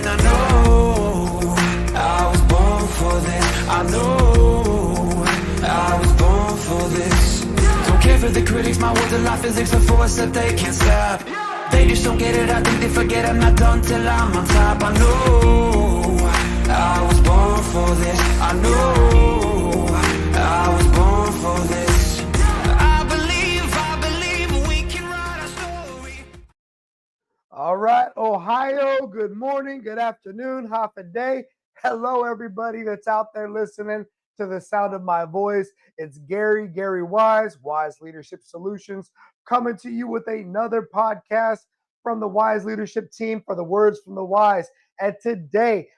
and I know I was born for this. I know I was born for this. Don't care for the critics, my words are like physics, a force that they can't stop. They just don't get it, I think they forget I'm not done till I'm on top. I know I was born for this. I know I was born for this. I believe we can write a story. All right, Ohio, good morning, good afternoon, half a day. Hello, everybody that's out there listening to the sound of my voice. It's Gary Wise, Wise Leadership Solutions, coming to you with another podcast from the Wise Leadership team for the Words from the Wise. And today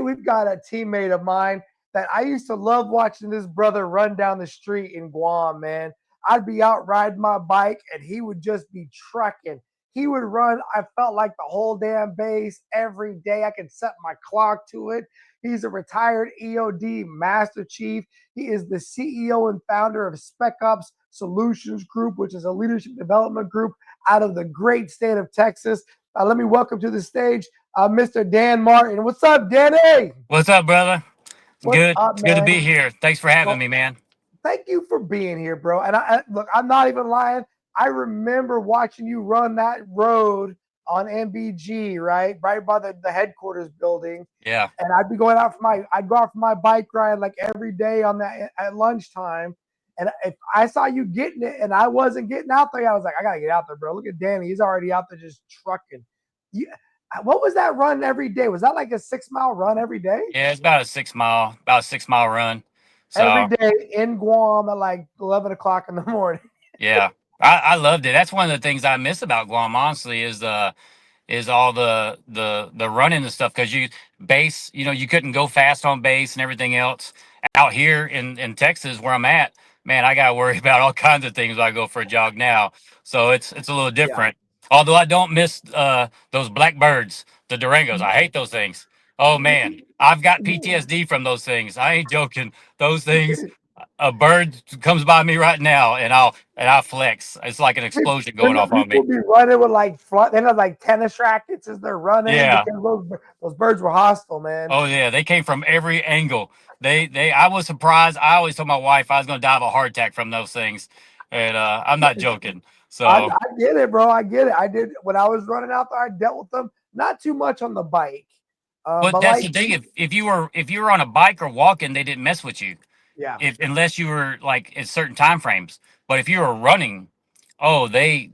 we've got a teammate of mine that I used to love watching this brother run down the street in Guam, man. I'd be out riding my bike and he would just be trucking. He would run, I felt like the whole damn base every day. I could set my clock to it. He's a retired EOD Master Chief. He is the CEO and founder of Spec Ops Solutions Group, which is a leadership development group out of the great state of Texas. Let me welcome to the stage Mr. Dan Martin. What's up, Danny? What's up, brother? What's Good. up, It's good to man? be here. Thanks for having Well, me, man. thank you for being here, bro. And look, I'm not even lying. I remember watching you run that road on MBG, right by the headquarters building. Yeah. And I'd go out for my bike ride like every day on that at lunchtime. And if I saw you getting it and I wasn't getting out there, I was like, I gotta get out there, bro. Look at Danny; he's already out there just trucking. What was that run every day? Was that like a 6-mile run every day? Yeah, it's about a 6 mile run. Every So day in Guam at like 11 o'clock in the morning. yeah. I loved it. That's one of the things I miss about Guam, honestly, is all the running and stuff, because you couldn't go fast on base and everything else. Out here in Texas where I'm at, man, I gotta worry about all kinds of things when I go for a jog now. So it's a little Yeah. different. Although I don't miss those blackbirds, the Durangos. I hate those things. Oh man, I've got PTSD from those things. I ain't joking. Those things, a bird comes by me right now and I'll flex. It's like an explosion going Then the off on me. people be running with they have like tennis rackets as they're running Yeah. because those birds were hostile, man. Oh yeah, they came from every angle. I was surprised. I always told my wife I was going to die of a heart attack from those things, and I'm not joking. I So, get it, bro. I get it. I did when I was running out there. I dealt with them not too much on the bike, but but that's like the thing. If you were on a bike or walking, they didn't mess with you, yeah, if unless you were like in certain time frames. But if you were running, oh, they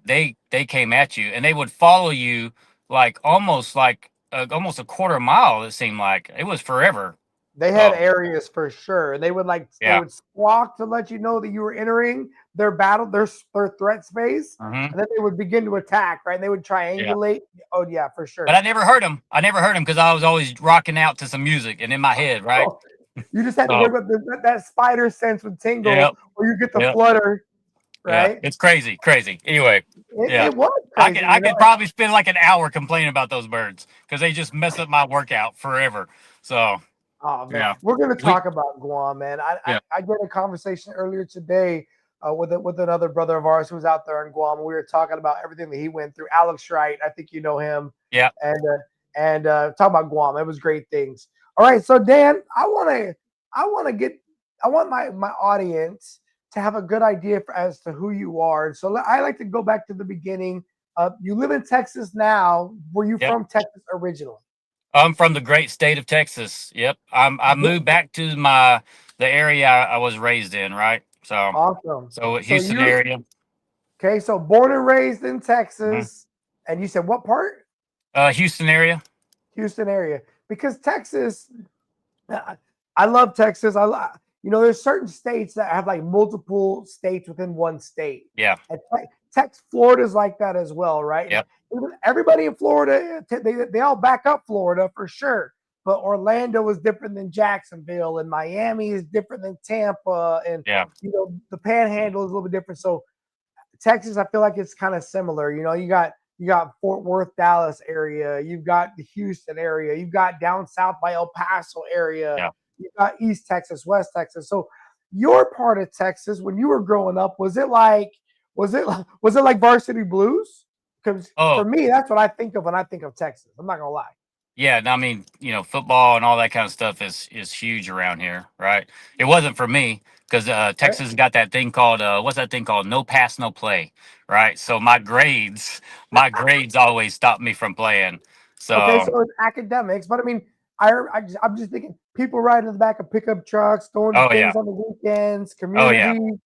came at you, and they would follow you like almost a quarter mile. It seemed like it was forever. they had So areas for sure. They yeah. would squawk to let you know that you were entering their threat space, Hmm. and then they would begin to attack. Right? And they would Yeah. triangulate. Oh yeah, for But sure. I never heard him. I never heard him because I was always rocking out to some music and in my head, right? You just had to So worry about that spider sense with tingle, yep, or you get the yep, flutter, yeah. right? It's crazy. Anyway, yeah. It was I crazy, could you I know. could probably spend like an hour complaining about those birds because they just mess up my workout forever. So Oh man, yeah. we're gonna We talk about Guam, man. yeah. I did a conversation earlier today with another brother of ours who was out there in Guam. We were talking about everything that he went through. Alex Wright, I think you know him, Yeah. and talk about Guam. It was great things. All right, so Dan, I want my audience to have a good idea as to who you are. And so I like to go back to the beginning. You live in Texas now. Were you Yep. from Texas originally? I'm from the great state of Texas. Yep. I moved back to the area I was raised in, right? Awesome. So So Houston you're area. okay. So born and raised in Mhm. Texas, and you said what part? Houston area. Houston area. Because Texas, I love Texas. There's certain states that have like multiple states within one state. Yeah. And Florida's like that as well, right? Yep. Everybody in Florida, they all back up Florida for sure. But Orlando is different than Jacksonville, and Miami is different than Tampa, and Yeah. the Panhandle is a little bit different. So Texas, I feel like it's kind of similar. You got Fort Worth, Dallas area. You've got the Houston area. You've got down south by El Paso area. Yeah. You've got East Texas, West Texas. So your part of Texas, when you were growing up, was it like Varsity Blues? Because for Oh, me, that's what I think of when I think of Texas. I'm not gonna lie. Yeah, and I mean, football and all that kind of stuff is huge around here, right? It wasn't for me because Right? Texas got that thing called what's that thing called? No pass, no play, right? So my grades always stopped me from playing. Okay, So, so it's academics, but I mean, I'm just thinking people riding in the back of pickup trucks, doing oh yeah, things on the weekends, oh yeah, community,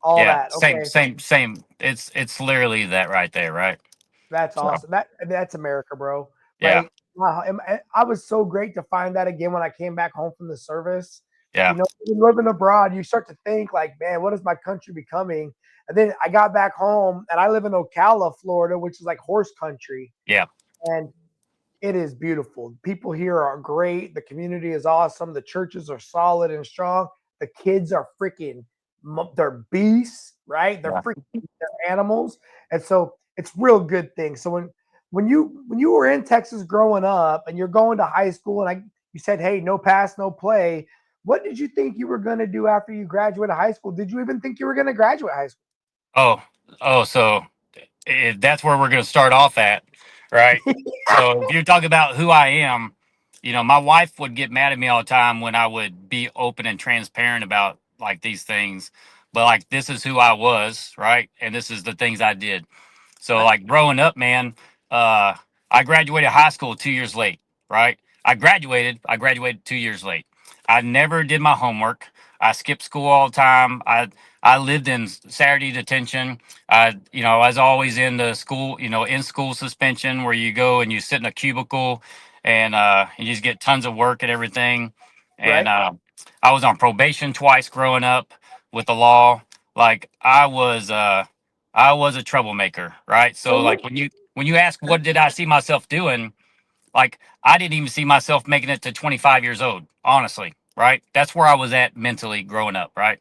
all yeah, that. same, Okay, same, same. It's literally that right there, right? that's So awesome. That's America, bro. yeah, Like, wow, I was so great to find that again when I came back home from the service. yeah, You know, living abroad, you start to think like, man, what is my country becoming? And then I got back home, and I live in Ocala, Florida, which is like horse country, yeah, and it is beautiful. People here are great. The community is awesome. The churches are solid and strong. The kids are freaking, they're beasts, right? They're yeah. freaking, they're animals, and so it's real good thing. So when you were in Texas growing up, and you're going to high school, and you said, hey, no pass, no play. What did you think you were going to do after you graduated high school? Did you even think you were going to graduate high school? Oh, oh, so that's where we're going to start off at, right? So if you're talking about who I am, my wife would get mad at me all the time when I would be open and transparent about like these things. But like this is who I was, right? And this is the things I did. So Right, like growing up, man, uh, I graduated high school 2 years late, right? I graduated 2 years late. I never did my homework. I skipped school all the time. I lived in Saturday detention. I was always in the school, in school suspension where you go and you sit in a cubicle and you just get tons of work and everything. And right. I was on probation twice growing up with the law. Like I was a troublemaker, right? So So let like when you ask what did I see myself doing, like I didn't even see myself making it to 25 years old, honestly, right? That's where I was at mentally growing up, right?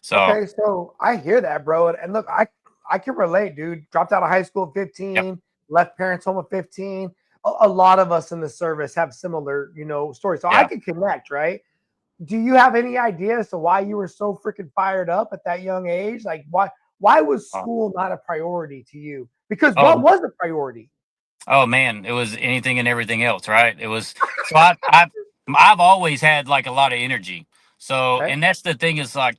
So, Okay, so I hear that, bro. And look, I can relate, dude. Dropped out of high school at yep, 15, left parents home at 15. A lot of us in the service have similar, stories. So I yeah. can connect, right? Do you have any idea as to why you were so freaking fired up at that young age? Like why was Uh, school not a priority to you? Because what oh, was the priority? oh man, it was anything and everything else, right? It was so I've always had like a lot of energy. So, Okay. and that's the thing is like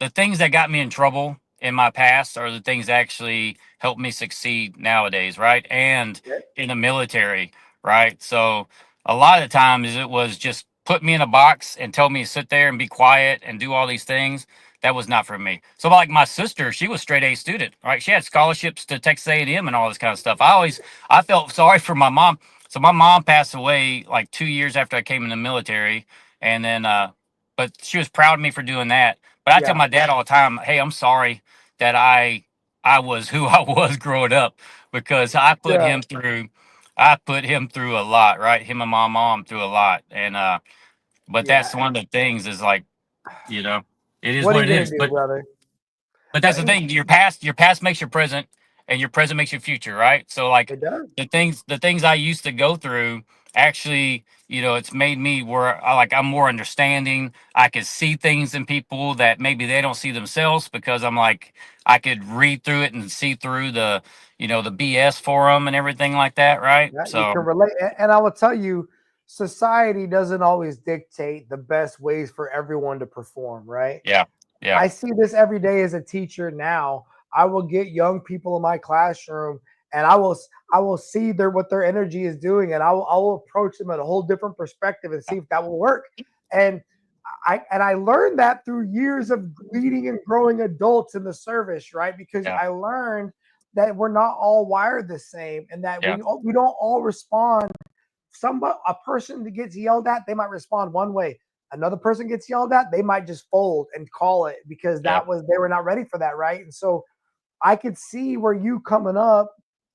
the things that got me in trouble in my past are the things that actually help me succeed nowadays, right? And Okay. in the military, right? So a lot of times it was just put me in a box and tell me to sit there and be quiet and do all these things. That was not for me. So like my sister, she was straight A student, right? She had scholarships to Texas A&M and M and all this kind of stuff. I felt sorry for my mom. So my mom passed away like 2 years after I came in the military, and then but she was proud of me for doing that. But I tell Yeah. my dad all the time, "Hey, I'm sorry that I was who I was growing up because Yeah. I put him through a lot, right? Him and my mom through a lot, and but Yeah. that's one of the things is like you know, it is What are what you it gonna is. do, brother? But that's the And thing. Your past makes your present, and your present makes your future, right? So like it does. the things I used to go through actually, it's made me where I'm more understanding. I could see things in people that maybe they don't see themselves because I'm like I could read through it and see through the BS for them and everything like that, right? Yeah, you So can relate. And I will tell you, society doesn't always dictate the best ways for everyone to perform, right? yeah, yeah, I see this every day as a teacher now. I will get young people in my classroom, and I will see what their energy is doing, and I will approach them at a whole different perspective and see if that will work. And I learned that through years of leading and growing adults in the service, right? Because yeah, I learned that we're not all wired the same, and that yeah, we don't all respond. A person that gets yelled at, they might respond one way. Another person gets yelled at, they might just fold and call it because yeah, they were not ready for that, right? And so I could see where you coming up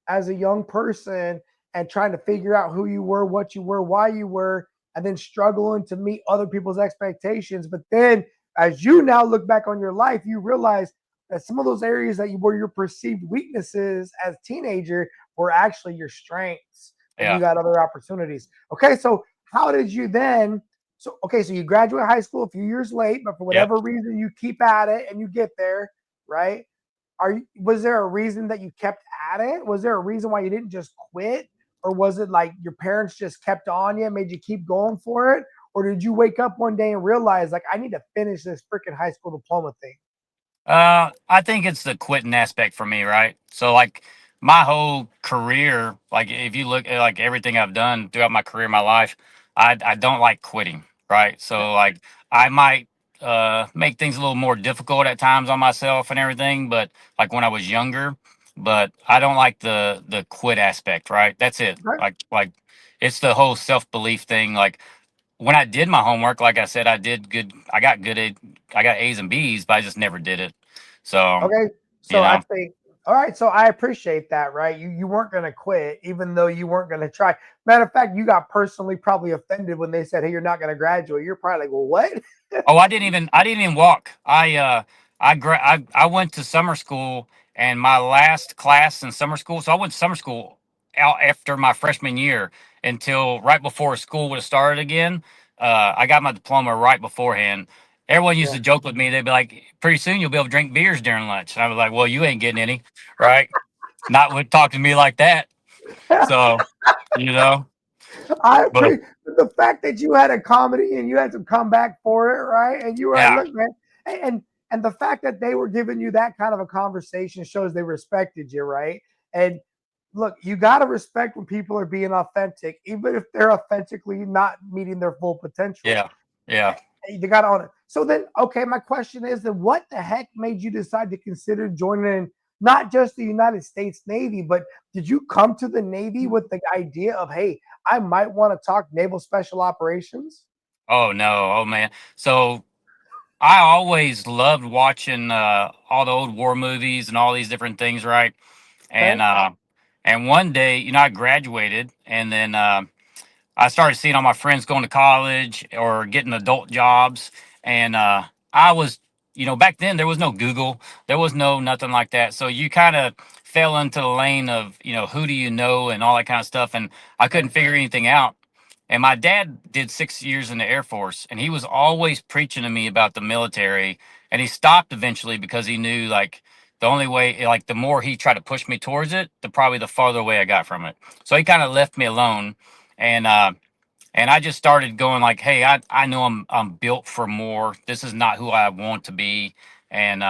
as a young person and trying to figure out who you were, what you were, why you were, and then struggling to meet other people's expectations. But then as you now look back on your life, you realize that some of those areas were your perceived weaknesses as a teenager were actually your strengths and you yeah, got other opportunities. Okay, so how did you then so you graduate high school a few years late, but for yep. whatever reason you keep at it and you get there, right? Was there a reason that you kept at it? Was there a reason why you didn't just quit? or was it like your parents just kept on you, made you keep going for it? Or did you wake up one day and realize like I need to finish this freaking high school diploma thing? I think it's the quitting aspect for me, right? So like my whole career, like if you look at like everything I've done throughout my career, my life, I don't like quitting, right? Yeah. So like I might make things a little more difficult at times on myself and everything, but like when I was younger, but I don't like the quit aspect, right? That's it. Right. Like it's the whole self-belief thing. Like when I did my homework, like I said, I did good. I got A's and B's, but I just never did it. So, Okay. you So I know, think, all right. So I appreciate that, right? You weren't going to quit, even though you weren't going to try. Matter of fact, you got personally probably offended when they said, "Hey, you're not going to graduate." You're probably like, "Well, what?" oh, I didn't even walk. I went to summer school and my last class in summer school. So I went to summer school out after my freshman year until right before school would have started again. I got my diploma right beforehand. Everyone used Yeah. to joke with me. They'd be like, "Pretty soon you'll be able to drink beers during lunch." And I was like, "Well, you ain't getting any, right? Not would talk to me like that." So, you know, I but appreciate the fact that you had a comedy and you had to come back for it, right? And you were like, yeah, "Look, man," and the fact that they were giving you that kind of a conversation shows they respected you, right? And look, you got to respect when people are being authentic, even if they're authentically not meeting their full potential. yeah, yeah. You got to own it. So then, okay, my question is then what the heck made you decide to consider joining not just the United States Navy, but did you come to the Navy with the idea of, hey, I might want to talk naval special operations? Oh no, oh man. So I always loved watching all the old war movies and all these different things, right? Okay. And one day, I graduated, and then I started seeing all my friends going to college or getting adult jobs, and I was, back then there was no Google, there was no nothing like that, so you kind of fell into the lane of, who do you know and all that kind of stuff, and I couldn't Right. figure anything out. And my dad did 6 years in the Air Force, and he was always preaching to me about the military. And he stopped eventually because he knew like the only way, like the more he tried to push me towards it, the probably the farther away I got from it. So he kind of left me alone, and I just started going like, hey, I know I'm built for more. This is not who I want to be, and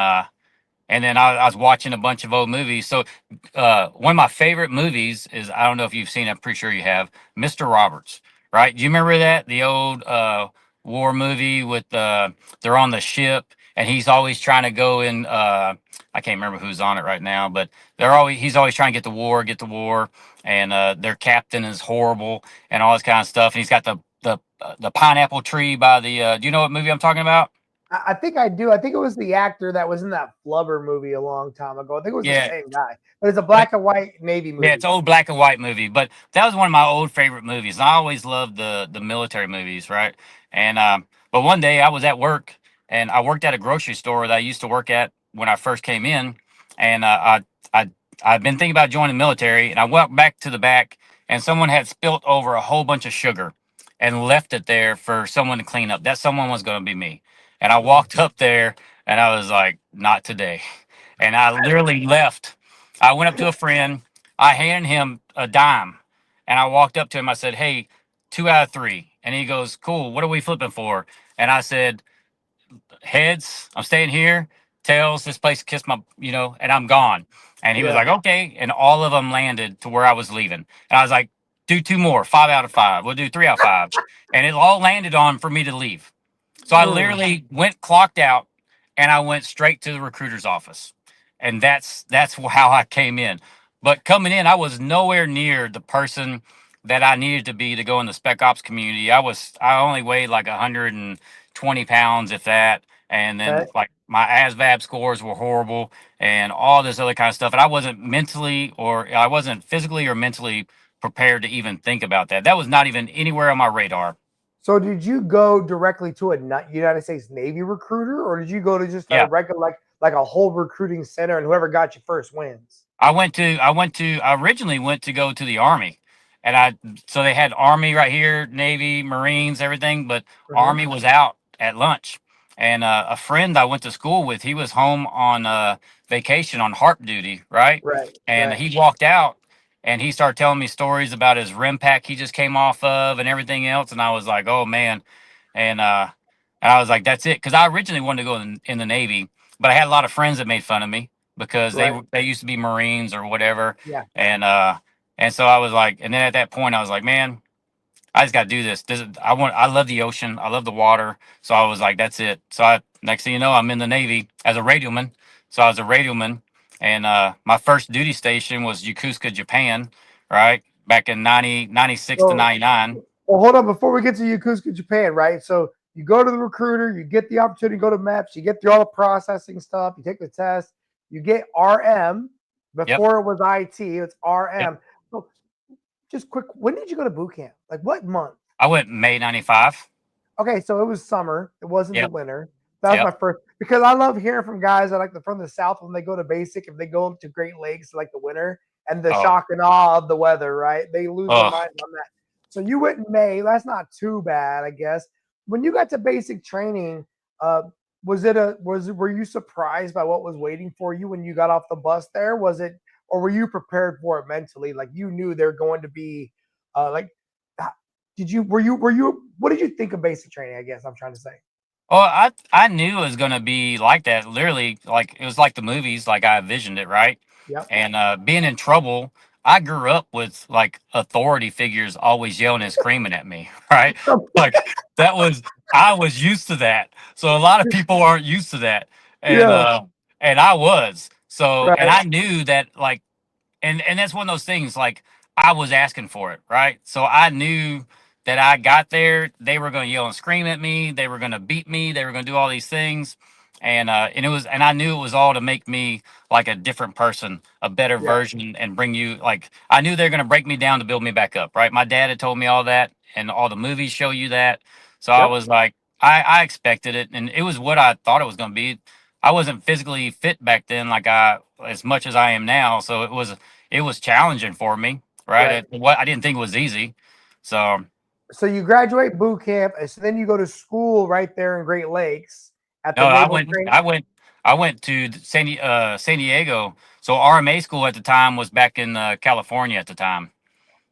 and then I was watching a bunch of old movies. So one of my favorite movies is, I don't know if you've seen it, I'm pretty sure you have, Mr. Roberts, right? Do you remember that? The old war movie with they're on the ship and he's always trying to go in I can't remember who's on it right now, but he's always trying to get the war, and their captain is horrible and all this kind of stuff. And he's got the pineapple tree by the do you know what movie I'm talking about? I think I do. I think it was the actor that was in that Flubber movie a long time ago. I think it was the Yeah. same guy, but it's a black and white Navy Yeah, it's movie. an old black and white movie, but that was one of my old favorite movies. And I always loved the military movies, right? And but one day I was at work and I worked at a grocery store that I used to work at when I first came in, and I I've been thinking about joining the military, and I went back to the back, and someone had spilt over a whole bunch of sugar and left it there for someone to clean up. That someone was going to be me, and I Mhm. walked up there and I was like, not today, and I literally left. I went up to a friend, I handed him a dime, and I walked up to him. I said, "Hey, 2 out of 3." And he goes, "Cool. What are we flipping for?" And I said, "Heads, I'm staying here. Tails, this place kissed my, and I'm gone." And he was Yeah. like, "Okay." And all of them landed to where I was leaving. And I was like, "Do two more, 5 out of 5. We'll do 3 out of 5." And it all landed on for me to leave. So I Mm. literally went, clocked out, and I went straight to the recruiter's office, and that's how I came in. But coming in, I was nowhere near the person that I needed to be to go in the spec ops community. I only weighed like 120 pounds, if that, and Okay. then like my ASVAB scores were horrible, and all this other kind of stuff. And I wasn't physically or mentally prepared to even think about that. That was not even anywhere on my radar. So did you go directly to a United States Navy recruiter, or did you go to just a Yeah. regular like a whole recruiting center and whoever got you first wins? I originally went to go to the Army, and so they had Army right here, Navy, Marines, everything, but Mhm. Army was out at lunch. And a friend I went to school with, he was home on vacation on harp duty, right? Right. And Right. he walked out, and he started telling me stories about his rim pack he just came off of and everything else, and I was like, oh man, and I was like, that's it, because I originally wanted to go in the Navy, but I had a lot of friends that made fun of me because Right. they used to be Marines or whatever, Yeah. and so I was like, and then at that point I was like, man, I just got to do this. I love the ocean. I love the water. So I was like, that's it. So next thing you know, I'm in the Navy as a radioman. So I was a radioman, and my first duty station was Yokosuka, Japan, right back in 96 to So, 99. well, hold on before we get to Yokosuka, Japan, right? So you go to the recruiter, you get the opportunity to go to MEPS, you get through all the processing stuff, you take the test, you get RM. Yep, Before it was IT, it's yep. RM. So just quick, when did you go to boot camp? Like what month? I went May 95. Okay, so it was summer. It wasn't the Yep, winter. That was yep. my first because I love hearing from guys that like from the south when they go to basic, if they go up to Great Lakes like the winter and the Oh, shock and awe of the weather, right? They lose their oh. mind on that. So you went in May. That's not too bad, I guess. When you got to basic training, uh, were you surprised by what was waiting for you when you got off the bus there? Was it or were you prepared for it mentally? Like you knew they're going to be like did you were you what did you think of basic training? I guess I'm trying to say. Well, I knew it was gonna be like that. Literally, like it was like the movies, like I envisioned it, right? Yep. And being in trouble, I grew up with like authority figures always yelling and screaming at me, right? Like that was I was used to that. So a lot of people aren't used to that, and Yeah. and I was. So and Right. I knew that like and that's one of those things like I was asking for it, right? So I knew that I got there, they were going to yell and scream at me, they were going to beat me, they were going to do all these things, and it was, and I knew it was all to make me like a different person, a better Yeah. version, and bring you like I knew they're going to break me down to build me back up, right? My dad had told me all that, and all the movies show you that. So I Yep. was like, I expected it, and it was what I thought it was going to be. I wasn't physically fit back then, like I as much as I am now, so it was challenging for me, right? Right. What I didn't think was easy. So So you graduate boot camp, and so then you go to school right there in Great Lakes at no, the Naval Training. I went to San Diego. So RMA school at the time was back in California at the time.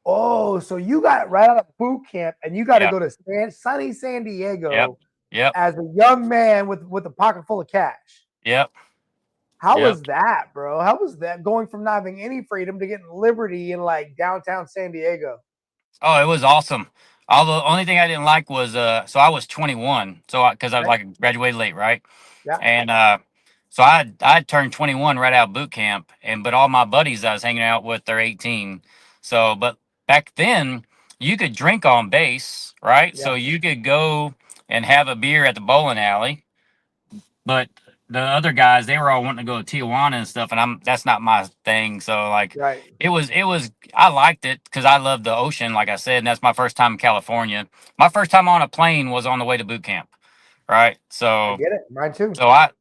Oh, so you got right out of boot camp, and you got to Yeah. go to sunny San Yep. Diego Yep. as a young man with a pocket full of cash. Yep. How Yep. was that, bro? How was that going from not having any freedom to getting liberty in like downtown San Diego? Oh, it was awesome. All the only thing I didn't like was so I was 21. So because I was Right? like graduated late, right? Yeah. And so I turned 21 right out of boot camp, and but all my buddies I was hanging out with they're 18. So but back then you could drink on base, right? Yeah. So you could go and have a beer at the bowling alley, but the other guys they were all wanting to go to Tijuana and stuff, and that's not my thing. So like Right. it was I liked it because I love the ocean, like I said, and that's my first time in California. My first time on a plane was on the way to boot camp, right? I So get it. Mine too. so I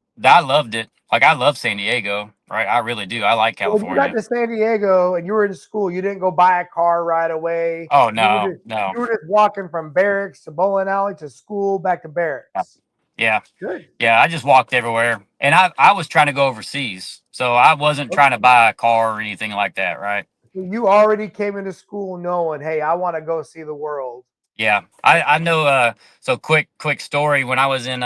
loved it. Like I love San Diego, right? I really do. I like So when you got California. to San Diego and you were in school, you didn't go buy a car right away. Oh You were no, just no. you were just walking from barracks to bowling alley to school back to barracks. Yeah. Good. Yeah, I just walked everywhere. And I was trying to go overseas. So I wasn't trying to Okay. buy a car or anything like that, right? So you already came into school knowing, hey, I want to go see the world. Yeah. I know so quick story when I was in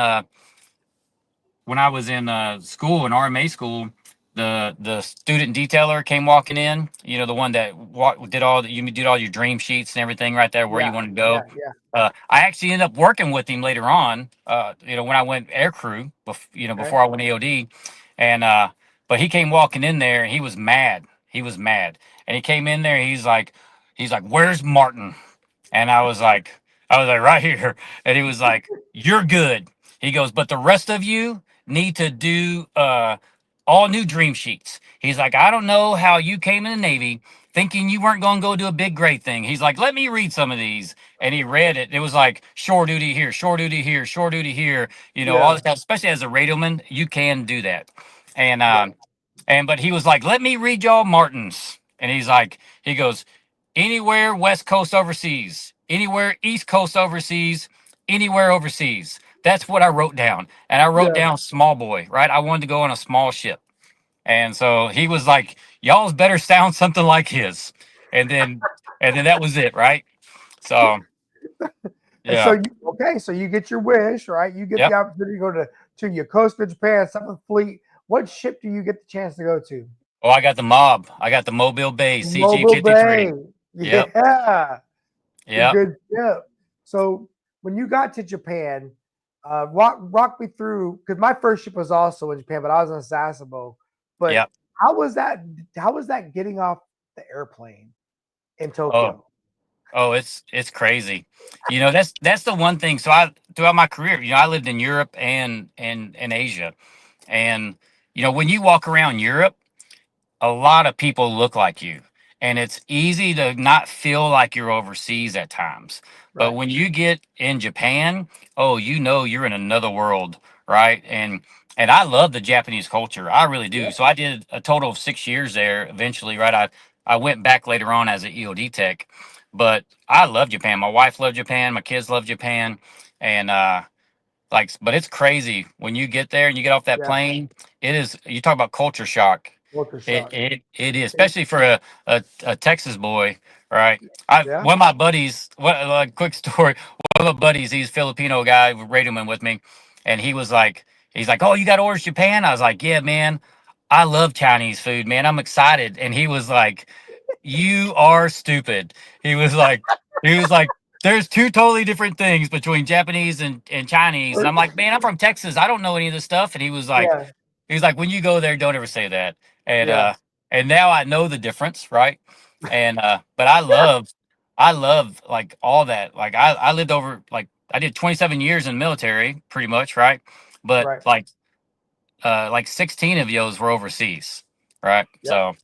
school in RMA school, the student detailer came walking in. You know, the one that you did all your dream sheets and everything right there where you Yeah. wanted to Yeah. go. Yeah. I actually ended up working with him later on. When I went air crew, Okay. before I went AOD, and but he came walking in there and he was mad. He was mad, and he came in there. He's like, "Where's Martin?" And I was like, right here. And he was like, "You're good." He goes, "But the rest of you need to do all new dream sheets." He's like, "I don't know how you came in the Navy thinking you weren't going to go do a big great thing." He's like, "Let me read some of these." And he read it. It was like shore duty here, shore duty here, shore duty here. All Yeah. this stuff. Especially as a radioman, you can do that. And Right. but he was like, "Let me read y'all Martins." And he goes, "Anywhere West Coast overseas, anywhere East Coast overseas, anywhere overseas." That's what I wrote down. And I wrote Yeah. down small boy, right? I wanted to go on a small ship. And so he was like, "Y'all's better sound something like his." and then that was it, right? So And so yeah, you okay, so you get your wish, right? You get the yep. opportunity to go to Yokosuka, Japan, Seventh Fleet. What ship do you get the chance to go to? Oh, I got the mob. I got the Mobile Bay CG Mobile 53. Bay. Yep, Yeah, it's a yep, good ship. So when you got to Japan, rock me through because my first ship was also in Japan, but I was in Sasebo. But yep. how was that? How was that getting off the airplane in Oh, Tokyo? oh, it's crazy. You know, that's the one thing. So I throughout my career, you know, I lived in Europe and Asia, and you know, when you walk around Europe, a lot of people look like you, and it's easy to not feel like you're overseas at times. But Right. when you get in Japan, oh, you know you're in another world, right? And I love the Japanese culture. I really do. Yeah. So I did a total of 6 years there eventually, right? I went back later on as an EOD tech, but I love Japan. My wife loved Japan, my kids love Japan, and like, but it's crazy when you get there and you get off that Yeah. plane. It is, you talk about culture shock. Culture It shock. it is, especially for a Texas boy, right? I Yeah. one of my buddies, what like quick story. One of my buddies, he's a Filipino guy, radioman with me, and he's like, oh, you got to order Japan? I was like, yeah, man, I love Chinese food, man. I'm excited. And he was like, you are stupid. He was like, he was like, there's two totally different things between Japanese and Chinese. And I'm like, man, I'm from Texas. I don't know any of this stuff. And Yeah. he was like, when you go there, don't ever say that. Yeah. And now I know the difference, right? And but I love like all that. Like I lived over like I did 27 years in the military, pretty much, right? But Right. like 16 of those were overseas, right? Yep. So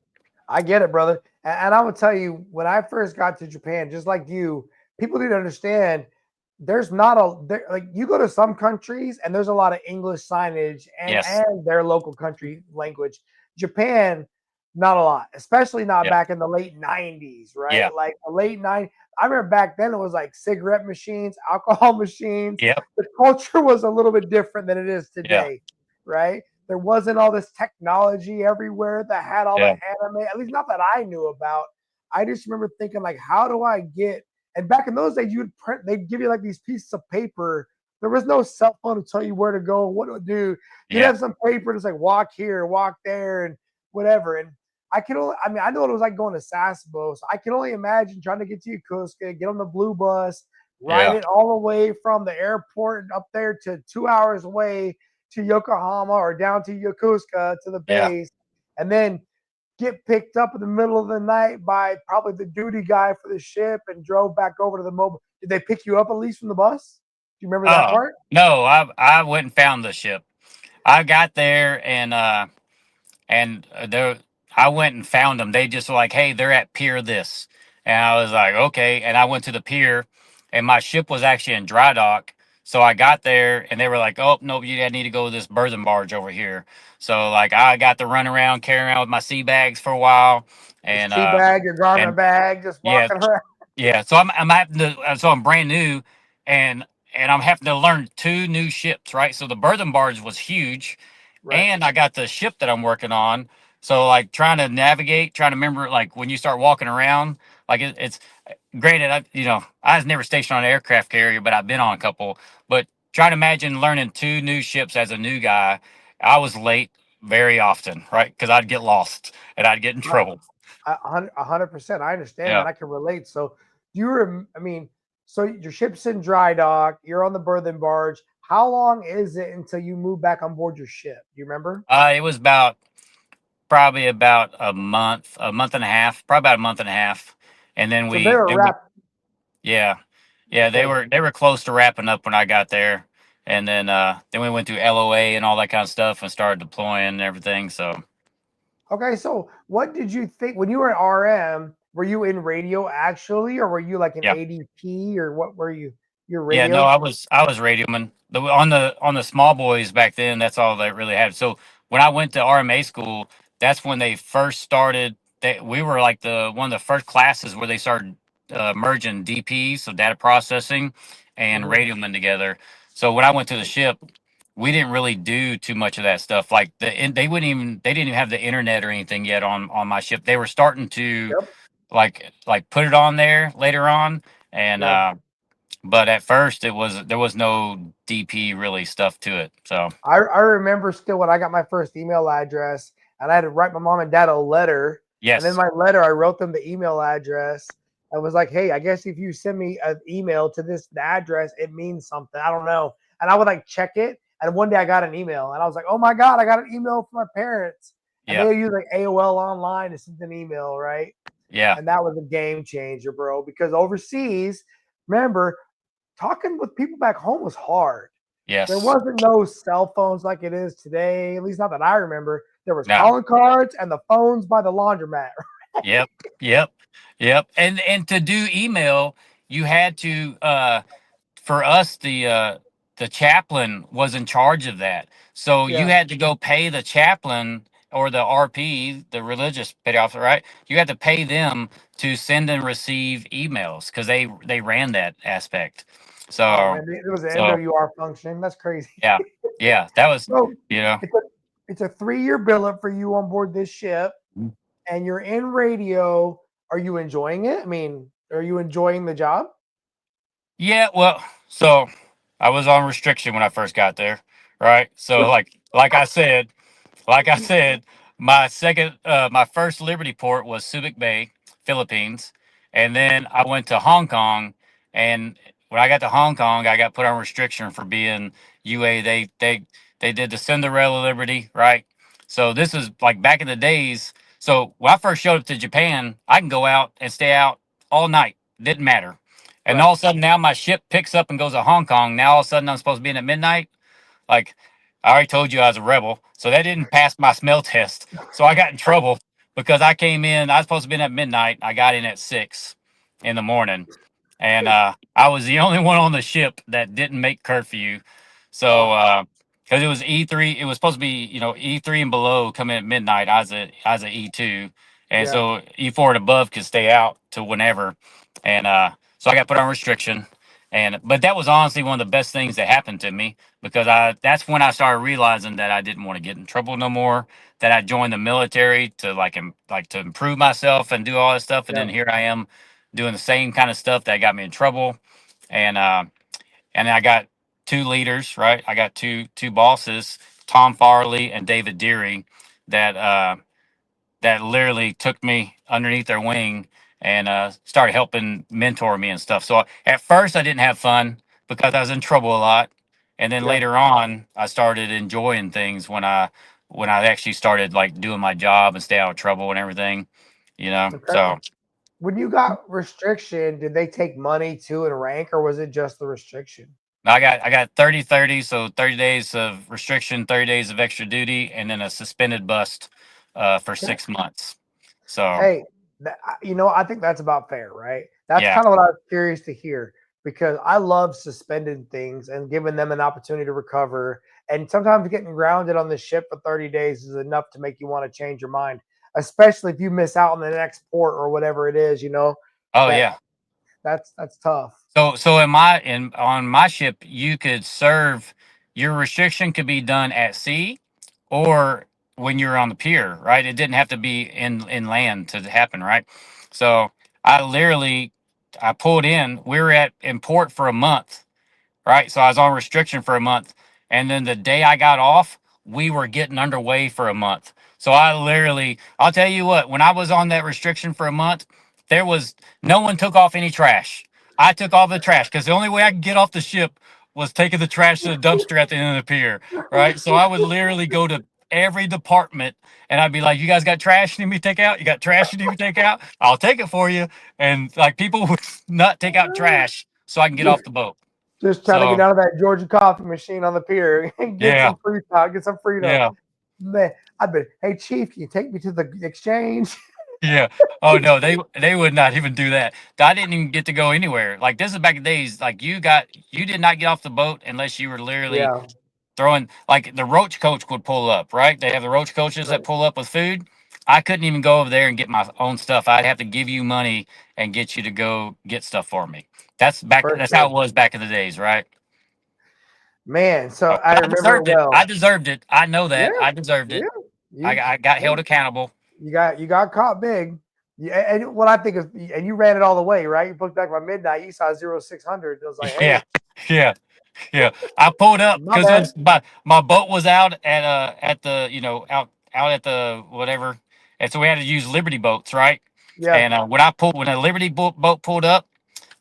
I get it, brother. And I will tell you, when I first got to Japan, just like you, people need to understand there's not a there, like you go to some countries and there's a lot of English signage yes, and their local country language. Japan, not a lot, especially not yeah, back in the late 90s, right? yeah, Like the late 90s. I remember back then it was like cigarette machines, alcohol machines. yep, The culture was a little bit different than it is yeah, today, right? There wasn't all this technology everywhere that had all the yeah, anime, at least not that I knew about. I just remember thinking, like, how do I get, and back in those days, you'd print, they'd give you like these pieces of paper. There was no cell phone to tell you where to go, what to do. You'd yeah, have some paper that's like walk here, walk there, and whatever. And I can only, I mean, I know what it was like going to Sasebo, so I can only imagine trying to get to Yokosuka, get on the blue bus, ride yeah, it all the way from the airport up there to 2 hours away to Yokohama or down to Yokosuka to the yeah. base, and then get picked up in the middle of the night by probably the duty guy for the ship and drove back over to the mobile. Did they pick you up at least from the bus? Do you remember that Oh part? no, I went and found the ship. I got there and there I went and found them. They just were like, hey, they're at pier this, and I was like, okay. And I went to the pier, and my ship was actually in dry dock. So I got there, and they were like, oh no, you need to go to this berthing barge over here. So like I got to run around, carry around with my sea bags for a while, Your and tea bag, your garment and bag, just yeah, walking around. yeah, so I'm having to so I'm brand new and I'm having to learn two new ships, right? So the Bertham barge was huge, Right, and I got the ship that I'm working on. So like trying to navigate, trying to remember like when you start walking around, like it's granted I was never stationed on an aircraft carrier, but I've been on a couple. But trying to imagine learning two new ships as a new guy, I was late very often, right? Because I'd get lost and I'd get in right. trouble. 100%. I understand Yeah. that. I can relate. So I mean, so your ship's in dry dock. You're on the berthing barge. How long is it until you move back on board your ship? Do you remember? It was about probably about a month and a half, probably about a month and a half, and then So they're wrapped. yeah, yeah, Okay. they were close to wrapping up when I got there, and then we went through LOA and all that kind of stuff and started deploying and everything. So Okay, so what did you think when you were at RM? Were you in radio actually, or were you like an yeah, ADP, or what were you? Your yeah, no, radio? I was radioman. On the small boys back then, that's all they really had. So when I went to RMA school, that's when they first started. We were like the one of the first classes where they started merging DPs, so data processing, and Mhm. radioman together. So when I went to the ship, we didn't really do too much of that stuff. Like they didn't even have the internet or anything yet on my ship. They were starting to Yep. like put it on there later on, and Yeah. but at first there was no DP really stuff to it. So I remember still when I got my first email address and I had to write my mom and dad a letter. And in yes, my letter, I wrote them the email address. I was like, hey, I guess if you send me an email to this address, it means something. I don't know. And I would like check it. And one day I got an email and I was like, oh my God, I got an email from my parents. And yeah, they use like AOL online to send an email, right? yeah, And that was a game changer, bro. Because overseas, remember, talking with people back home was hard. There yes, wasn't no cell phones like it is today, at least not that I remember. There was no, calling cards and the phones by the laundromat. yep, yep, yep. And to do email, you had to for us the chaplain was in charge of that, so you Yeah. had to go pay the chaplain or the RP, the religious petty officer, right? You had to pay them to send and receive emails because they ran that aspect. Oh So man, it was an so MWR function. That's crazy. yeah, yeah, that was So you know. it's a it's a 3-year billet for you on board this ship, and you're in radio. Are you enjoying it? I mean, are you enjoying the job? Yeah, well, so I was on restriction when I first got there, right? So like I said, my first Liberty port was Subic Bay, Philippines, and then I went to Hong Kong. And when I got to Hong Kong, I got put on restriction for being UA. They did the Cinderella Liberty, right? So this is like back in the days. So when I first showed up to Japan, I can go out and stay out all night. Didn't matter. And Right. all of a sudden now my ship picks up and goes to Hong Kong. Now all of a sudden I'm supposed to be in at midnight. Like I already told you I was a rebel, so that didn't pass my smell test. So I got in trouble because I came in. I was supposed to be in at midnight. I got in at 6 in the morning, and I was the only one on the ship that didn't make curfew. Oh, So because it was E3, it was supposed to be E3 and below come in at midnight. I was a E2, and yeah. so E4 and above could stay out to whenever, and so I got put on restriction. And but that was honestly one of the best things that happened to me because I that's when I started realizing that I didn't want to get in trouble no more. That I joined the military to like to improve myself and do all this stuff, and Yeah. then here I am doing the same kind of stuff that got me in trouble. And I got two leaders, right? I got two bosses, Tom Farley and David Deary, that that literally took me underneath their wing and started helping mentor me and stuff. So at first I didn't have fun because I was in trouble a lot, and then Yeah. later on I started enjoying things when I actually started like doing my job and stay out of trouble and everything, you know. Okay. So When you got restriction, did they take money too in rank, or was it just the restriction? I got 30-30, so 30 days of restriction, 30 days of extra duty, and then a suspended bust for Okay. 6 months. So Hey, I think that's about fair, right? That's yeah. kind of what I was curious to hear because I love suspending things and giving them an opportunity to recover. And sometimes getting grounded on the ship for 30 days is enough to make you want to change your mind, especially if you miss out on the next port or whatever it is, Oh that yeah. that's tough. So in on my ship, you could serve. Your restriction could be done at sea, or when you're on the pier, right? It didn't have to be in land to happen, right? So I literally I pulled in. We were at in port for a month, right? So I was on restriction for a month. And then the day I got off, we were getting underway for a month. So I'll tell you what, when I was on that restriction for a month, there was no one took off any trash. I took all the trash because the only way I could get off the ship was taking the trash to the dumpster at the end of the pier, right? So I would literally go to every department and I'd be like, you guys got trash you need me to take out? You got trash you need me to take out? I'll take it for you. And like people would not take out trash so I can get just, off the boat. just trying to get So out of that Georgia coffee machine on the pier and get yeah, some free time, get some freedom. yeah, Man, I've been, hey Chief, can you take me to the exchange? yeah. Oh no, they would not even do that. I didn't even get to go anywhere. Like this is back in the days. Like you did not get off the boat unless you were literally Yeah, throwing. Like the roach coach would pull up, right? They have the roach coaches that right. pull up with food. I couldn't even go over there and get my own stuff. I'd have to give you money and get you to go get stuff for me. That's back. For That's how it sure. was back in the days, right? Man, so But I I remember it deserved it. I well. deserved it. I know Yeah, that. I deserved yeah. it. You I got held hey, accountable. you got caught big. Yeah, and what I think is, and you ran it all the way, right? You booked back by midnight. You saw 0600. It was like, Yeah, hey, yeah, yeah. I pulled up my because bad. my boat was out at the out at the whatever, and so we had to use Liberty boats, right? Yeah, And when a Liberty boat pulled up,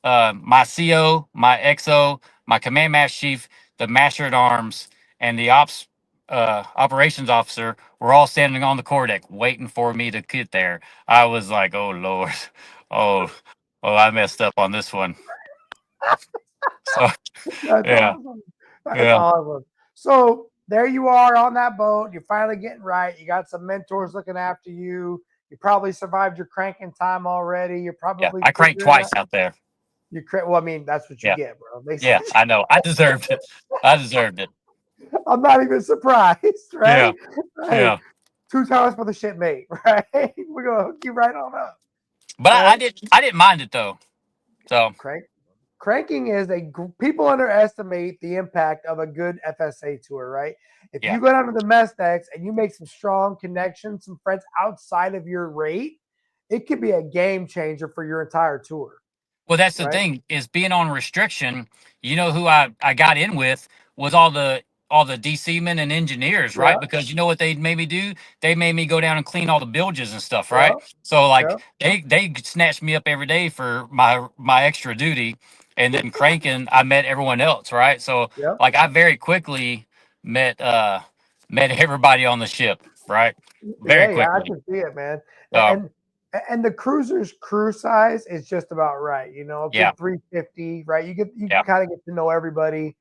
my CO, my XO, my command master chief, the master at arms, and the operations officer were all standing on the quarterdeck waiting for me to get there. I was like, oh Lord, oh, oh, I messed up on this one. So that's yeah, awesome. That's yeah, awesome. So there you are on that boat. You're finally getting right. You got some mentors looking after you. You probably survived your cranking time already. You're yeah. probably I cranked figuring out twice out there. well, I mean, that's what you Yeah, get, bro. They yeah. I know. I deserved it. I deserved it. I'm not even surprised, right? Yeah, Hey, yeah. 2 times for the shipmate, right? We're gonna hook you right on up. But Man, I didn't mind it though. So crank cranking is people underestimate the impact of a good FSA tour, right? If yeah. you go down to the mess decks and you make some strong connections, some friends outside of your rate, it could be a game changer for your entire tour, Well, that's the right? thing is being on restriction. You know who I got in with was all the DC men and engineers, Yeah, right? Because you know what they made me do? They made me go down and clean all the bilges and stuff, yeah, right? So yeah, like they snatched me up every day for my extra duty, and then cranking, I met everyone else, right? So yeah. like I very quickly met met everybody on the ship, right? Very Yeah, I quickly. can see it, man. So And the cruiser's crew size is just about right. You know, a yeah, good 350, right? You yeah. kind of get to know everybody.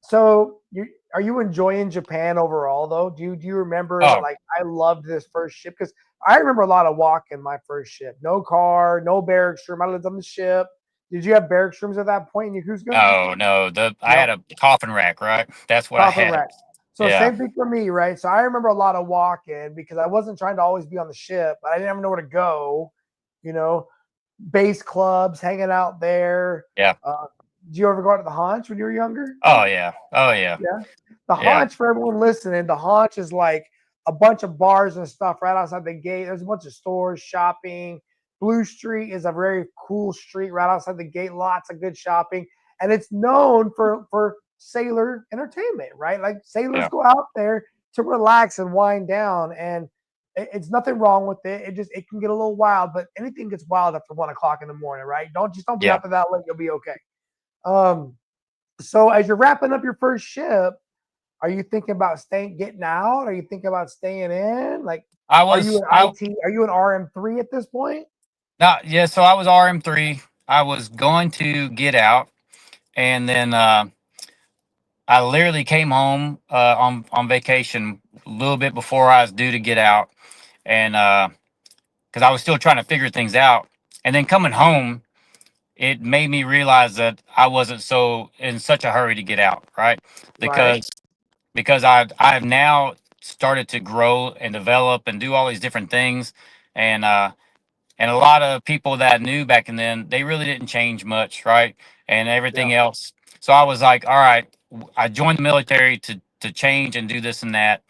So you are you enjoying Japan overall though? Do you remember Oh like I loved this first ship because I remember a lot of walking my first ship. No car, no barracks room. I lived on the ship. Did you have barracks rooms at that point in your cruise gun? no, no. I had No, a coffin rack, right? That's what I coffin had. rack. So Yeah. same thing for me, right? So I remember a lot of walking because I wasn't trying to always be on the ship, but I didn't ever know where to go. You know, base clubs, hanging out there. Yeah. Did you ever go out to the Haunch when you were younger? Oh yeah. Oh yeah. Yeah. The Yeah. Haunch, for everyone listening, the Haunch is like a bunch of bars and stuff right outside the gate. There's a bunch of stores, shopping. Blue Street is a very cool street right outside the gate. Lots of good shopping, and it's known for sailor entertainment, right? Like sailors Yeah. go out there to relax and wind down, and it's nothing wrong with it. It can get a little wild, but anything gets wild after 1 o'clock in the morning, right? Don't be Yeah. out there that late. You'll be okay. Um, so as you're wrapping up your first ship, are you thinking about getting out? Are you thinking about staying in? Like, I are you was an I IT? Are you an RM3 at this point? not yeah, so I was RM3. I was going to get out and then I literally came home on vacation a little bit before I was due to get out and cuz I was still trying to figure things out. And then coming home, it made me realize that I wasn't so in such a hurry to get out, right? Right. Because I have now started to grow and develop and do all these different things, and and a lot of people that I knew back in then, they really didn't change much, right? And Yeah. everything else. So I was like, all right, I joined the military to change and do this and that,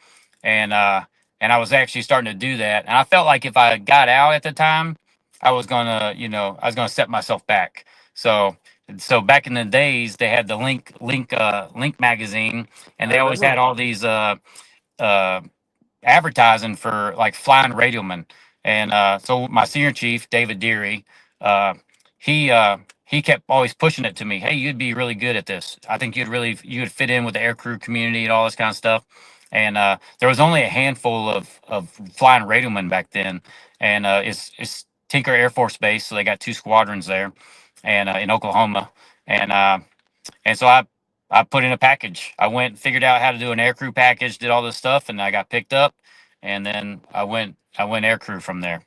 and I was actually starting to do that, and I felt like if I got out at the time, I was gonna, I was gonna set myself back. So so back in the days, they had the Link magazine, and I they always remember. had all these uh advertising for like flying radiomen. And so my senior chief, David Deary, uh, he uh, he kept always pushing it to me. Hey, you'd be really good at this. I think you'd fit in with the aircrew community and all this kind of stuff. And there was only a handful of flying radiomen back then, and it's Tinker Air Force Base, so they got two squadrons there, and in Oklahoma, and and so I put in a package. I went and figured out how to do an aircrew package, did all this stuff, and I got picked up, and then I went aircrew from there.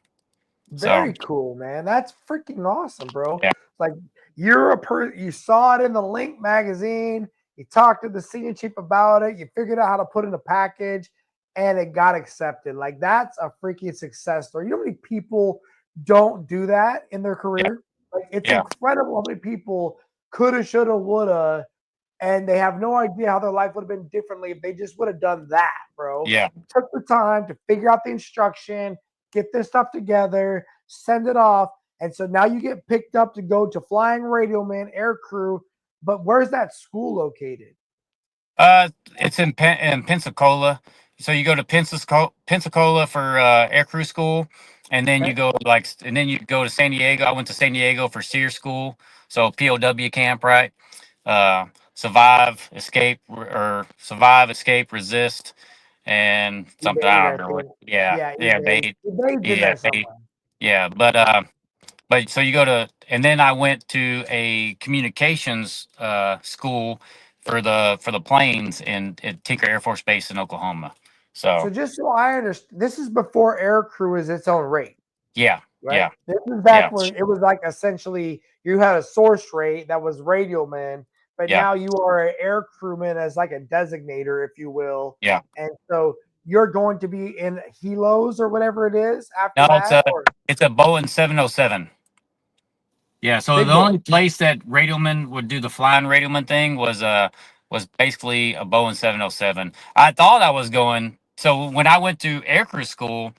So Very cool, man. That's freaking awesome, bro. yeah, Like you saw it in the Link magazine. You talked to the senior chief about it. You figured out how to put in a package, and it got accepted. Like that's a freaking success story. You know how many people don't do that in their yeah, career? Like it's yeah, incredible how many people coulda, shoulda, woulda, and they have no idea how their life would have been differently if they just would have done that, bro. yeah, Took the time to figure out the instruction, get this stuff together, send it off. And so now you get picked up to go to Flying Radio Man Air Crew. But where's that school located? It's in Pensacola. So you go to Pensacola for air crew school, and then Okay. you go and then you go to San Diego. I went to San Diego for SEER school, so POW camp, right? Survive, escape, resist, and something I Evade, don't I remember what. think. Yeah, Yeah, yeah, evade. bait. Evade's in Yeah, there bait. somewhere. Yeah, but so you go to, and then I went to a communications school for the planes at Tinker Air Force Base in Oklahoma. So So just so I understand, this is before Air Crew is its own rate, yeah, right? yeah, This is yeah, back when it was like essentially you had a source rate that was radio man, but yeah, now you are an air crewman as like a designator, if you will. yeah. And so you're going to be in helos or whatever it is No, after that, or it's a Boeing 707. Yeah, so big the boy. only place that radioman would do the flying radioman thing was basically a Boeing 707. I thought I was going. So when I went to aircrew school,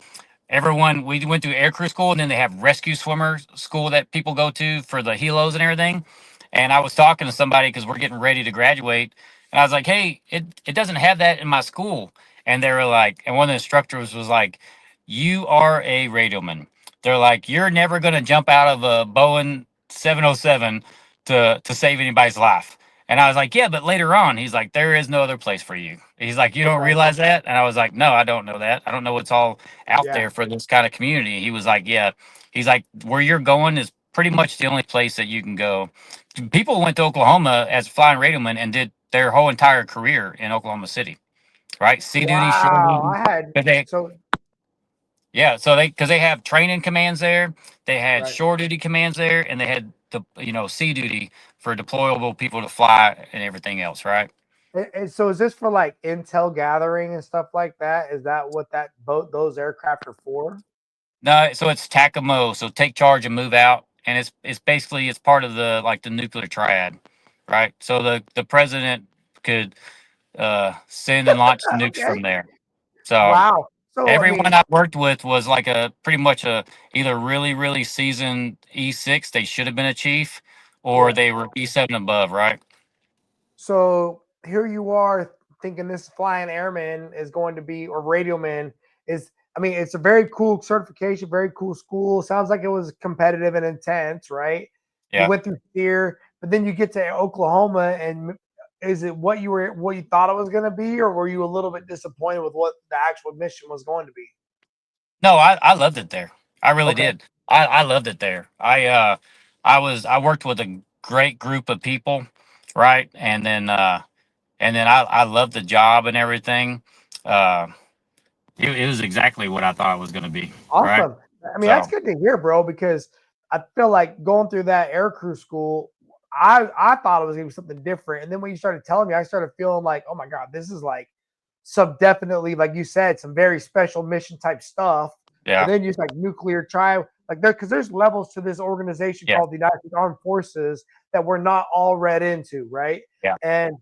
everyone we went to air crew school, and then they have rescue swimmer school that people go to for the helos and everything. And I was talking to somebody because we're getting ready to graduate, and I was like, hey, it doesn't have that in my school. And they were like, and one of the instructors was like, you are a radioman. They're like, you're never going to jump out of a Boeing 707 to save anybody's life. And I was like, yeah, but later on, he's like, there is no other place for you. He's like, you don't Okay. realize that? And I was like, no, I don't know that. I don't know what's all out Yeah. there for this kind of community. He was like, yeah. He's like, where you're going is pretty much the only place that you can go. People went to Oklahoma as flying radiomen and did their whole entire career in Oklahoma City, right? Sea duty, shore Wow. duty. I had But they, so yeah, so because they have training commands there, they had right. shore duty commands there, and they had the sea duty for deployable people to fly and everything else, right? And so is this for like intel gathering and stuff like that? Is that what that boat those aircraft are for? No, so it's TACAMO, so take charge and move out, and it's basically it's part of the nuclear triad, right? So the president could send and launch nukes Okay. from there. So Wow. So I everyone mean, I worked with was like a pretty much a either really seasoned E6, they should have been a chief, or yeah. they were E7 above, right? So here you are thinking this flying airman is going to be or radio man is I mean, it's a very cool certification, very cool school. Sounds like it was competitive and intense, right? You Yeah. went through fear, but then you get to Oklahoma and is it what you thought it was going to be, or were you a little bit disappointed with what the actual mission was going to be? No, I loved it there. I really Okay. did. I loved it there. I worked with a great group of people, right? And then I loved the job and everything. Uh it was exactly what I thought it was gonna be, right? Awesome. I mean, that's So good to hear, bro, because I feel like going through that aircrew school, I thought it was gonna be something different. And then when you started telling me, I started feeling like, oh my God, this is like some definitely, like you said, some very special mission type stuff. And yeah, then just like nuclear trial, like there, because there's levels to this organization yeah, called the United States Armed Forces that we're not all read into, right? yeah, And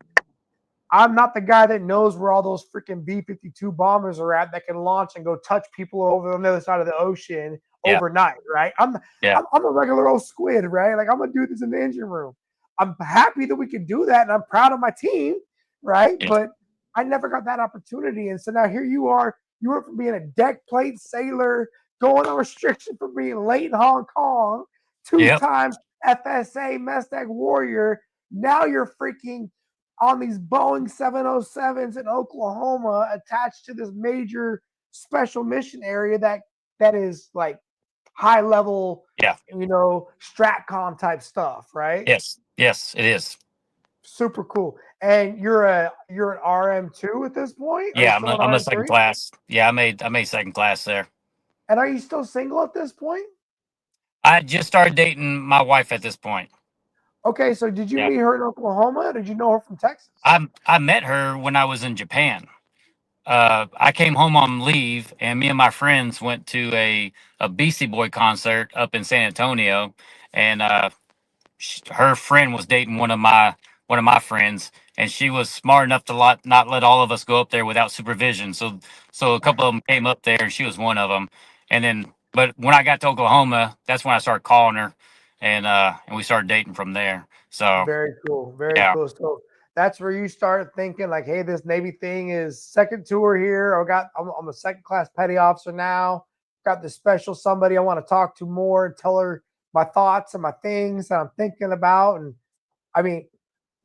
I'm not the guy that knows where all those freaking B-52 bombers are at that can launch and go touch people over on the other side of the ocean yeah, overnight, right? I'm yeah, I'm, I'm a regular old squid, right? Like I'm gonna do this in the engine room. I'm happy that we can do that, and I'm proud of my team, right? yeah, But I never got that opportunity, and so now here you are. You went from being a deck plate sailor, going on restriction for being late in Hong Kong, yep, two-time FSA Mestec warrior. Now you're freaking on these Boeing 707s in Oklahoma attached to this major special mission area that is like high level, yeah, stratcom type stuff, right? yes, yes, it is. Super cool. And you're an RM2 at this point? Are you Yeah, still an I'm a second RM3? class. Yeah, I made second class there. And are you still single at this point? I just started dating my wife at this point. Okay, so did you Yeah. meet her in Oklahoma or did you know her from Texas? I met her when I was in Japan. I came home on leave, and me and my friends went to a Beastie Boy concert up in San Antonio, and her friend was dating one of my friends, and she was smart enough to not let all of us go up there without supervision. So a couple of them came up there, and she was one of them. And then but when I got to Oklahoma, that's when I started calling her, and we started dating from there. So Very cool. Very yeah, cool. So that's where you start thinking like, hey, this Navy thing is second tour here. I'm a second class petty officer now. Got this special somebody I want to talk to more and tell her my thoughts and my things that I'm thinking about. And I mean,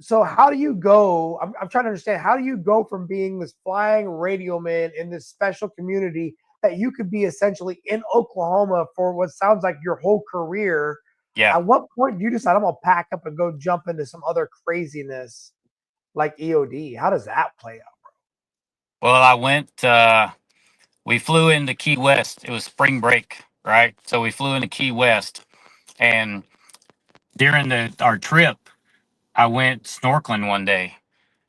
so how do you go? I'm trying to understand how do you go from being this flying radio man in this special community that you could be essentially in Oklahoma for what sounds like your whole career. yeah. At what point do you decide I'm gonna pack up and go jump into some other craziness like EOD? How does that play out? Well, I went. We flew into Key West. It was spring break, right? So we flew into Key West, and during our trip, I went snorkeling one day,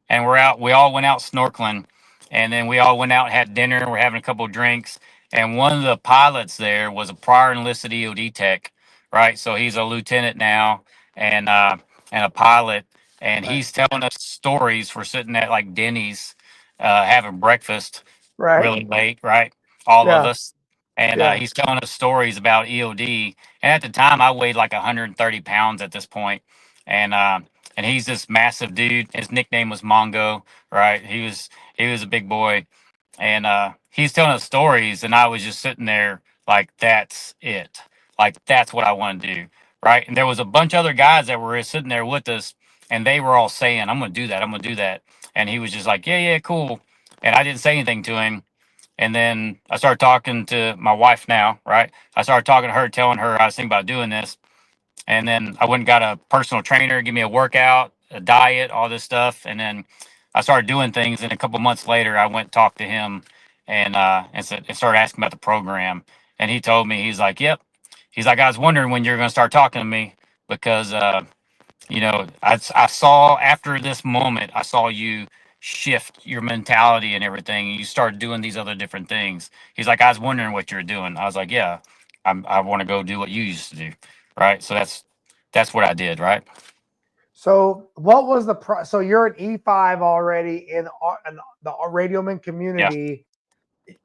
and we're out. We all went out snorkeling, and then we all went out and had dinner. We're having a couple of drinks, and one of the pilots there was a prior enlisted EOD tech, right? So he's a lieutenant now, and uh, and a pilot, and Right. he's telling us stories. We're sitting at like Denny's, having breakfast, Right. really late, right? All of Yeah. us. And Yeah. he's telling us stories about EOD. And at the time, I weighed like 130 pounds at this point. And and he's this massive dude. His nickname was Mongo, right? He was a big boy, and he's telling us stories, and I was just sitting there like, that's it, like that's what I want to do, right? And there was a bunch of other guys that were sitting there with us, and they were all saying, "I'm going to do that. I'm going to do that," and he was just like, "Yeah, yeah, cool," and I didn't say anything to him. And then I started talking to my wife now, right? I started talking to her, telling her I was thinking about doing this. And then I went and got a personal trainer, give me a workout, a diet, all this stuff. And then I started doing things. And a couple months later, I went and talked to him and started asking about the program. And he told me, he's like, "Yep." He's like, "I was wondering when you're going to start talking to me because I saw after this moment, I saw you shift your mentality and everything. And you started doing these other different things." He's like, "I was wondering what you're doing." I was like, "Yeah, I want to go do what you used to do." Right. So that's what I did. Right. So what was the so you're an E5 already in the radioman Yeah. community.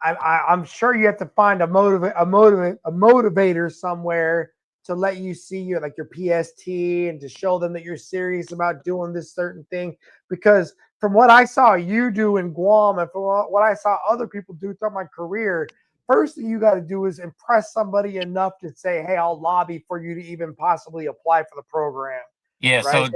I'm sure you have to find a motivator somewhere to let you see your like your PST and to show them that you're serious about doing this certain thing. Because from what I saw you do in Guam and from what I saw other people do throughout my career, first thing you got to do is impress somebody enough to say, "Hey, I'll lobby for you to even possibly apply for the program." Yeah. Right? So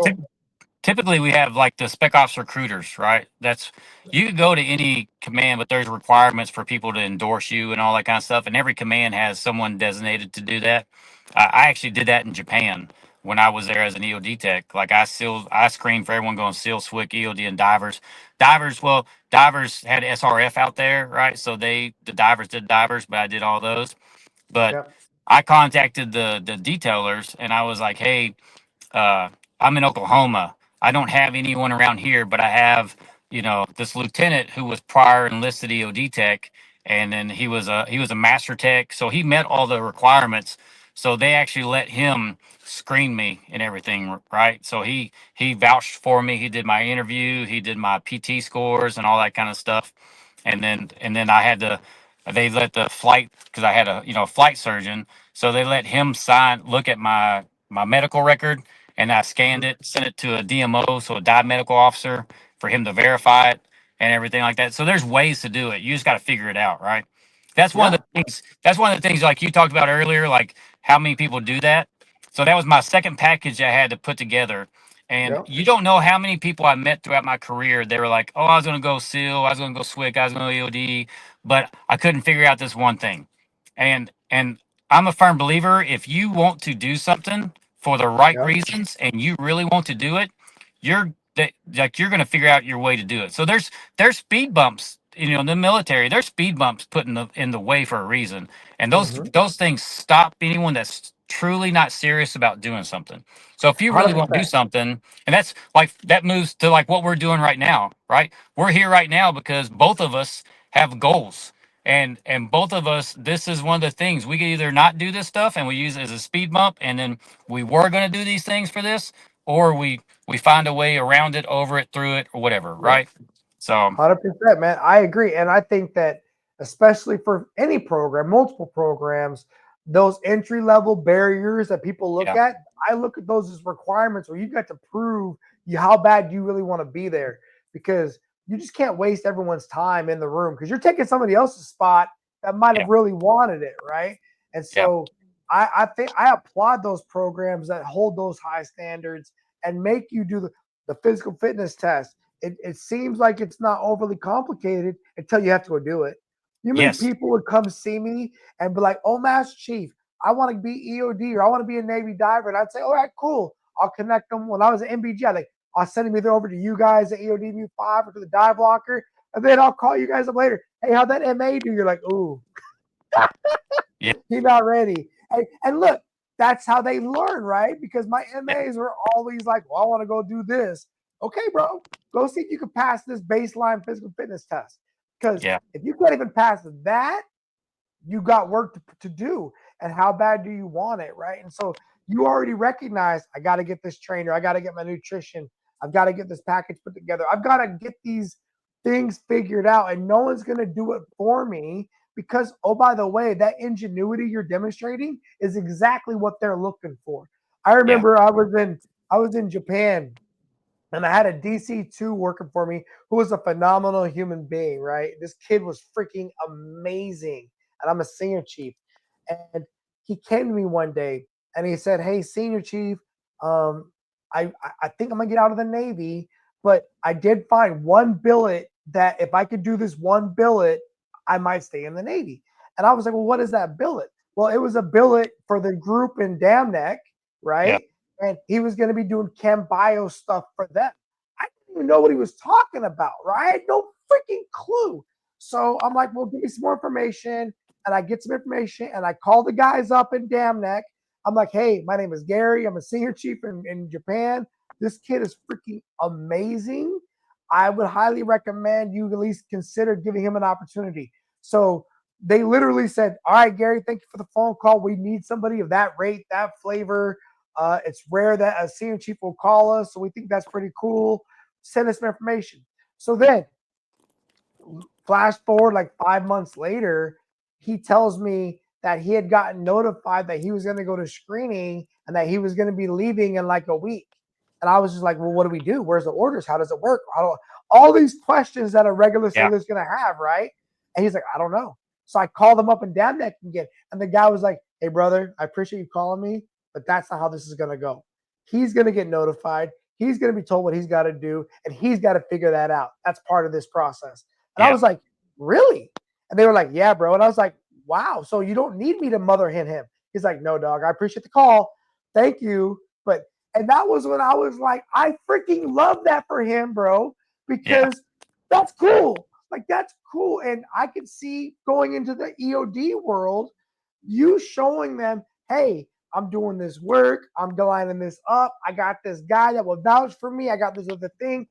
typically we have like the spec ops recruiters, right? That's you could go to any command, but there's requirements for people to endorse you and all that kind of stuff. And every command has someone designated to do that. I actually did that in Japan when I was there as an EOD tech. Like I screened for everyone going SEAL, SWIC, EOD, and divers. Divers had SRF out there, right? So the divers did divers, but I did all those. But Yep. I contacted the detailers and I was like, "Hey, uh, I'm in Oklahoma. I don't have anyone around here, but I have, this lieutenant who was prior enlisted EOD tech, and then he was a master tech, so he met all the requirements. So they actually let him screen me and everything, right? So he vouched for me. He did my interview. He did my PT scores and all that kind of stuff. And then I had to. They let the flight because I had a flight surgeon, so they let him look at my medical record, and I scanned it, sent it to a DMO, so a dive medical officer, for him to verify it and everything like that. So there's ways to do it. You just got to figure it out, right? That's one of Yeah. the things. That's one of the things like you talked about earlier, like how many people do that. So that was my second package I had to put together. And Yep. you don't know how many people I met throughout my career. They were like, "Oh, I was going to go SEAL, I was going to go SWIC, I was going to go EOD, but I couldn't figure out this one thing." And I'm a firm believer, if you want to do something for the right Yep. reasons and you really want to do it, you're going to figure out your way to do it. So there's speed bumps, in the military. There's speed bumps put in the way for a reason, and Mm-hmm. those things stop anyone that's truly not serious about doing something. So if you really want to do 100%. something, and that's like that moves to like what we're doing right now, right? We're here right now because both of us have goals, and both of us, this is one of the things we could either not do this stuff and we use it as a speed bump, and then we were going to do these things for this, or we find a way around it, over it, through it, or whatever, Yep. right? So 100%, man. I agree. And I think that, especially for any program, multiple programs, those entry level barriers that people look Yeah. at, I look at those as requirements where you got to prove you how bad you really want to be there, because you just can't waste everyone's time in the room because you're taking somebody else's spot that might have Yeah. really wanted it, right? And Yeah. so I think I applaud those programs that hold those high standards and make you do the physical fitness test. It seems like it's not overly complicated until you have to go do it. You many Yes. people would come see me and be like, "Oh, Master Chief, I want to be EOD or I want to be a Navy diver," and I'd say, "All right, cool. I'll connect them." When I was at MBG, I'll send them either over to you guys at EOD Mu 5 or to the dive locker, and then I'll call you guys up later. Hey, how'd that MA do? You're like, "Ooh, Yeah. you're not ready." And look, that's how they learn, right? Because my Yeah. MAs were always like, "Well, I want to go do this." Okay, bro, go see if you can pass this baseline physical fitness test. Because Yeah. if you can't even pass that, you got work to do. And how bad do you want it, right? And so you already recognize, I got to get this trainer, I got to get my nutrition, I've got to get this package put together, I've got to get these things figured out, and no one's going to do it for me because, oh, by the way, that ingenuity you're demonstrating is exactly what they're looking for. I Yeah. remember I was in Japan, and I had a DC2 working for me who was a phenomenal human being, right? This kid was freaking amazing. And I'm a senior chief. And he came to me one day and he said, "Hey, senior chief, um, I think I'm going to get out of the Navy, but I did find one billet that if I could do this one billet, I might stay in the Navy." And I was like, "Well, what is that billet?" Well, it was a billet for the group in Dam Neck, Yeah. right? And he was going to be doing chem bio stuff for them. I didn't even know what he was talking about, right? I had no freaking clue. So I'm like, "Well, give me some more information." And I get some information and I call the guys up in Dam Neck. I'm like, "Hey, my name is Gary. I'm a senior chief in Japan. This kid is freaking amazing. I would highly recommend you at least consider giving him an opportunity." So they literally said, "All right, Gary, thank you for the phone call. We need somebody of that rate, that flavor. It's rare that a senior chief will call us, so we think that's pretty cool. Send us some information." So then, flash forward like 5 months later, he tells me that he had gotten notified that he was going to go to screening and that he was going to be leaving in like a week. And I was just like, "Well, what do we do? Where's the orders? How does it work? How do all these questions that a regular Yeah. sailor is going to have, right?" And he's like, "I don't know." So I called him up and down that again, and the guy was like, "Hey, brother, I appreciate you calling me, but that's not how this is going to go. He's going to get notified. He's going to be told what he's got to do, and he's got to figure that out. That's part of this process." And I Yeah. was like, "Really?" And they were like, "Yeah, bro." And I was like, "Wow, so you don't need me to mother hen him?" He's like, "No, dog. I appreciate the call. Thank you." But and that was when I was like, I freaking love that for him, bro, Yeah. because that's cool. Like that's cool. And I could see going into the EOD world, you showing them, "Hey, I'm doing this work. I'm lining this up. I got this guy that will vouch for me. I got this other thing."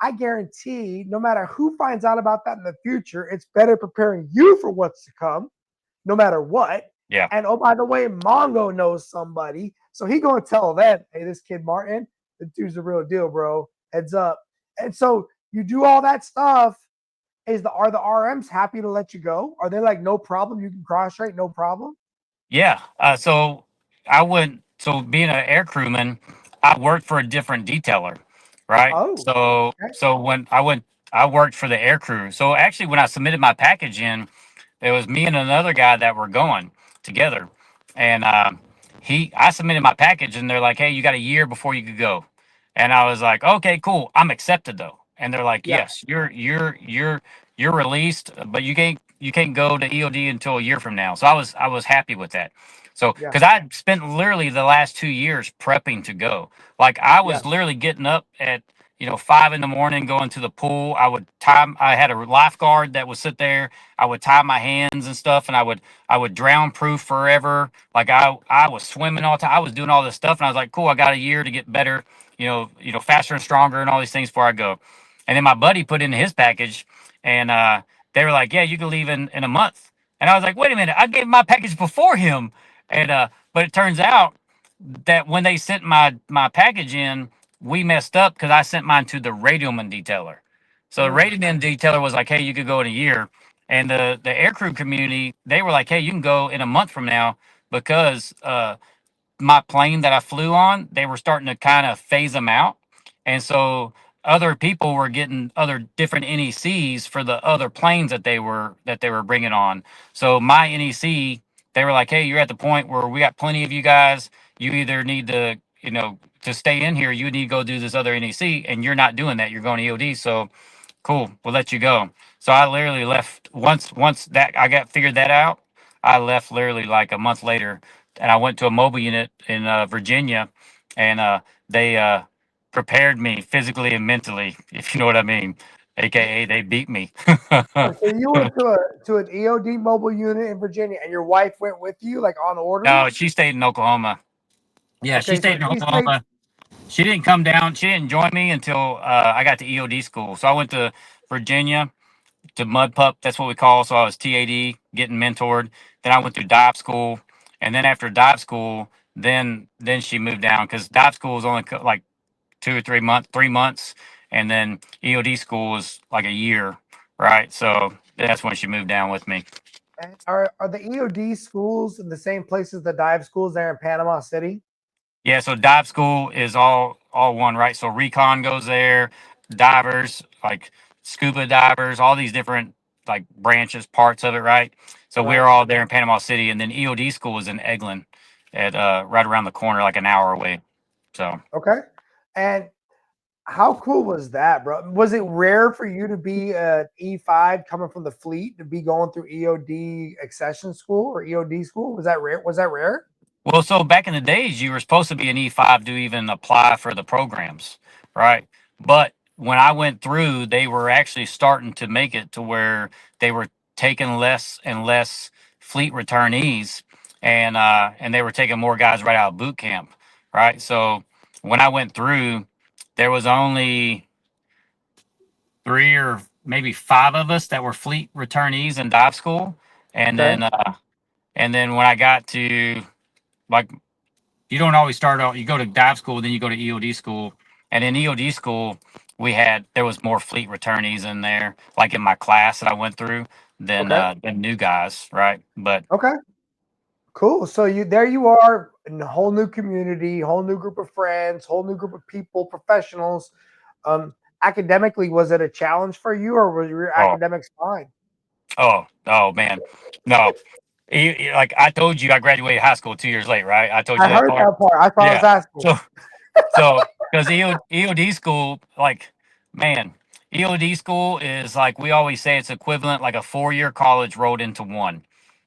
I guarantee no matter who finds out about that in the future, it's better preparing you for what's to come, no matter what. Yeah. And oh, by the way, Mongo knows somebody. So he gonna tell them, "Hey, this kid Martin, the dude's the real deal, bro. Heads up." And so you do all that stuff. Are the RMs happy to let you go? Are they like, "No problem, you can cross train, no problem"? Yeah. So I went. So being an air crewman, I worked for a different detailer, right? Oh, So okay. when I went, I worked for the air crew. So actually, when I submitted my package in, it was me and another guy that were going together, and I submitted my package, and they're like, "Hey, you got a year before you could go," and I was like, "Okay, cool, I'm accepted though," and they're like, Yeah, "Yes, you're released, but you can't go to EOD until a year from now." So I was happy with that. So yeah, because I spent literally the last 2 years prepping to go, like I yeah, was literally getting up at 5 in the morning, going to the pool. I had a lifeguard that would sit there. I would tie my hands and stuff, and I would drown proof forever. Like I was swimming all the time. I was doing all this stuff, and I was like, cool. I got a year to get better. Faster and stronger, and all these things before I go. And then my buddy put in his package, and they were like, yeah, you can leave in a month. And I was like, wait a minute, I gave my package before him. And but it turns out that when they sent my package in, we messed up because I sent mine to the radioman detailer. So the mm, radioman detailer was like, "Hey, you could go in a year," and the aircrew community, they were like, "Hey, you can go in a month from now." because my plane that I flew on, they were starting to kind of phase them out. And so other people were getting other different NECs for the other planes that they were bringing on. So my NEC, they were like, "Hey, you're at the point where we got plenty of you guys. You either need to, to stay in here, you need to go do this other NEC, and you're not doing that. You're going to EOD. So cool, we'll let you go." So I literally left once that I got figured that out. I left literally like a month later, and I went to a mobile unit in Virginia, and they prepared me physically and mentally, if you know what I mean. AKA, they beat me. Oh, so you went to an EOD mobile unit in Virginia, and your wife went with you, like on No, orders. she stayed in Oklahoma. Yeah, she Okay, so stayed in she stayed. Oklahoma. She didn't come down. She didn't join me until I got to EOD school. So I went to Virginia to Mud Pup. That's what we call. So I was TAD, getting mentored. Then I went through dive school, and then after dive school, then she moved down because dive school was only like 2 or 3 months, 3 months, and then EOD school was like a year, right? So that's when she moved down with me. And are the EOD schools in the same places the dive schools there in Panama City? Yeah, so dive school is all one, right? So recon goes there, divers like scuba divers, all these different like branches, parts of it, right? So we're Right. all there in Panama City, and then EOD school is in Eglin, at right around the corner, like an hour away. So Okay. And how cool was that, bro? Was it rare for you to be an E5 coming from the fleet to be going through EOD accession school or EOD school? Was that rare? Was that rare? well, so back in the days, you were supposed to be an E5 to even apply for the programs, right? But when I went through, they were actually starting to make it to where they were taking less and less fleet returnees, and they were taking more guys right out of boot camp, right? So when I went through, there was only 3 or maybe 5 of us that were fleet returnees in dive school, and Okay. then when I got to like you don't always start out. You go to dive school, then you go to EOD school, and in EOD school, there was more fleet returnees in there, like in my class that I went through, Okay. than new guys, right? But Okay. Cool. So you are in a whole new community, whole new group of friends, whole new group of people, professionals. Um, Academically, was it a challenge for you, or were your oh, academics fine? oh man, no. Like I told you, I graduated high school 2 years late, right? I told I you that heard part. that part. I thought I was Yeah. asking. So because EOD school, like, man, EOD school is like we always say it's equivalent like a 4 year college rolled into one.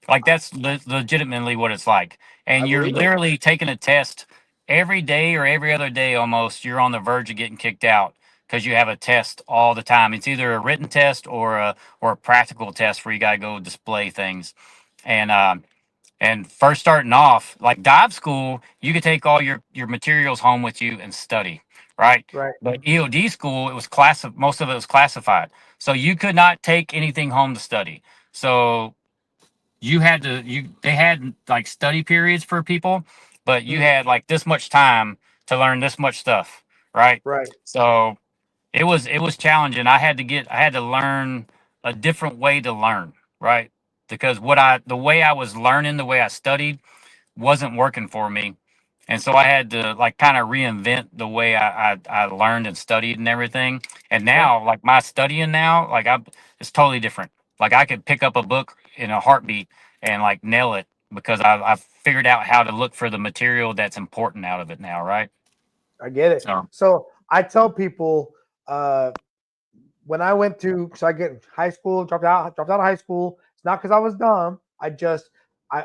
Like that's legitimately what it's like. I And you're believe it. literally taking a test every day or every other day almost. You're on the verge of getting kicked out because you have a test all the time. It's either a written test or a practical test where you gotta go display things. And first starting off, like dive school, you could take all your materials home with you and study, right? Right. But EOD school, it was most of it was classified. So you could not take anything home to study. So they had like study periods for people, but you Mm, had like this much time to learn this much stuff, right? right. So it was challenging. I had to learn a different way to learn, right? Because the way I was learning, the way I studied wasn't working for me. And so I had to like kind of reinvent the way I learned and studied and everything. And Okay. now, like my studying now, it's totally different. Like I could pick up a book in a heartbeat and like nail it because I've figured out how to look for the material that's important out of it now, right? I get it. So So I tell people uh, when I went to, so I get high school, dropped out of high school. It's not because I was dumb.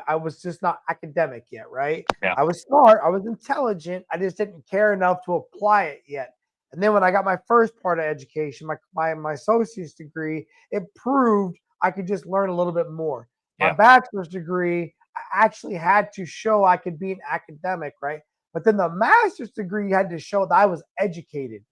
I was just not academic yet, right? yeah, I was smart. I was intelligent. I just didn't care enough to apply it yet. And then when I got my first part of education, my associate's degree, it proved I could just learn a little bit more. My yeah, bachelor's degree, I actually had to show I could be an academic, right? But then the master's degree had to show that I was educated.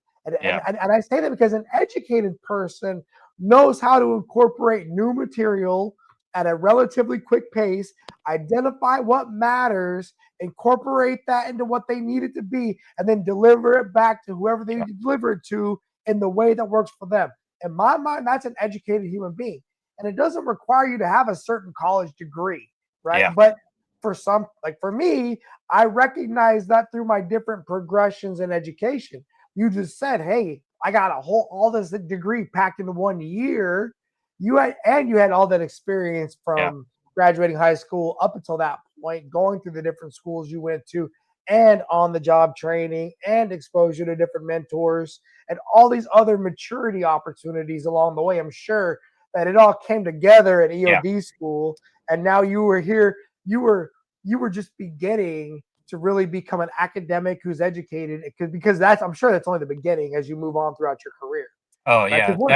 yeah, And I say that because an educated person knows how to incorporate new material at a relatively quick pace, identify what matters, incorporate that into what they need it to be, and then deliver it back to whoever they yeah, need to deliver it to in the way that works for them. In my mind, that's an educated human being. And it doesn't require you to have a certain college degree, right? yeah, But for some, like for me, I recognize that through my different progressions in education. You just said, hey, I got all this degree packed into 1 year. You had all that experience Yeah. from graduating high school up until that point, going through the different schools you went to, and on the job training and exposure to different mentors and all these other maturity opportunities along the way. I'm sure that it all came together at Yeah. EOD school, and now you were here. You were you were just beginning to really become an academic who's educated, because that's, I'm sure that's only the beginning as you move on throughout your career, Oh right? yeah. Because one,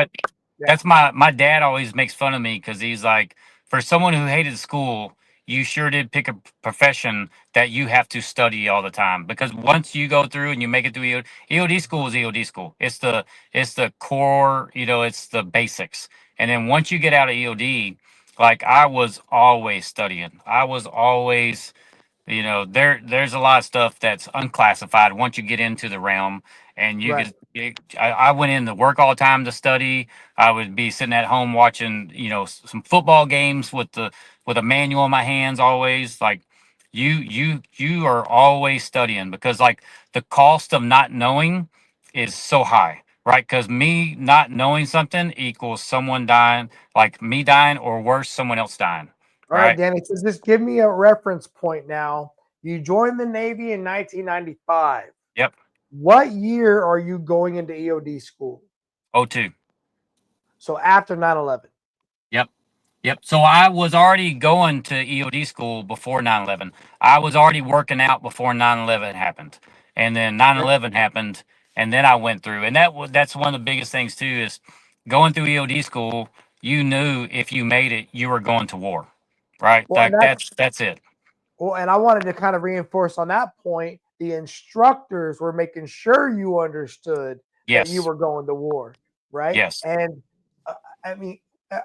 yeah, That's my dad always makes fun of me because he's like, for someone who hated school, you sure did pick a profession that you have to study all the time. Because once you go through and you make it through EOD school is EOD school. It's the core, it's the basics. And then once you get out of EOD, like I was always studying. I was always there's a lot of stuff that's unclassified once you get into the realm, and you right. could I went in to work all the time to study. I would be sitting at home watching some football games with a manual in my hands, always like you are always studying, because like the cost of not knowing is so high, right? Because me not knowing something equals someone dying, like me dying, or worse, someone else dying, All right, right? Danny says, just give me a reference point now. You joined the Navy in 1995. Yep. What year are you going into EOD school? Oh, two. So after 9/11. Yep. Yep. So I was already going to EOD school before 9/11. I was already working out before 9/11 happened. And then nine Okay. eleven happened, and then I went through. And that's one of the biggest things too, is going through EOD school, you knew if you made it, you were going to war. Right? Well, and Like that's that's it. Well, and I wanted to kind of reinforce on that point. The instructors were making sure you understood that you Yes. were going to war, right? Yes. And uh, I mean,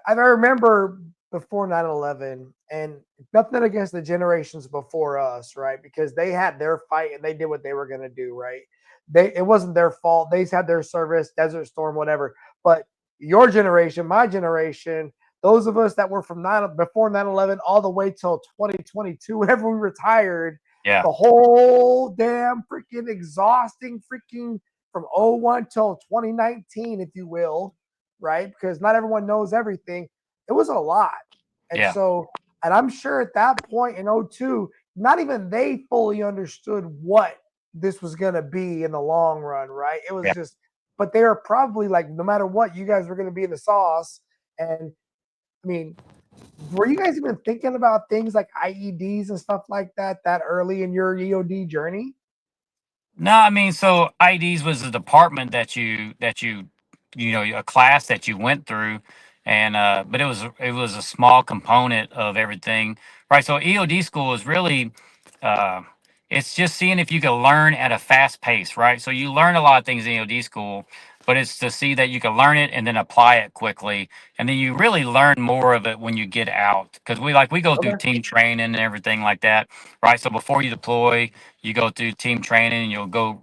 I remember before 9/11, and nothing against the generations before us, right? Because they had their fight and they did what they were going to do, right? It wasn't their fault. They had their service, Desert Storm, whatever. But your generation, my generation, those of us that were from before 9/11 all the way till 2022, whenever we retired, Yeah. the whole damn freaking exhausting freaking from '01 till 2019, if you will, right? Because not everyone knows everything. It was a lot. And Yeah. so, and I'm sure at that point in '02, not even they fully understood what this was going to be in the long run, right? It was Yeah. just, but they were probably like, no matter what, you guys were going to be in the sauce. And I mean, were you guys even thinking about things like IEDs and stuff like that early in your EOD journey? No, I mean, so IDs was a department a class that you went through, and but it was a small component of everything, right? So EOD school is really, uh, it's just seeing if you can learn at a fast pace, right? So you learn a lot of things in EOD school, but it's to see that you can learn it and then apply it quickly, and then you really learn more of it when you get out, because we go through Okay. team training and everything like that, right? So before you deploy, you go through team training, and you'll go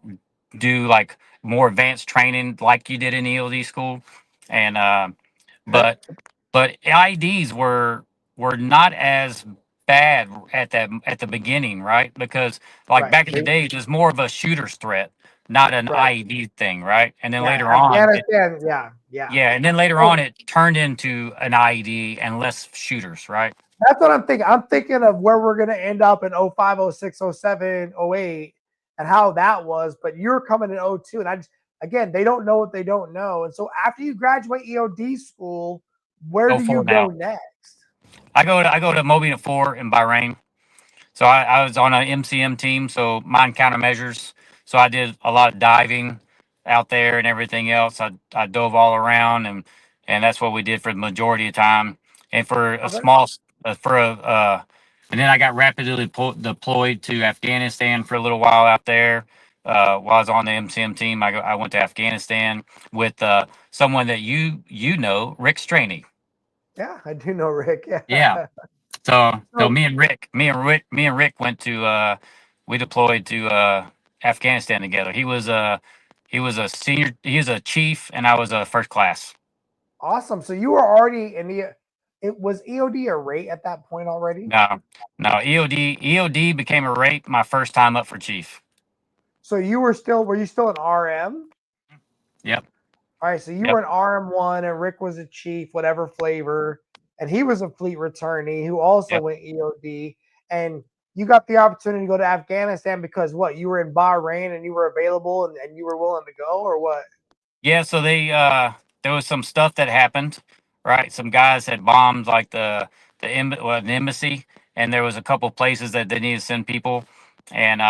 do like more advanced training like you did in EOD school. And Okay. but IEDs were not as bad at the beginning, right? Because like Right. back in the day, it was more of a shooter's threat, not an Right. IED thing, right? And then Yeah. later on Afghanistan. Yeah. Yeah. yeah, and then later on So it turned into an IED and less shooters, right? that's what I'm thinking. I'm thinking of where we're going to end up in '05, '06, '07, '08, and how that was. But you're coming in '02. And again, they don't know what they don't know. And so after you graduate EOD school, where Oh, do you four go now. next? I go to Mobile 4 in Bahrain. So I was on an MCM team, so mine countermeasures. So I did a lot of diving out there and everything else. I dove all around, and that's what we did for the majority of time. And for a Okay. small for a and then I got rapidly deployed to Afghanistan for a little while out there. While I was on the MCM team, I went to Afghanistan with someone that you know, Rick Straney. Yeah, I do know Rick. Yeah. Yeah. So So me and Rick went to we deployed to Afghanistan together. He was a senior, he was a chief, and I was a first class. awesome. So you were already in the it was EOD a rate at that point already? No, no, EOD became a rate my first time up for chief. So were you still an RM? Yep, All right, so you yep, were an RM1 and Rick was a chief, whatever flavor, and he was a fleet returnee who also yep. went EOD. And you got the opportunity to go to Afghanistan because what? You were in Bahrain and you were available and you were willing to go, or what? Yeah, so there was some stuff that happened, right? Some guys had bombed like an embassy, and there was a couple places that they needed to send people, and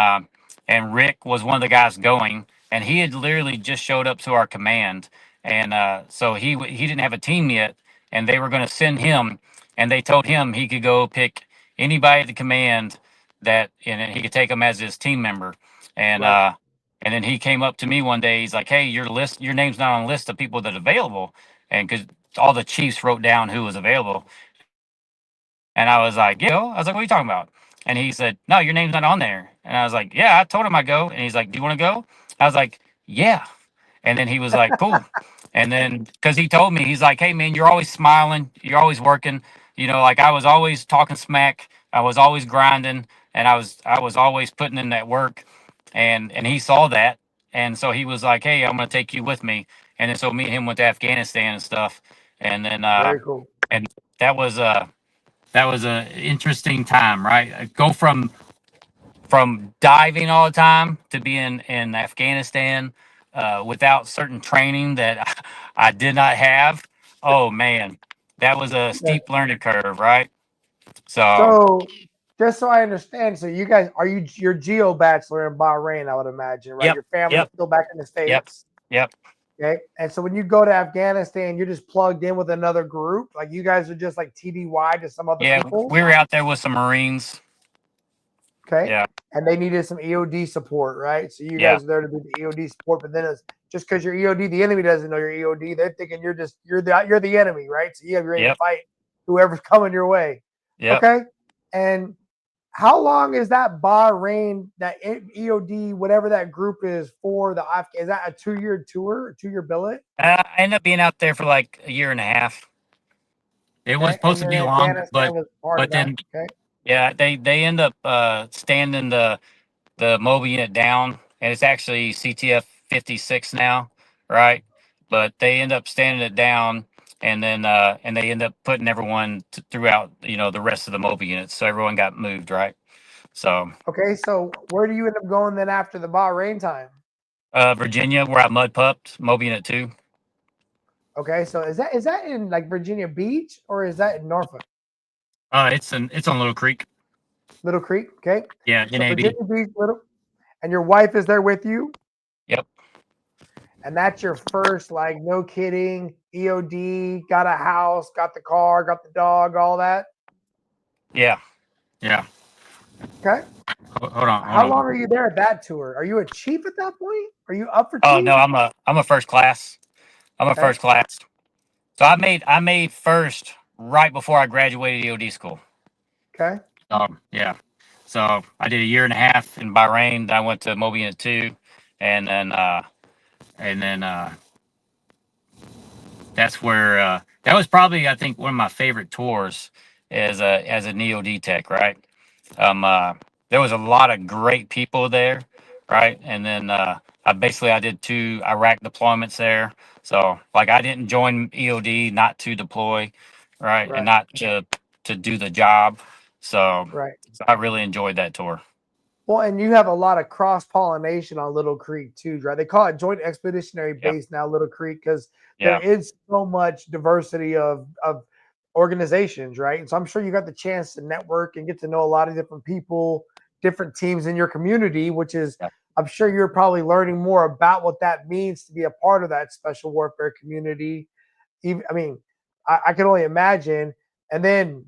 and Rick was one of the guys going, and he had literally just showed up to our command, and so he didn't have a team yet, and they were going to send him, and they told him he could go pick anybody at the command that, and he could take them as his team member, and Right. uh and then he came up to me one day. He's like, "Hey, your name's not on a list of people that are available," and because all the chiefs wrote down who was available, and I was like, "Yeah." I was like, "What are you talking about?" And he said, "No, your name's not on there." And I was like, "Yeah, I told him I go." And he's like, "Do you want to go?" I was like, "Yeah." And then he was like, "Cool." And then because he told me, he's like, "Hey man, you're always smiling, you're always working. You know, like I was always talking smack, I was always grinding, and I was always putting in that work." And he saw that, and so he was like, "Hey, I'm gonna take you with me." And then so me and him went to Afghanistan and stuff, and then Very cool. and that was that was a interesting time, right? Go from diving all the time to being in Afghanistan without certain training that I did not have. Oh man, that was a Yeah. steep learning curve, right? So So just so I understand, so you guys you're geo bachelor in Bahrain, I would imagine, right? yep, Your family's yep, still back in the yep, States. yep, Okay. And so when you go to Afghanistan, you're just plugged in with another group. Like you guys are just like TDY to some other yeah. people. We were out there with some Marines. Okay. Yeah, And they needed some EOD support, right? So you yeah, guys are there to be the EOD support, but then it's just because you're EOD, the enemy doesn't know you're EOD. They're thinking you're the enemy, right? So you have ready to yep, fight whoever's coming your way. yep. Okay. And how long is that Bahrain, that EOD, whatever that group is for the Is that a 2-year tour, a 2-year billet? I ended up being out there for like a year and a half. It was Okay. supposed And to then be long, Afghanistan was part of but that. then Okay. yeah, they end up standing the mobile unit down, and it's actually CTF 56 now, right? But they end up standing it down, and they end up putting everyone throughout, the rest of the mobile units, so everyone got moved, right? So Okay. So where do you end up going then after the Bahrain time? Virginia, where I mud pupped mobile unit 2. Okay. So is that in like Virginia Beach or is that in Norfolk? It's on Little Creek. Little Creek. Okay. Yeah, So NAV. Virginia Beach, Little, and your wife is there with you, Yep. and that's your first, like, no kidding, EOD, got a house, got the car, got the dog, all that. Yeah. Yeah. Okay. Hold on. Hold How on. long are you there at that tour? Are you a chief at that point? Are you up for Oh chief? no, I'm a first class. I'm a Okay. first class. So I made first right before I graduated EOD school. Okay. Yeah. So I did a year and a half in Bahrain. Then I went to Mobile Unit 2, and then that's where that was probably, I think, one of my favorite tours as a Neo D Tech, right? Um, uh, there was a lot of great people there, right? And then I did 2 Iraq deployments there. So like I didn't join EOD not to deploy, right, and Right. not to do the job. So, Right. so I really enjoyed that tour. Well, and you have a lot of cross pollination on Little Creek too, right? They call it Joint Expeditionary Yep. Base now, Little Creek, because there Yeah. is so much diversity of organizations, right? And so I'm sure you got the chance to network and get to know a lot of different people, different teams in your community, which is, Yeah. I'm sure you're probably learning more about what that means to be a part of that special warfare community. Even, I mean, I can only imagine. And then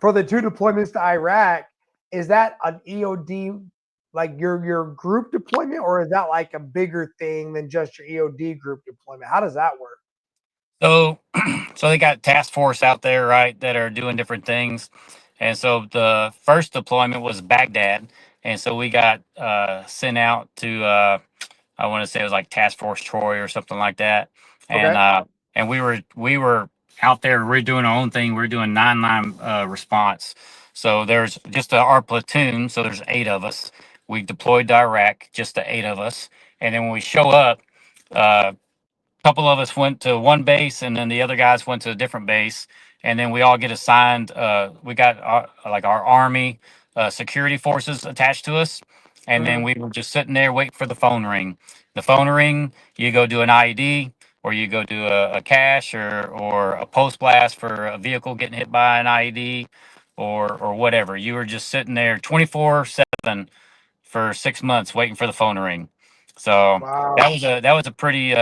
for the 2 deployments to Iraq, is that an EOD, like your group deployment, or is that like a bigger thing than just your EOD group deployment? How does that work? So, so they got task force out there, right, that are doing different things. And so the first deployment was Baghdad, and so we got sent out to I want to say it was like Task Force Troy or something like that, and Okay. uh, and we were out there. We're doing our own thing. We're doing 9-9 response. So there's just our platoon. So there's 8 of us. We deployed to Iraq, just the 8 of us. And then when we show up, uh, couple of us went to one base and then the other guys went to a different base, and then we all get assigned, we got our army security forces attached to us, and then Mhm. we were just sitting there waiting for the phone ring. The phone ring, you go do an IED, or you go do a cache, or a post blast for a vehicle getting hit by an IED, or whatever. You were just sitting there 24/7 for 6 months waiting for the phone to ring. So Wow. that was a pretty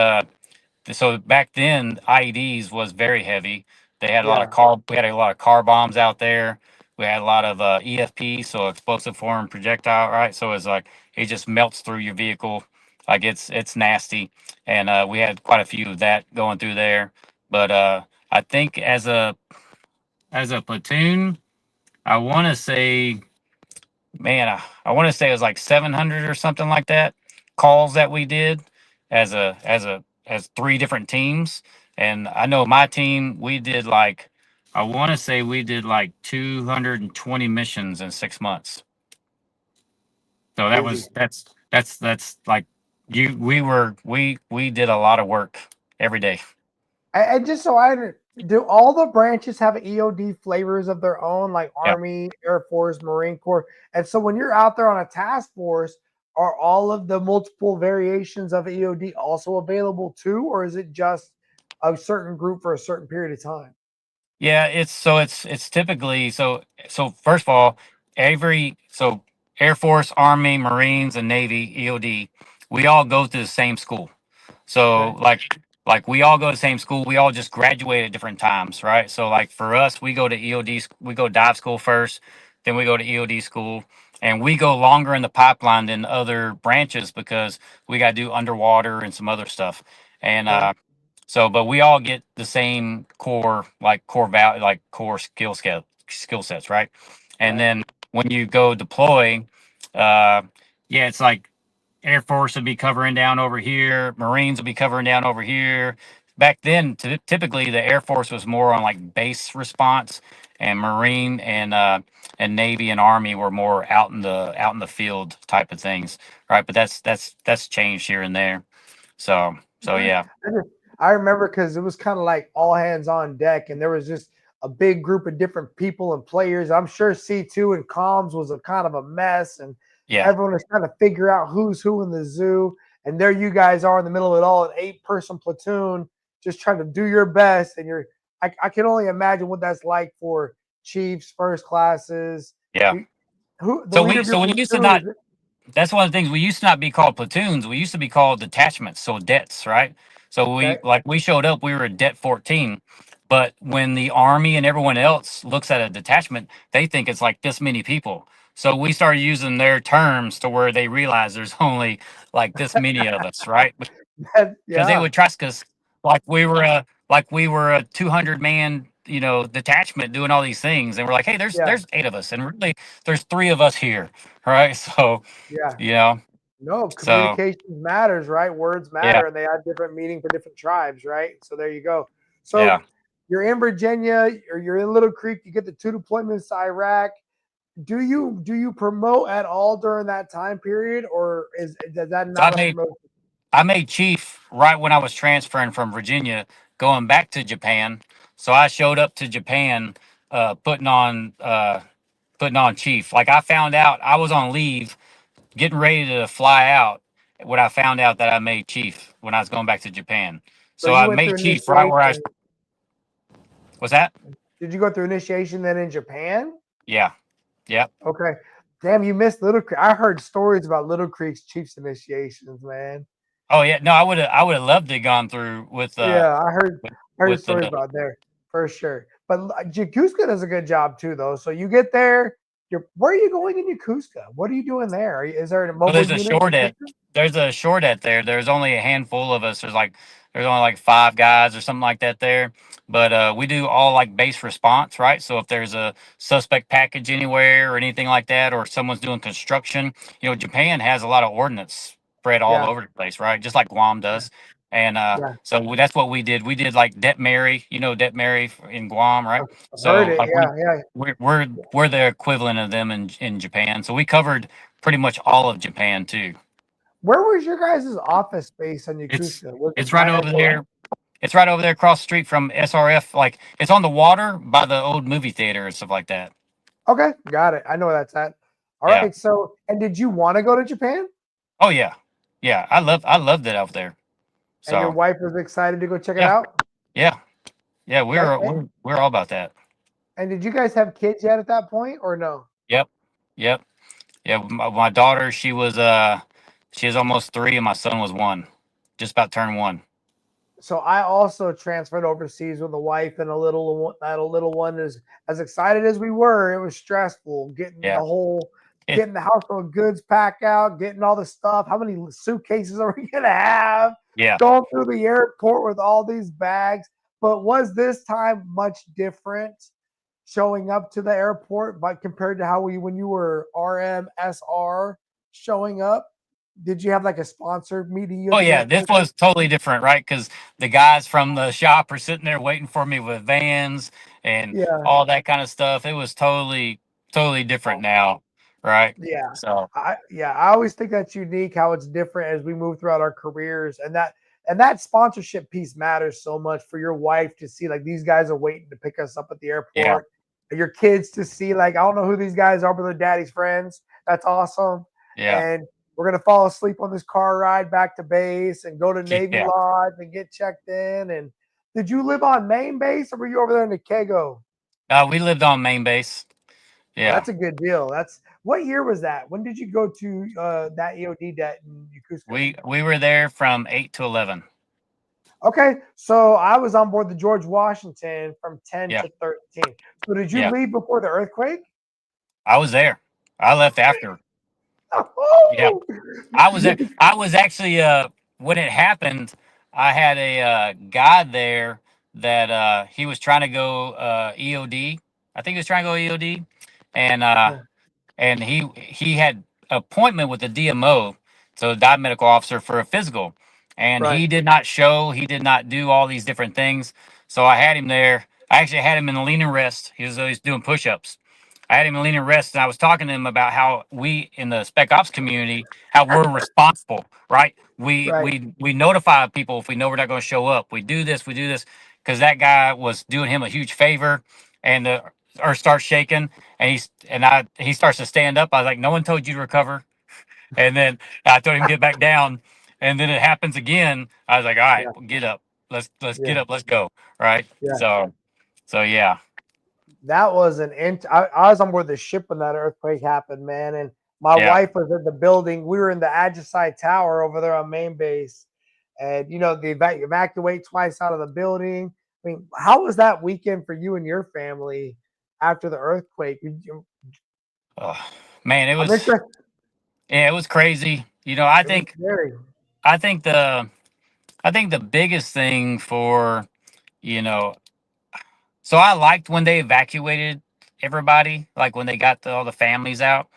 so back then IEDs was very heavy. They had a lot of Yeah. car. We had a lot of car bombs out there. We had a lot of EFP, so explosive foreign projectile, right? So it's like it just melts through your vehicle, like it's nasty. And we had quite a few of that going through there. But I think as a platoon, I want to say, man, I want to say it was like 700 or something like that calls that we did as 3 different teams. And I know my team, we did like, I want to say we did like 220 missions in 6 months. So Crazy. that's like we did a lot of work every day. And just so do all the branches have EOD flavors of their own, like Yeah. Army, Air Force, Marine Corps? And so when you're out there on a task force, are all of the multiple variations of EOD also available too, or is it just a certain group for a certain period of time? Yeah, it's typically so first of all, Air Force, Army, Marines, and Navy EOD, we all go to the same school. So Okay. like we all go to the same school. We all just graduate at different times, right? So like for us, we go to we go dive school first, then we go to EOD school, and we go longer in the pipeline than other branches because we got to do underwater and some other stuff. And Okay. but we all get the same core value, like core skill sets, right? And Right. then when you go deploy, uh, yeah, it's like Air Force would be covering down over here, Marines would be covering down over here. Back then, typically the Air Force was more on like base response, and Marine and Navy and Army were more out in the field type of things, right? But that's changed here and there. So Okay. yeah, I remember because it was kind of like all hands on deck, and there was just a big group of different people and players. I'm sure C2 and comms was a kind of a mess, and yeah. everyone was trying to figure out who's who in the zoo. And there you guys are in the middle of it all, an 8-person platoon, just trying to do your best. And I can only imagine what that's like for chiefs, first classes. Yeah. You, who the So leader we of your so we used to platoon not. is? That's one of the things, we used to not be called platoons. We used to be called detachments. So debts, right? So Okay, we showed up. We were a det 14. But when the army and everyone else looks at a detachment, they think it's like this many people. So we started using their terms to where they realize there's only like this many of us, right? Because they yeah, would trust us like we were a 200 man detachment doing all these things, and we're like, hey, there's yeah, there's 8 of us, and really there's 3 of us here, right? So yeah. you know No, so communication matters, right? Words yeah, matter, and they have different meaning for different tribes, right? So there you go. yeah. So you're in Virginia, or you're in Little Creek. You get the 2 deployments to Iraq. Do you promote at all during that time period, or is that So not i a made promotion? i made chief right when I was transferring from Virginia, going back to Japan. So I showed up to Japan, putting on chief. Like, I found out I was on leave, getting ready to fly out, when I found out that I made chief when I was going back to Japan. So So you I went made through chief right where I initiation. was at. Did you go through initiation then in Japan? Yeah. Yep. Okay. Damn, you missed Little Creek. I heard stories about Little Creek's Chiefs initiations, man. Oh yeah. No, I would have loved to have gone through with Yeah, I heard with stories the about there for sure. But Yokosuka does a good job too, though. So you get there. Where are you going in Yokosuka? What are you doing there? Is there a well, mobile unit? there's a short at there. There's only a handful of us. There's only like 5 guys or something like that there. But we do all like base response, right? So if there's a suspect package anywhere or anything like that, or someone's doing construction, Japan has a lot of ordnance spread all Yeah, over the place, right? Just like Guam yeah, does. And Yeah, that's what we did. We did like Det Mary, you know, Det Mary in Guam, right? I've heard So it. like Yeah, yeah. we're the equivalent of them in Japan. So we covered pretty much all of Japan too. Where was your guys' office space on It's Yakuza? Was it it's right right over next to? there. It's right over there across the street from SRF. Like it's on the water by the old movie theater and stuff like that. Okay, got it. I know where that's at. All Yeah. right. So, and did you want to go to Japan? Oh yeah. Yeah. I loved it out there. And your So wife was excited to go check it yeah. out? Yeah. Yeah. Okay. We're all about that. And did you guys have kids yet at that point or no? Yep. Yep. Yeah. My daughter, she was almost 3 and my son was 1. Just about turned 1. So I also transferred overseas with a wife and a little one. That a little one is as excited as we were. It was stressful Yeah. It, getting the household goods packed out, getting all the stuff. How many suitcases are we gonna have? yeah. Going through the airport with all these bags. But was this time much different showing up to the airport, but compared to how when you were RMSR showing up? Did you have like a sponsor meeting you at Oh the yeah, this airport? was totally different, right? Because the guys from the shop are sitting there waiting for me with vans and Yeah. all that kind of stuff. It was totally different now, right? Yeah. So I always think that's unique how it's different as we move throughout our careers, and that sponsorship piece matters so much for your wife to see like these guys are waiting to pick us up at the yeah, airport, and your kids to see like I don't know who these guys are, but they're daddy's friends. That's awesome. yeah, And we're gonna fall asleep on this car ride back to base and go to Navy yeah. Lodge and get checked in. And did you live on main base or were you over there in Nikego? We lived on main base. Well, Yeah, that's a good deal. That's what year was that? When did you go to that EOD debt in Yokosuka? we were there from 8 to 11. Okay, so I was on board the George Washington from 10 Yeah, to 13. So did you yeah. leave before the earthquake? I was there. I left after. Yeah, Oh, I was there. I was actually when it happened. I had a guy there that he was trying to go EOD. I think he was trying to go EOD, and yeah, he had appointment with the DMO, so dive medical officer for a physical, and right. he did not show. He did not do all these different things. So I had him there. I actually had him in the lean and rest. He was always doing push-ups. I had him in lean and rest, and I was talking to him about how we in the spec ops community, how we're responsible, right? Right. We notify people if we know we're not going to show up. We do this, because that guy was doing him a huge favor, and the earth starts shaking, and he starts to stand up. I was like, no one told you to recover, and then I told him to get back down, and then it happens again. I was like, all right, Yeah. well, get up, let's get Yeah. up, let's go, right? Yeah. So yeah, That was I was on board the ship when that earthquake happened, man. And my yeah. wife was in the building. We were in the Ajacite Tower over there on main base. And, they evacuate twice out of the building. I mean, how was that weekend for you and your family after the earthquake? Oh, man, I'm interested. it was crazy. It was scary. I think the biggest thing for you know so I liked when they evacuated everybody, like when they got all the families out,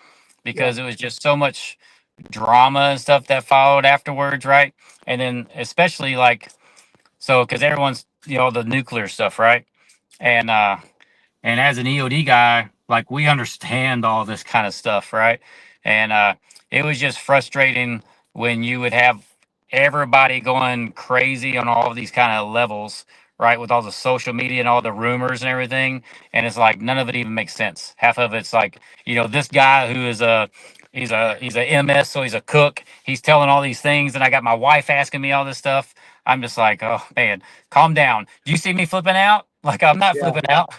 Yeah, because it was just so much drama and stuff that followed afterwards, right? And then especially like because everyone's the nuclear stuff, right? And as an EOD guy, like we understand all this kind of stuff, right? And it was just frustrating when you would have everybody going crazy on all of these kind of levels, right? With all the social media and all the rumors and everything. And it's like none of it even makes sense. Half of it's like, this guy who is he's a MS, so he's a cook. He's telling all these things, and I got my wife asking me all this stuff. I'm just like, oh man, calm down. Do you see me flipping out? Like I'm not yeah. flipping out.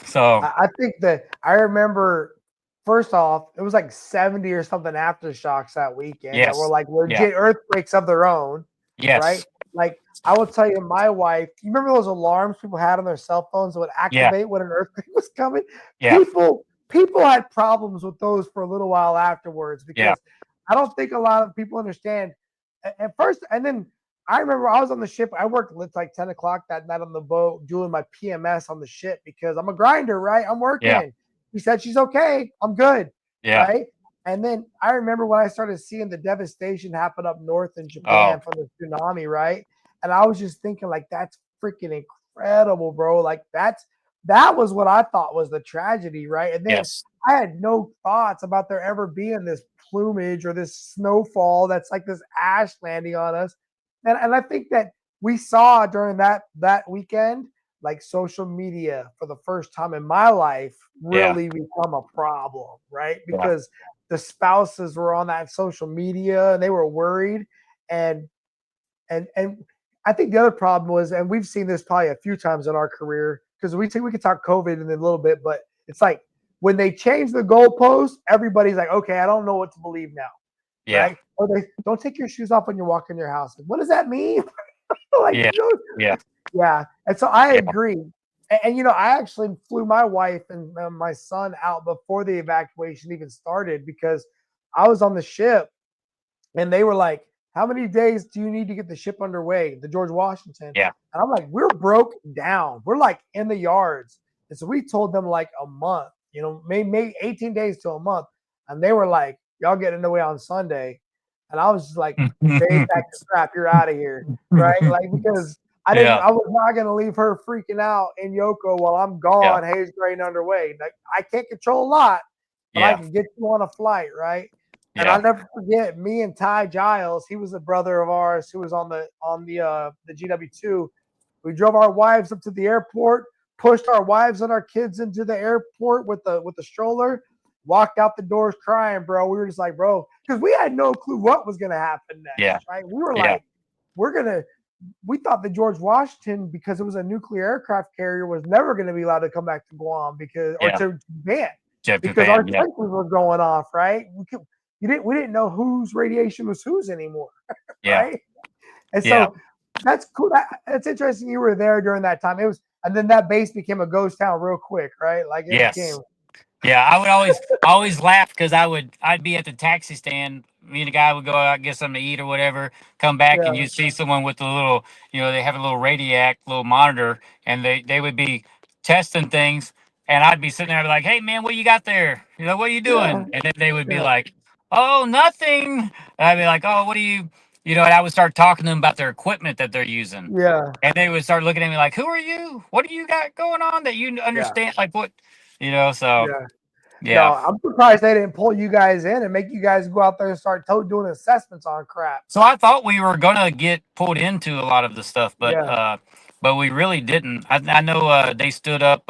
So I think that I remember first off, it was like 70 or something aftershocks that weekend that were yes, like yeah, legit earthquakes of their own, right? yes, Like I will tell you, my wife, you remember those alarms people had on their cell phones that would yeah, activate when an earthquake was coming? yeah, People had problems with those for a little while afterwards yeah, because I don't think a lot of people understand at first. And then I remember I was on the ship. I worked like 10 o'clock that night on the boat doing my PMS on the ship because I'm a grinder, right? I'm yeah, working. He said, she's okay. I'm good. yeah. Right. And then I remember when I started seeing the devastation happen up north in Oh, Japan from the tsunami, right? And I was just thinking, like, that's freaking incredible, bro. Like, that was what I thought was the tragedy, right? And then Yes. I had no thoughts about there ever being this plumage or this snowfall that's like this ash landing on us. And I think that we saw during that weekend, like social media for the first time in my life Yeah. really become a problem, right? Yeah. Because the spouses were on that social media and they were worried. And and I think the other problem was, and we've seen this probably a few times in our career, because we think we could talk COVID in a little bit, but it's like when they change the goalpost, everybody's like, okay, I don't know what to believe now, Yeah. right? Or they don't take your shoes off when you walk in your house. Like, what does that mean? Like, Yeah. Yeah. yeah. And so I Yeah. agree. And I actually flew my wife and my son out before the evacuation even started because I was on the ship and they were like, how many days do you need to get the ship underway, the George Washington? Yeah. And I'm like, we're broke down. We're like in the yards. And so we told them like a month, maybe 18 days to a month. And they were like, y'all getting underway on Sunday. And I was just like, babe, pack your crap, you're out of here. Right? Like, because Yeah. I was not gonna leave her freaking out in Yoko while I'm Yeah. gone, haze grain underway. Like, I can't control a lot, but I Yeah. can get you on a flight, right? And Yeah. I'll never forget me and Ty Giles. He was a brother of ours who was on the GW2. We drove our wives up to the airport, pushed our wives and our kids into the airport with the stroller, walked out the doors crying, bro. We were just like, bro, because we had no clue what was gonna happen Yeah. next, right? We were Yeah. like, we thought the George Washington, because it was a nuclear aircraft carrier, was never going to be allowed to come back to Guam or Yeah. to Japan because our Japan. Yeah. sensors were going off, right? We didn't know whose radiation was whose anymore, Yeah. right? And Yeah. so that's cool. That's interesting. You were there during that time. And then that base became a ghost town real quick, right? Like it became. Yes. Yeah, I would always laugh because I'd be at the taxi stand. Me and the guy would go out get something to eat or whatever. Come back Yeah, and you'd see someone with a little, they have a little Radiac, little monitor, and they would be testing things, and I'd be sitting there like, "Hey man, what you got there? What are you yeah, doing?" And then they would be yeah, like, "Oh, nothing." And I'd be like, "Oh, what do you?" And I would start talking to them about their equipment that they're using, yeah, and they would start looking at me like, "Who are you? What do you got going on that you yeah, understand? Like what?" So. yeah. No, Yeah. I'm surprised they didn't pull you guys in and make you guys go out there and start doing assessments on crap. So I thought we were gonna get pulled into a lot of the stuff, Yeah, but we really didn't. I know they stood up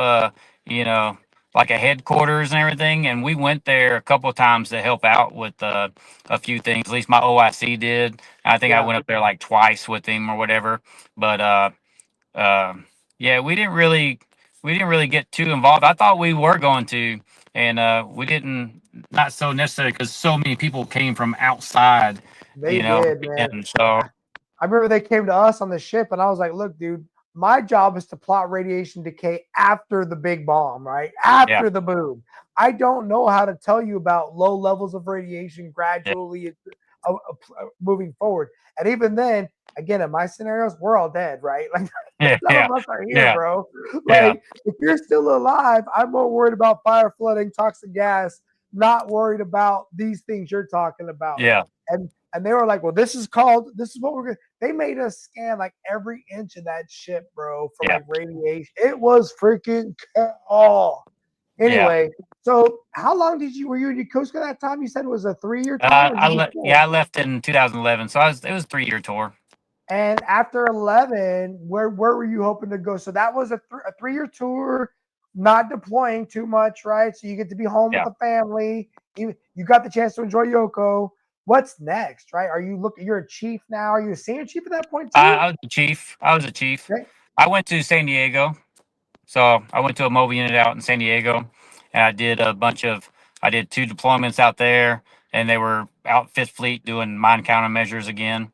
you know like a headquarters and everything, and we went there a couple of times to help out with a few things. At least my OIC did. I think I yeah. went up there like twice with him or whatever. But uh, yeah, we didn't really get too involved. I thought we were going to, and we didn't. Not so necessarily because so many people came from outside, They did, man. and so I remember they came to us on the ship, and I was like, "Look, dude, my job is to plot radiation decay after the big bomb, right? yeah, After the boom. I don't know how to tell you about low levels of radiation yeah, gradually moving forward. And even then, again, in my scenarios, we're all dead, right? Like yeah, none yeah, of us are here, yeah, bro. yeah, Like if you're still alive, I'm more worried about fire, flooding, toxic gas, not worried about these things you're talking about. yeah, And they were like, well, this is what we're gonna. They made us scan like every inch of that ship, bro, for yeah, like radiation. It was freaking oh. yeah. Anyway, so how long were you in Yokosuka that time? You said it was a 3-year tour, or you did Yeah, 4? I left in 2011, so it was a 3-year tour. And after 11, where were you hoping to go? So that was a 3-year tour, not deploying too much, right? So you get to be home with Yeah, the family. You got the chance to enjoy Yoko. What's next, right? You're a chief now. Are you a senior chief at that point too? I was a chief. I was a chief. Okay. I went to San Diego, so I went to a mobile unit out in San Diego, and I did 2 deployments out there, and they were out Fifth Fleet doing mine countermeasures again,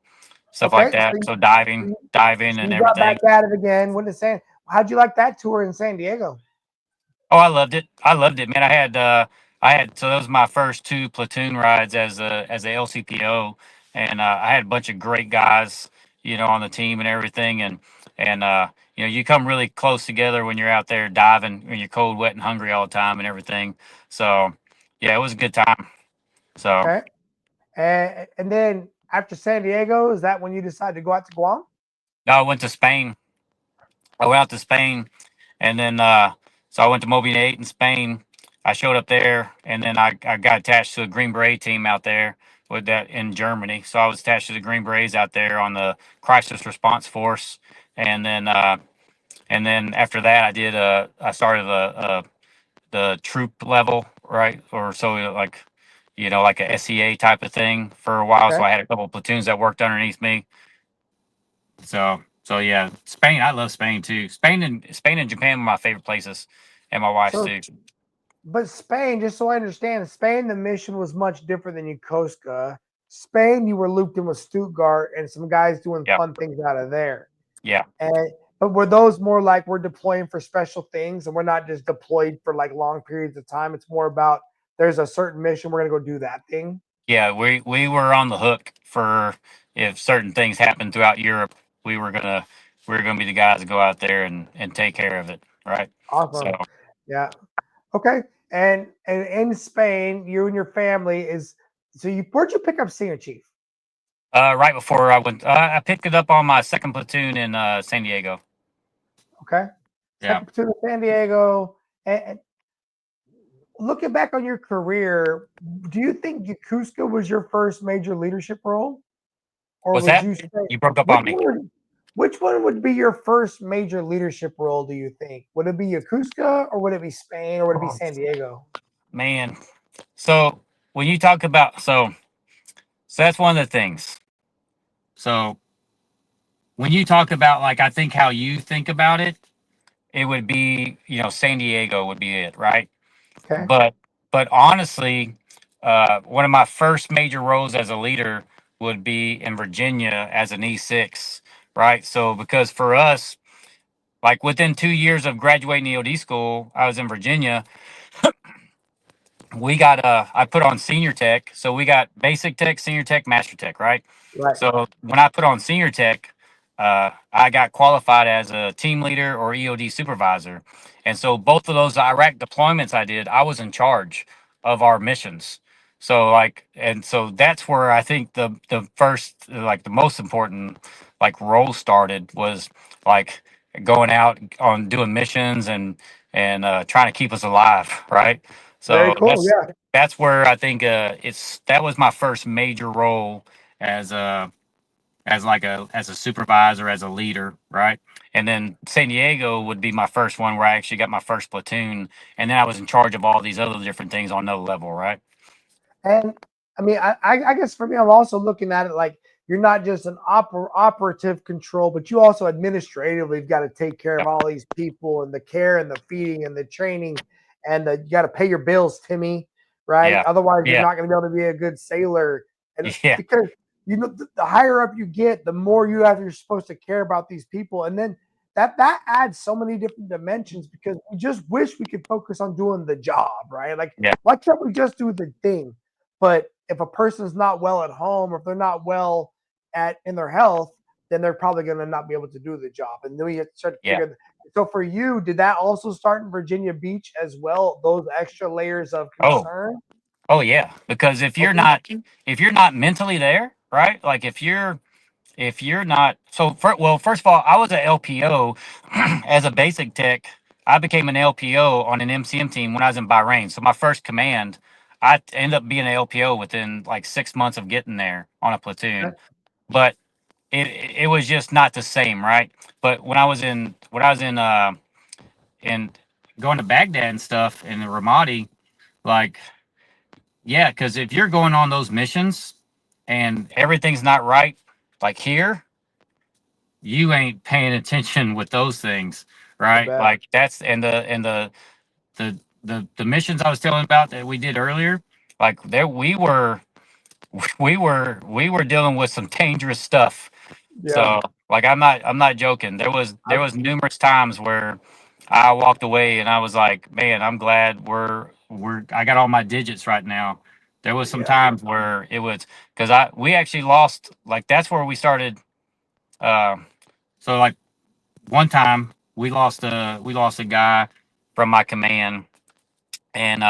stuff like Okay. So that. you, So so you diving so and you got everything. back at it again. How'd you like that tour in San Diego? Oh, I loved it. I loved it, man. So that was my first 2 platoon rides as a LCPO, and I had a bunch of great guys, on the team and everything, and you come really close together when you're out there diving, when you're cold, wet, and hungry all the time and everything. So, yeah, it was a good time. So, Okay. And then after San Diego, is that when you decided to go out to Guam? No, I went to Spain. I went out to Spain, and then so I went to Mobile 8 in Spain. I showed up there, and then I got attached to a Green Beret team out there with that in Germany. So I was attached to the Green Berets out there on the crisis response force, and then after that I started the troop level, right, or so like like a SEA type of thing for a while. Okay. So I had a couple of platoons that worked underneath me. So yeah, Spain. I love Spain too. Spain and Japan were my favorite places, and my wife's So, too. but Spain, just so I understand, Spain, the mission was much different than Yokosuka. Spain, you were looped in with Stuttgart and some guys doing Yeah, fun things out of there. yeah, And but were those more like we're deploying for special things and we're not just deployed for like long periods of time? It's more about there's a certain mission, we're gonna go do that thing. yeah. We were on the hook for if certain things happened throughout Europe. We were gonna we were gonna be the guys to go out there and take care of it. Right. So Awesome. Yeah. Okay. And in Spain, you and your family is so you where'd you pick up senior chief? right before I went, I picked it up on my second platoon in San Diego. Okay. Yeah. Second platoon of San Diego. And looking back on your career, do you think Yakuska was your first major leadership role? Or What's would that? you say You broke up which on me. one would which one would be your first major leadership role, do you think? Would it be Yakuska or would it be Spain or would it be San Diego? Man. So when you talk about so that's one of the things. So when you talk about like I think how you think about it, it would be San Diego would be it, right? Okay. But honestly, one of my first major roles as a leader would be in Virginia as an E6, right? So because for us, like within 2 years of graduating EOD school, I was in Virginia. We got I put on senior tech, so we got basic tech, senior tech, master tech, right? Right. So when I put on senior tech, I got qualified as a team leader or EOD supervisor, and so both of those Iraq deployments I did, I was in charge of our missions. So like, and so that's where I think the first, like the most important, like role started was like going out on doing missions and trying to keep us alive, right? Very So cool. Yeah. that's where I think that was my first major role as a as a supervisor, as a leader, right? And then San Diego would be my first one where I actually got my first platoon, and then I was in charge of all these other different things on another level, right? And I mean, I guess for me, I'm also looking at it like you're not just an operative control, but you also administratively have got to take care of Yeah, all these people and the care and the feeding and the training and you got to pay your bills, Timmy, right? yeah, Otherwise, you're yeah, not going to be able to be a good sailor. And yeah, because the higher up you get, the more you're supposed to care about these people, and then that adds so many different dimensions because we just wish we could focus on doing the job, right? Like, yeah, why can't we just do the thing? But if a person's not well at home or if they're not well at in their health, then they're probably going to not be able to do the job. And then we have to start to yeah. figure. So for you, did that also start in Virginia Beach as well? Those extra layers of Oh, concern. oh yeah. Because Okay. if you're not mentally there, right? Like if you're not well, first of all, I was an LPO as a basic tech. I became an LPO on an MCM team when I was in Bahrain. So my first command, I ended up being an LPO within like 6 months of getting there on a platoon. But it was just not the same, right? But when I was in going to Baghdad and stuff in the Ramadi, like yeah, because if you're going on those missions and everything's not right, like here, you ain't paying attention with those things, I right? bet. Like that's and the missions I was telling about that we did earlier, like there we were dealing with some dangerous stuff. Yeah. So like I'm not joking. There I, was numerous times where I walked away and I was like, man, I'm glad we're I got all my digits right now. There was some yeah. times where it was because I we actually lost, like that's where we started. Uh, so like one time we lost a guy from my command, and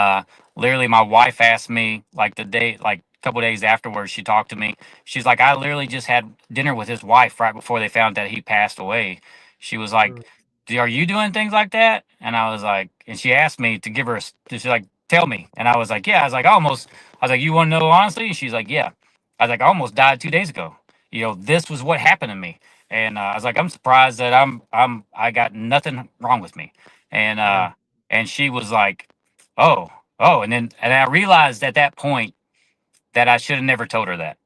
literally my wife asked me like the day, like couple days afterwards, she talked to me. She's like, I literally just had dinner with his wife right before they found that he passed away. She was like, Mm, Are you doing things like that?" And I was like, and she asked me to give her, she's like, "Tell me." And I was like, "Yeah." I was like, almost, I was like, "You want to know honestly?" And she's like, "Yeah." I was like, "I almost died 2 days ago. This was what happened to me." And I was like, "I'm surprised that I got nothing wrong with me." And yeah. and she was like, "Oh, oh." And I realized at that point that I should have never told her that,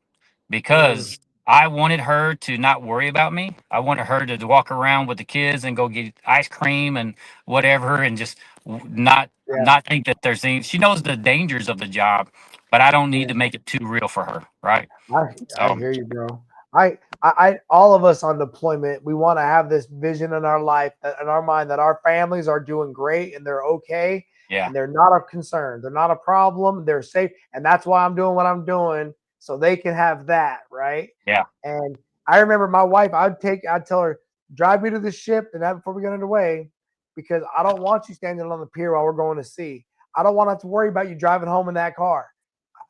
Mm, because I wanted her to not worry about me. I wanted her to walk around with the kids and go get ice cream and whatever, and just not yeah. not think that there's any. She knows the dangers of the job, but I don't need Yeah. to make it too real for her, right? I So hear you, bro. All of us on deployment, we want to have this vision in our life, that in our mind, that our families are doing great and they're okay yeah, and they're not a concern. They're not a problem. They're safe. And that's why I'm doing what I'm doing so they can have that. Right. yeah, And I remember my wife, I'd tell her, drive me to the ship and that before we get underway, because I don't want you standing on the pier while we're going to sea. I don't want to have to worry about you driving home in that car.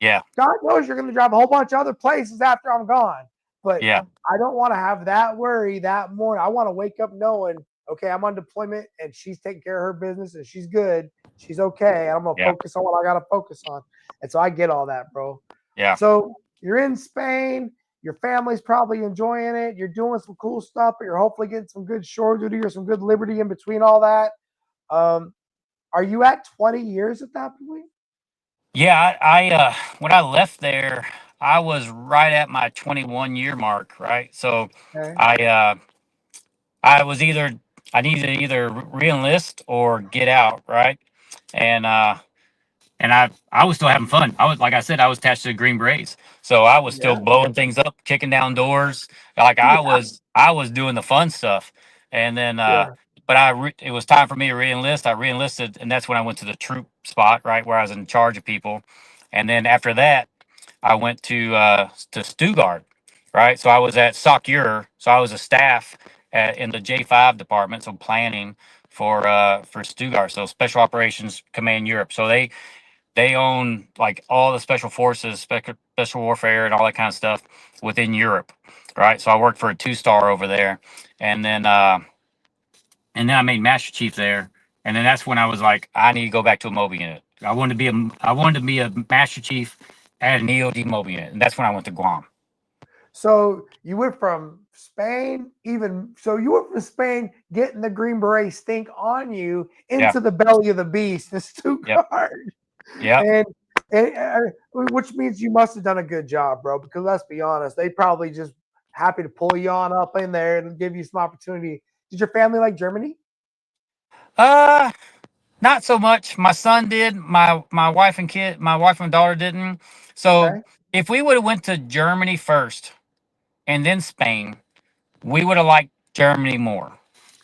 yeah, God knows you're going to drive a whole bunch of other places after I'm gone. But yeah, I don't want to have that worry that morning. I want to wake up knowing, okay, I'm on deployment and she's taking care of her business and she's good. She's okay. And I'm going to yeah, focus on what I got to focus on. And so I get all that, bro. yeah. So you're in Spain. Your family's probably enjoying it. You're doing some cool stuff, but you're hopefully getting some good shore duty or some good liberty in between all that. Um, are you at 20 years at that point? Yeah, I when I left there, I was right at my 21-year mark, right? So Okay. I uh I was either, I needed to either re-enlist or get out, right? And I was still having fun. I was, like I said, I was attached to the Green Berets, so I was still Yeah. blowing things up, kicking down doors. Like Yeah. I was doing the fun stuff. And then Yeah. but it was time for me to re-enlist. I re-enlisted, and that's when I went to the troop spot, right, where I was in charge of people. And then after that, I went to Stuttgart, right? So I was at SOCUR, so I was a staff in the J5 department, so planning for Stuttgart, so Special Operations Command Europe. So they own like all the special forces, special warfare, and all that kind of stuff within Europe, right? So I worked for a 2-star over there, and then I made Master Chief there, and then that's when I was like, I need to go back to a mobile unit. I wanted to be a Master Chief at an EOD mobile unit, and that's when I went to Guam. So you went from Spain, you went from Spain getting the Green Beret stink on you Yeah, into the belly of the beast in yep, Stuttgart, yep. and, which means you must have done a good job, bro. Because let's be honest, they probably just happy to pull you on up in there and give you some opportunity. Did your family like Germany? Uh, Not so much. My son did. My wife and daughter didn't. So Okay. if we would have went to Germany first and then Spain, we would have liked Germany more,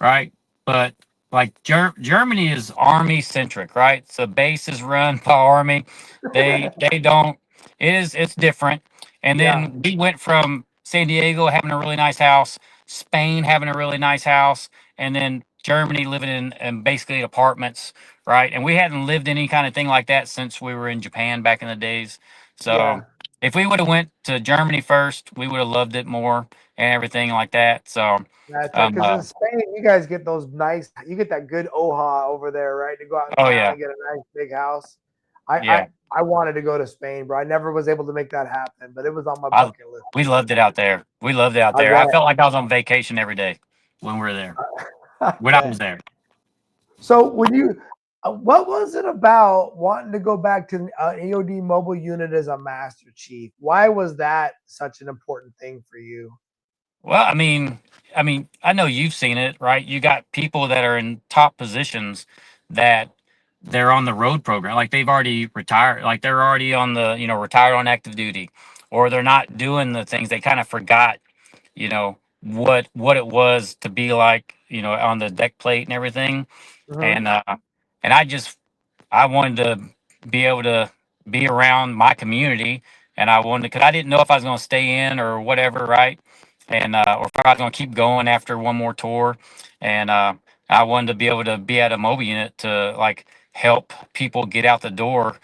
right? But like Germany is army centric, right? So base is run by army. They don't. It's different. And Yeah. then we went from San Diego having a really nice house, Spain having a really nice house, and then Germany living in basically apartments, right? And we hadn't lived in any kind of thing like that since we were in Japan back in the days. So Yeah. if we would have went to Germany first, we would have loved it more and everything like that. So, That's right. um, Because uh, in Spain, you guys get those nice, you get that good oha over there, right? To go out in oh town yeah, and get a nice big house. I, I, yeah, I wanted to go to Spain, bro. I never was able to make that happen, but it was on my I bucket list we for loved it sure. out there. We loved it out I there. I bet. felt like I was on vacation every day when we were there. I When I was bet. there, So what was it about wanting to go back to an EOD mobile unit as a Master Chief? Why was that such an important thing for you? well, I know you've seen it, right? You got people that are in top positions that they're on the road program, like they've already retired, like they're already on the retired on active duty, or they're not doing the things. They kind of forgot what it was to be like on the deck plate and everything. Hmm. And I just I wanted to be able to be around my community, and I wanted, because I didn't know if I was going to stay in or whatever, right? And or if I was going to keep going after one more tour. And I wanted to be able to be at a mobile unit to like help people get out the door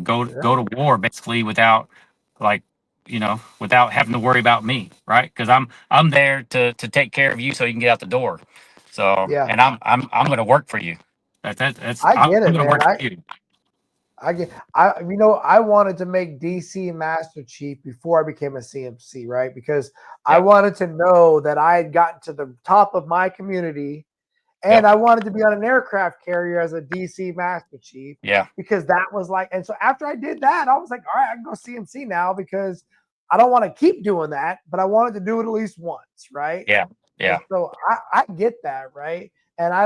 go to war basically without like without having to worry about me, right? Because I'm there to take care of you so you can get out the door. So Yeah, and I'm going to work for you. That's I I'm get it, going to man. work for you. I wanted to make DC Master Chief before I became a CMC, right? Because I Yeah. wanted to know that I had gotten to the top of my community, and Yep. I wanted to be on an aircraft carrier as a DC Master Chief Yeah. because that was like, and so after I did that, I was like, all right, I can go CMC now because I don't want to keep doing that, but I wanted to do it at least once, right? Yeah. And Yeah. so I get that, right? And I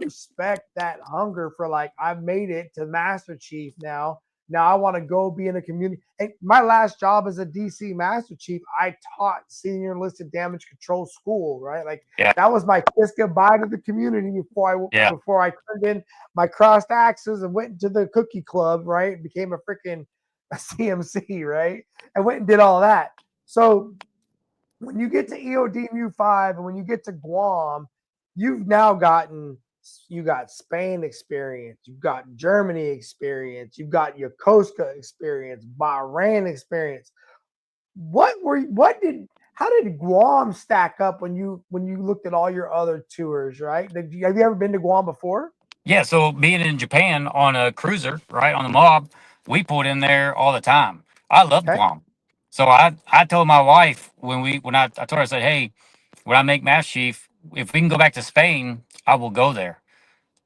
respect that hunger for like I've made it to Master Chief now. Now I want to go be in a community. And my last job as a DC Master Chief, I taught senior enlisted damage control school, right? Like Yeah. that was my kiss goodbye to the community Yeah. before I turned in my crossed axes and went into the cookie club, right? Became a freaking a CMC, right? And went and did all that. So when you get to EOD Mu 5 and when you get to Guam, you've now gotten you got Spain experience, you've got Germany experience, you've got Yokosuka experience, Bahrain experience. What did how did Guam stack up when you looked at all your other tours, right? Have you ever been to Guam before? Yeah, so being in Japan on a cruiser, right, on the Mob, we pulled in there all the time. I loved Okay. Guam. So I told my wife when I told her, I said, hey, when I make Master Chief, if we can go back to Spain, I will go there.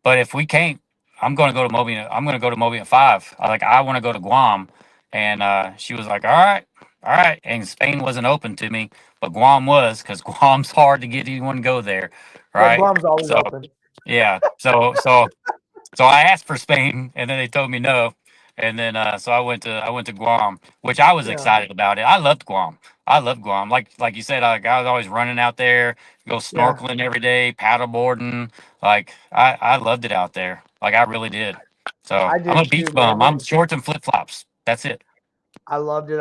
But if we can't, I'm gonna go to Mobian 5. I want to go to Guam. And she was like, all right, all right. And Spain wasn't open to me, but Guam was, because Guam's hard to get anyone to go there, Yeah, right? Guam's always So open. yeah. So I asked for Spain, and then they told me no, and then so I went to Guam, which I was Yeah, excited about it. I loved Guam. I love Guam. Like you said, I was always running out there, go yeah. snorkeling every day, paddle boarding. Like I loved it out there. Like I really did. So I I'm a did too, beach man. bum. I'm shorts and flip flops. That's it. I loved it.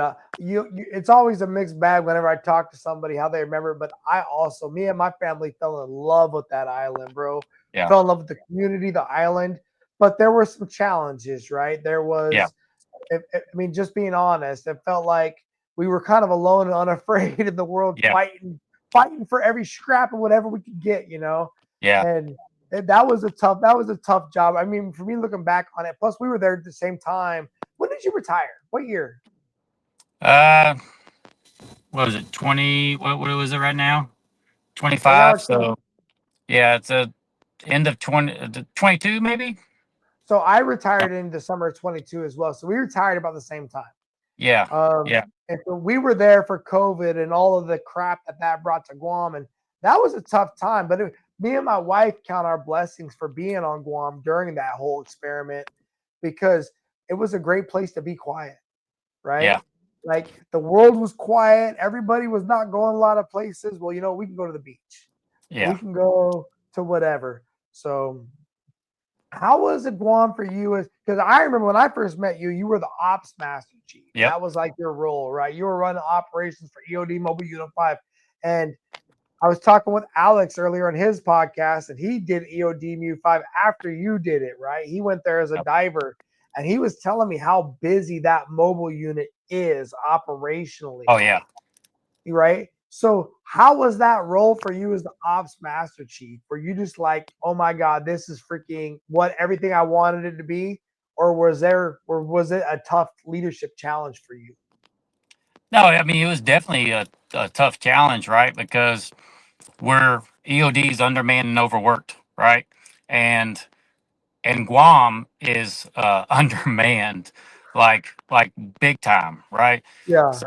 It's always a mixed bag whenever I talk to somebody how they remember. But I also, me and my family fell in love with that island, bro. Yeah. Fell in love with the community, the island. But there were some challenges, right? There Yeah. was, I mean, just being honest, it felt like we were kind of alone and unafraid in the world, Yeah. fighting for every scrap of whatever we could get, Yeah. And that was a tough job. I mean, for me looking back on it, plus we were there at the same time. When did you retire? What year? Uh, what was it? 20? What was it right now? Right now 25. it's 20. So yeah, it's a end of 22 maybe. So I retired in December of 22 as well. So we retired about the same time. Yeah. Um, Yeah. and so we were there for COVID and all of the crap that brought to Guam, and that was a tough time. But me and my wife count our blessings for being on Guam during that whole experiment because it was a great place to be quiet, Yeah. right? Like the world was quiet, everybody was not going a lot of places. Well, we can go to the beach, we Yeah. can go to whatever. So how was it Guam for you? Because I remember when I first met you, you were the ops master chief. Yep. That was like your role, right? You were running operations for EOD Mobile Unit 5. And I was talking with Alex earlier on his podcast, and he did EOD Mu 5 after you did it, right? He went there as a Yep. diver, and he was telling me how busy that mobile unit is operationally, Oh yeah. right? So how was that role for you as the ops master chief? Were you just like, oh my God, this is freaking what everything I wanted it to be? Or was it a tough leadership challenge for you? No, I mean it was definitely a tough challenge, right? Because we're EOD's undermanned and overworked, right? And Guam is undermanned, like big time, right? Yeah,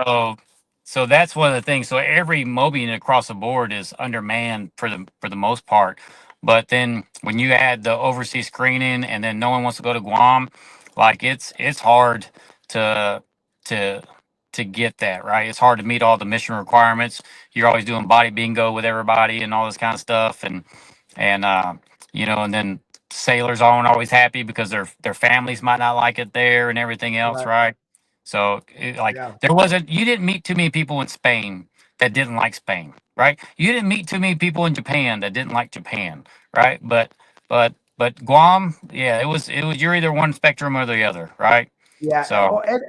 So that's one of the things. So every Mobi unit across the board is undermanned for the most part. But then when you add the overseas screening and then no one wants to go to Guam, like it's hard to to get that right. It's hard to meet all the mission requirements. You're always doing body bingo with everybody and all this kind of stuff, and and then sailors aren't always happy because their families might not like it there and everything else, right. right? So Yeah, you didn't meet too many people in Spain that didn't like Spain, right? You didn't meet too many people in Japan that didn't like Japan, right? But But Guam, yeah, it was you're either one spectrum or the other, right? Yeah, So well, and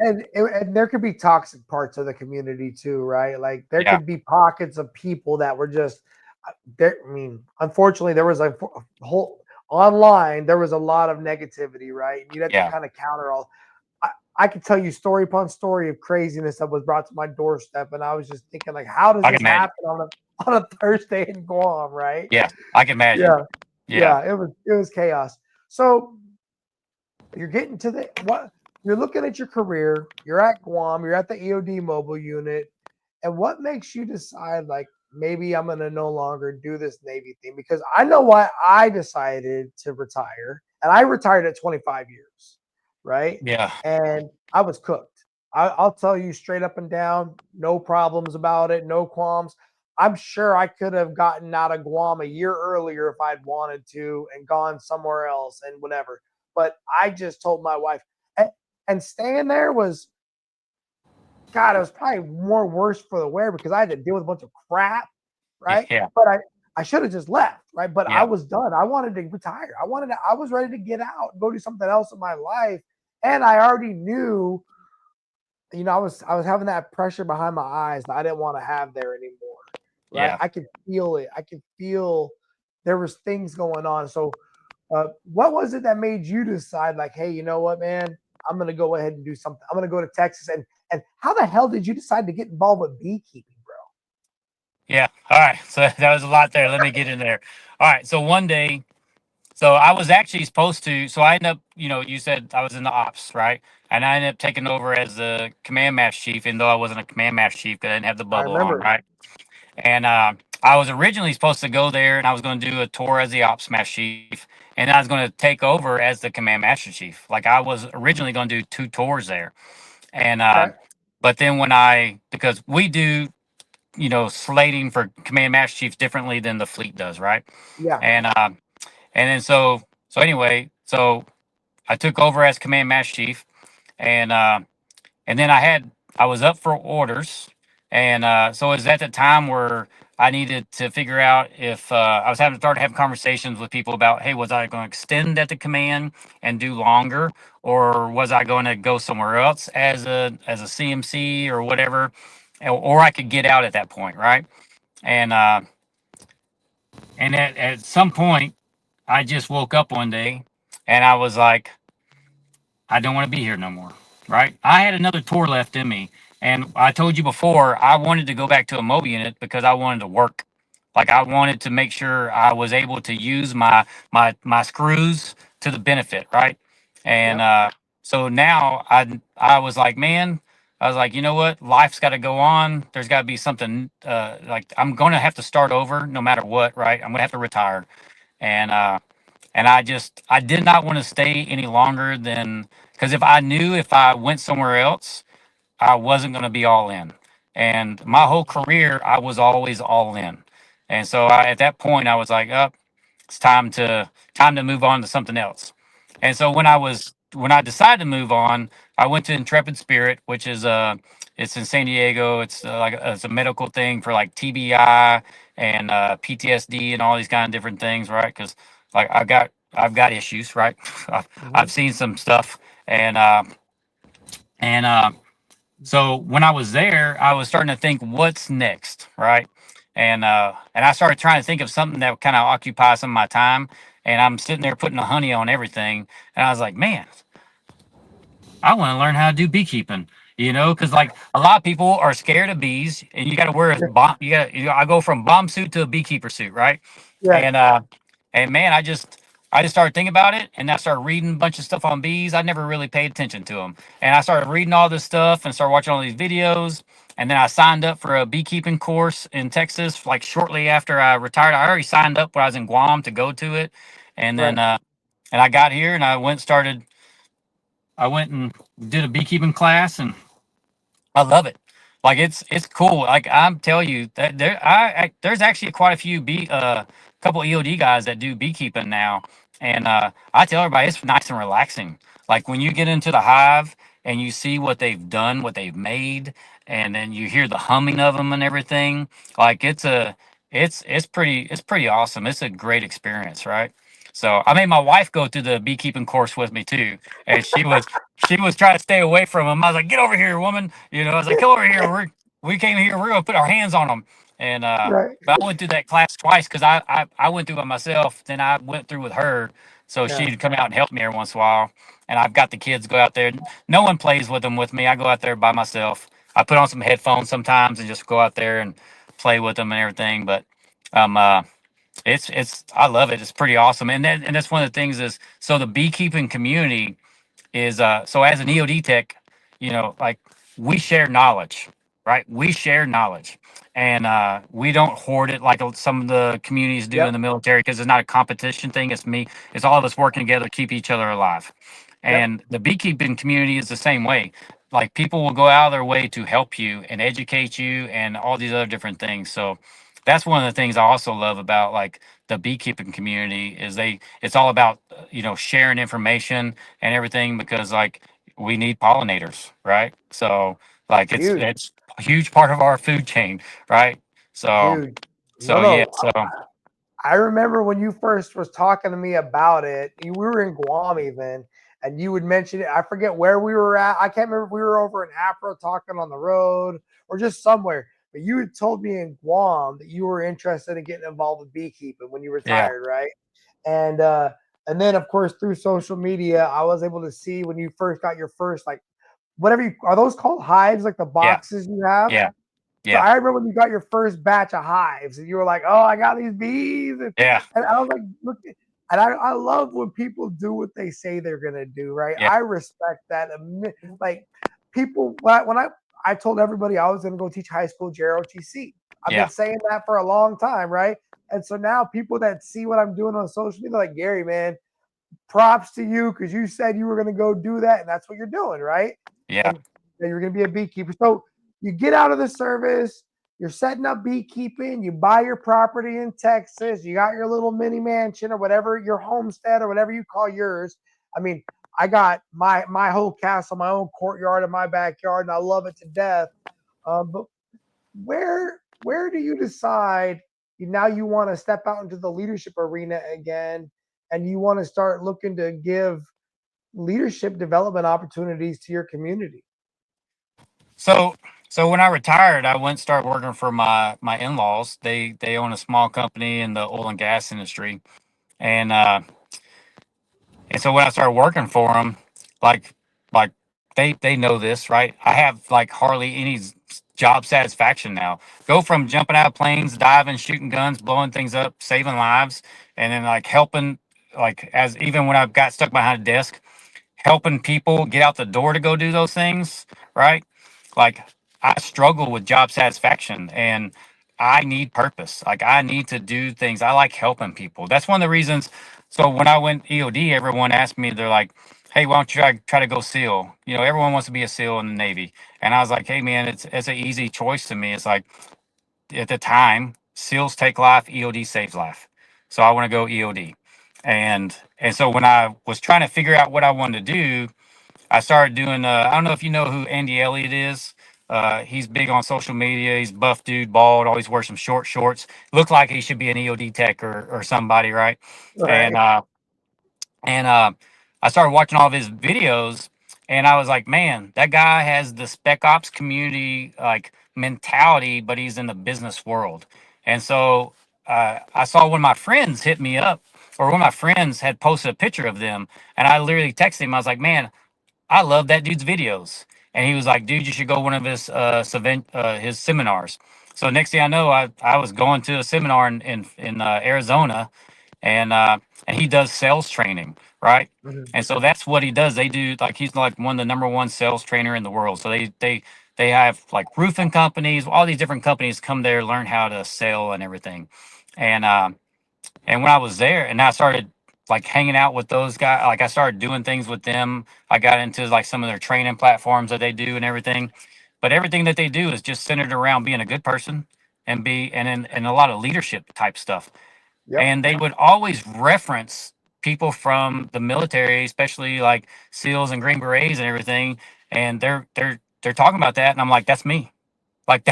there could be toxic parts of the community too, right? Like there yeah, could be pockets of people that were just there. I mean, unfortunately, there was a whole online. There was a lot of negativity, right? And you'd have to yeah, kind of counter all. I, I could tell you story upon story of craziness that was brought to my doorstep, and I was just thinking, like, how does I can this imagine. happen on a Thursday in Guam, right? Yeah, I can imagine. Yeah, Yeah, yeah, it was chaos. So you're getting to the what you're looking at your career, you're at Guam, you're at the EOD mobile unit, and what makes you decide like maybe I'm gonna no longer do this Navy thing? Because I know why I decided to retire, and I retired at 25 years, right? yeah, And I was cooked. I'll tell you straight up and down, no problems about it, no qualms. I'm sure I could have gotten out of Guam a year earlier if I'd wanted to and gone somewhere else and whatever. But I just told my wife, and staying there was, God, it was probably more worse for the wear because I had to deal with a bunch of crap, right? yeah, But I should have just left, right? But I yeah, was done. I wanted to retire. I was ready to get out, go do something else in my life. And I already knew, I was having that pressure behind my eyes that I didn't want to have there anymore. Right. yeah. I could feel it. I could feel there was things going on. So what was it that made you decide, like, hey, you know what, man, I'm gonna go ahead and do something. I'm gonna go to Texas, and how the hell did you decide to get involved with beekeeping, bro? Yeah. All right. So that was a lot there. Let me get in there. All right. So one day, so I was actually supposed to. So I ended up, you said I was in the ops, right? And I ended up taking over as the command master chief, even though I wasn't a command master chief because I didn't have the I bubble on, remember. right? And I was originally supposed to go there, and I was going to do a tour as the ops master chief, and I was going to take over as the command master chief. Like I was originally going to do two tours there, and Okay. but then because we do slating for command master chiefs differently than the fleet does, right? Yeah. And then so anyway, so I took over as command master chief, and then I was up for orders, and so it was at the time where I needed to figure out if I was having to start having conversations with people about, hey, was I going to extend at the command and do longer, or was I going to go somewhere else as a CMC or whatever, or I could get out at that point, right? And at some point, I just woke up one day, and I was like, I don't want to be here no more. Right? I had another tour left in me. And I told you before, I wanted to go back to a mobile unit because I wanted to work. Like I wanted to make sure I was able to use my screws to the benefit, right? And Yep. so now I was like, man, I was like, you know what? Life's got to go on. There's got to be something like I'm going to have to start over no matter what, right? I'm going to have to retire. And I did not want to stay any longer than, because if I went somewhere else, I wasn't going to be all in. And my Mhm. whole career, I was always all in. And so at that point, I was like, oh, it's time to move on to something else. And so Mhm. when I decided to move on, I went to Intrepid Spirit, which is it's in San Diego. It's it's a medical thing for like TBI and PTSD and all these kind of different things, right? Because like I've got issues, right? I've Mhm. seen some stuff, and and so when I was there, I was starting to think, what's next, right? And I started trying to think of something that would kind of occupy some of my time. And I'm sitting there putting the honey on everything, and I was like, man, I want to learn how to do beekeeping. Because like a lot of people are scared of bees, and you got to wear a Yeah. bomb. I go from bomb suit to a beekeeper suit, right? Yeah. And man, I just started thinking about it, and I started reading a bunch of stuff on bees. I never really paid attention to them, and I started reading all this stuff and started watching all these videos. And then I signed up for a beekeeping course in Texas, like shortly after I retired. I already signed up when I was in Guam to go to it, and then Right. and I got here and I went and did a beekeeping class, and I love it. Like it's cool. Like I'm telling you that there's actually quite a few couple EOD guys that do beekeeping now, and I tell everybody it's nice and relaxing. Like when you get into the hive and you see what they've done, what they've made, and then you hear the humming of them and everything. Like it's pretty awesome. It's a great experience, right? So I made my wife go through the beekeeping course with me too, and she was trying to stay away from them. I was like, "Get over here, woman!" I was like, "Come over here. We came here. We're gonna put our hands on them." And Right. but I went through that class twice because I went through it myself. Then I went through with her, so Yeah. she'd come out and help me every once in a while. And I've got the kids go out there. No one plays with them with me. I go out there by myself. I put on some headphones sometimes and just go out there and play with them and everything. But um, uh, it's I love it. It's pretty awesome. And that's one of the things is so the beekeeping community is so as an EOD tech, like we share knowledge, right? We share knowledge, and we don't hoard it like some of the communities do in Yep. the military because it's not a competition thing. It's me. It's all of us working together to keep each other alive. Yep. And the beekeeping community is the same way. Like people will go out of their way to help you and educate you and all these other different things. So that's one of the things I also love about like the beekeeping community is it's all about sharing information and everything because like we need pollinators, right? So like it's Huge. it's a huge part of our food chain, right? So Huge. so No, yeah, no. so I remember when you first was talking to me about it. We were in Guam even, and you would mention it. I forget where we were at. I can't remember if we were over in Afro talking on the road or just somewhere. But you had told me in Guam that you were interested in getting involved with beekeeping when you yeah, retired, right? And and then of course through social media, I was able to see when you first got your first like whatever you are those called hives, like the yeah, boxes you have. yeah, So yeah, I remember when you got your first batch of hives and you were like, "Oh, I got these bees," yeah, and I was like, "Look," and I love when people do what they say they're gonna do, right? yeah, I respect that. Like people, when I told everybody I was gonna go teach high school JROTC. I've been yeah, saying that for a long time, right? And so now people that see what I'm doing on social media, they're like, Gary, man, props to you because you said you were going to go do that, and that's what you're doing, right? yeah. And you're going to be a beekeeper. So you get out of the service, you're setting up beekeeping, you buy your property in Texas, you got your little mini mansion or whatever, your homestead or whatever you call yours. I mean, I got my whole castle, my own courtyard in my backyard, and I love it to death. But where do you decide now you want to step out into the leadership arena again and you want to start looking to give leadership development opportunities to your community? So so when I retired, I went and started working for my in-laws. They own a small company in the oil and gas industry, and so when I started working for them, like like they know this, right? I have like hardly any job satisfaction now. Go from jumping out of planes, diving, shooting guns, blowing things up, saving lives, and then like helping, like as even when I got stuck behind a desk, helping people get out the door to go do those things, right? Like I struggle with job satisfaction and I need purpose. Like I need to do things. I like helping people. That's one of the reasons. So when I went EOD, everyone asked me, they're like, "Hey, why don't you try to go SEAL?" Everyone wants to be a SEAL in the Navy. And I was like, "Hey man, it's an easy choice to me." It's like at the time, SEALs take life, EOD saves life. So I want to go EOD. And so when I was trying to figure out what I wanted to do, I started doing. I don't know if you know who Andy Elliott is. He's big on social media. He's buff dude, bald, always wears some short shorts. Looked like he should be an EOD tech or somebody, right? And Right. I started watching all of his videos, and I was like, man, that guy has the spec ops community like mentality, but he's in the business world. And so I saw one of my friends hit me up, or one of my friends had posted a picture of them, and I literally texted him. I was like, man, I love that dude's videos. And he was like, dude, you should go one of his seminars. So next thing I know, I was going to a seminar in Arizona, and he does sales training, right? Mhm. And so that's what he does. They do like he's like one of the number one sales trainer in the world. So they have like roofing companies, all these different companies come there, learn how to sell and everything. And when I was there, and I started like hanging out with those guys, like I started doing things with them. I got into like some of their training platforms that they do and everything. But everything that they do is just centered around being a good person and a lot of leadership type stuff. Yep. And they would always reference people from the military, especially like SEALs and Green Berets and everything. And they're talking about that, and I'm like, that's me. Like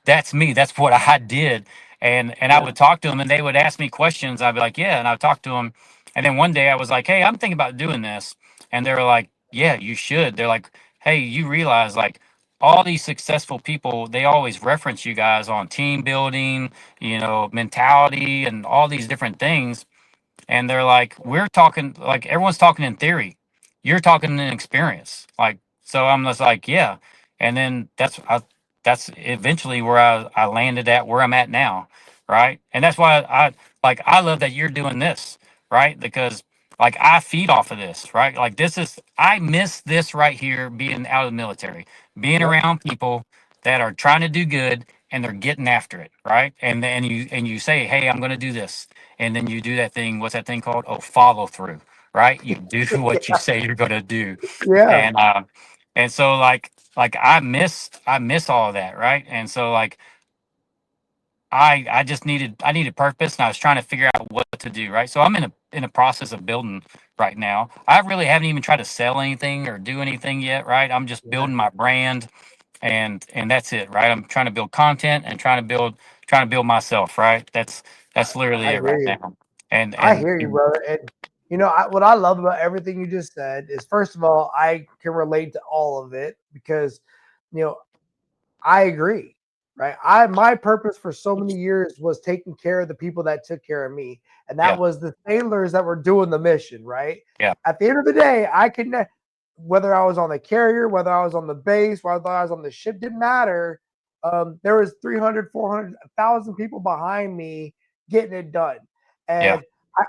that's me. That's what I did. And I Yeah. would talk to them, and they would ask me questions. I'd be like, yeah, and I'd talk to them, And then one day I was like, hey, I'm thinking about doing this. And they were like, yeah, you should. They're like, hey, you realize like all these successful people, they always reference you guys on team building, mentality and all these different things. And they're like, we're talking like everyone's talking in theory, you're talking in experience. Like, so I'm just like, yeah. And then that's eventually where I landed at where I'm at now, right? And that's why I love that you're doing this, right? Because like I feed off of this, right? Like this is I miss this right here, being out of the military, being Yep. around people that are trying to do good and they're getting after it, right? And then you say, hey, I'm going to do this, and then you do that thing. What's that thing called? Oh, follow through, right? You do what you say you're going to do, Yeah. and so like I miss all of that, right? And so like I needed purpose, and I was trying to figure out what to do, right? So I'm in a process of building right now. I really haven't even tried to sell anything or do anything yet, right? I'm just Yeah. building my brand, and that's it, right? I'm trying to build content and trying to build myself, right? That's literally I it hear right you. now. And I and hear you, brother. And what I love about everything you just said is, first of all, I can relate to all of it because, you know, I agree, right? My purpose for so many years was taking care of the people that took care of me, and that yeah, was the sailors that were doing the mission, right? yeah, At the end of the day, whether I was on the carrier, whether I was on the base, whether I was on the ship, didn't matter. There was 300, 400, 1,000 people behind me getting it done. yeah, And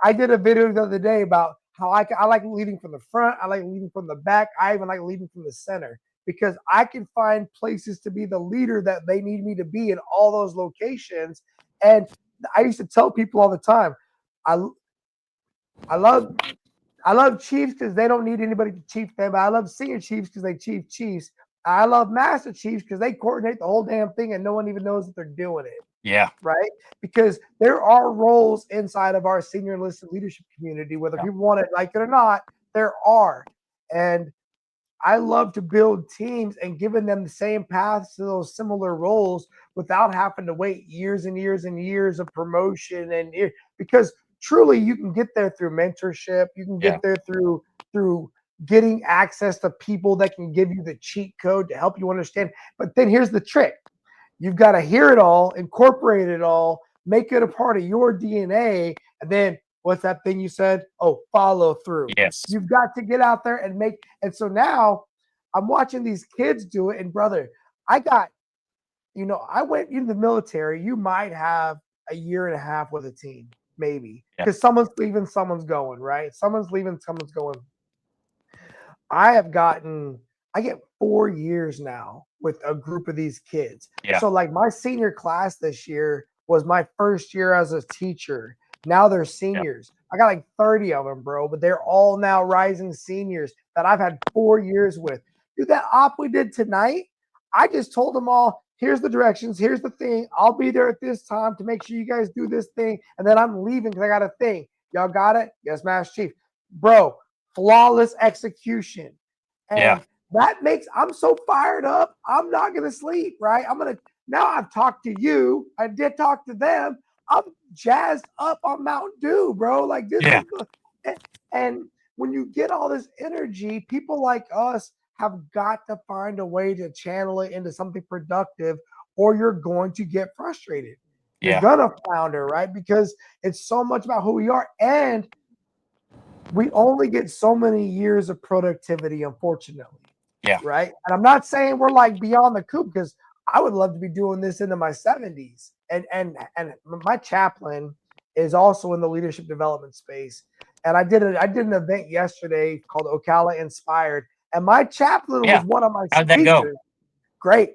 I did a video the other day about how I like leading from the front, I like leading from the back, I even like leading from the center because I can find places to be the leader that they need me to be in all those locations. And I used to tell people all the time, I I love I love Chiefs because they don't need anybody to chief them. I love senior Chiefs because they chief Chiefs. I love Master Chiefs because they coordinate the whole damn thing and no one even knows that they're doing it, yeah, right? Because there are roles inside of our senior enlisted leadership community, whether yeah, people want it like it or not, there are. And I love to build teams and giving them the same paths to those similar roles without having to wait years and years and years of promotion because truly you can get there through mentorship, you can yeah, get there through getting access to people that can give you the cheat code to help you understand. But then here's the trick. You've got to hear it all, incorporate it all, make it a part of your DNA, and then what's that thing you said? Oh, follow through. yes, You've got to get out there and make. And so now I'm watching these kids do it. And brother, I got, I went into the military. You might have a year and a half with a team, maybe, yeah, because someone's leaving, someone's going, right? Someone's leaving, someone's going. I get 4 years now with a group of these kids. yeah, So, like, my senior class this year was my first year as a teacher. Now they're yeah, seniors. I got like 30 of them, bro, but they're all now rising seniors that I've had 4 years with. Dude, that op we did tonight, I just told them all, here's the directions, here's the thing. I'll be there at this time to make sure you guys do this thing. And then I'm leaving because I got a thing. Y'all got it? Yes, Master Chief. Bro, flawless execution. yeah, And I'm so fired up. I'm not going to sleep, right? Now I've talked to you. I did talk to them. I'm jazzed up on Mountain Dew, bro. Like this yeah, is and when you get all this energy, people like us have got to find a way to channel it into something productive or you're going to get frustrated. You're yeah, going to flounder, right? Because it's so much about who we are. And we only get so many years of productivity, unfortunately, yeah, right? And I'm not saying we're like beyond the coop because I would love to be doing this into my 70s. And my chaplain is also in the leadership development space. And I did an event yesterday called Ocala Inspired, and my chaplain yeah. was one of my How'd that go? speakers. Great,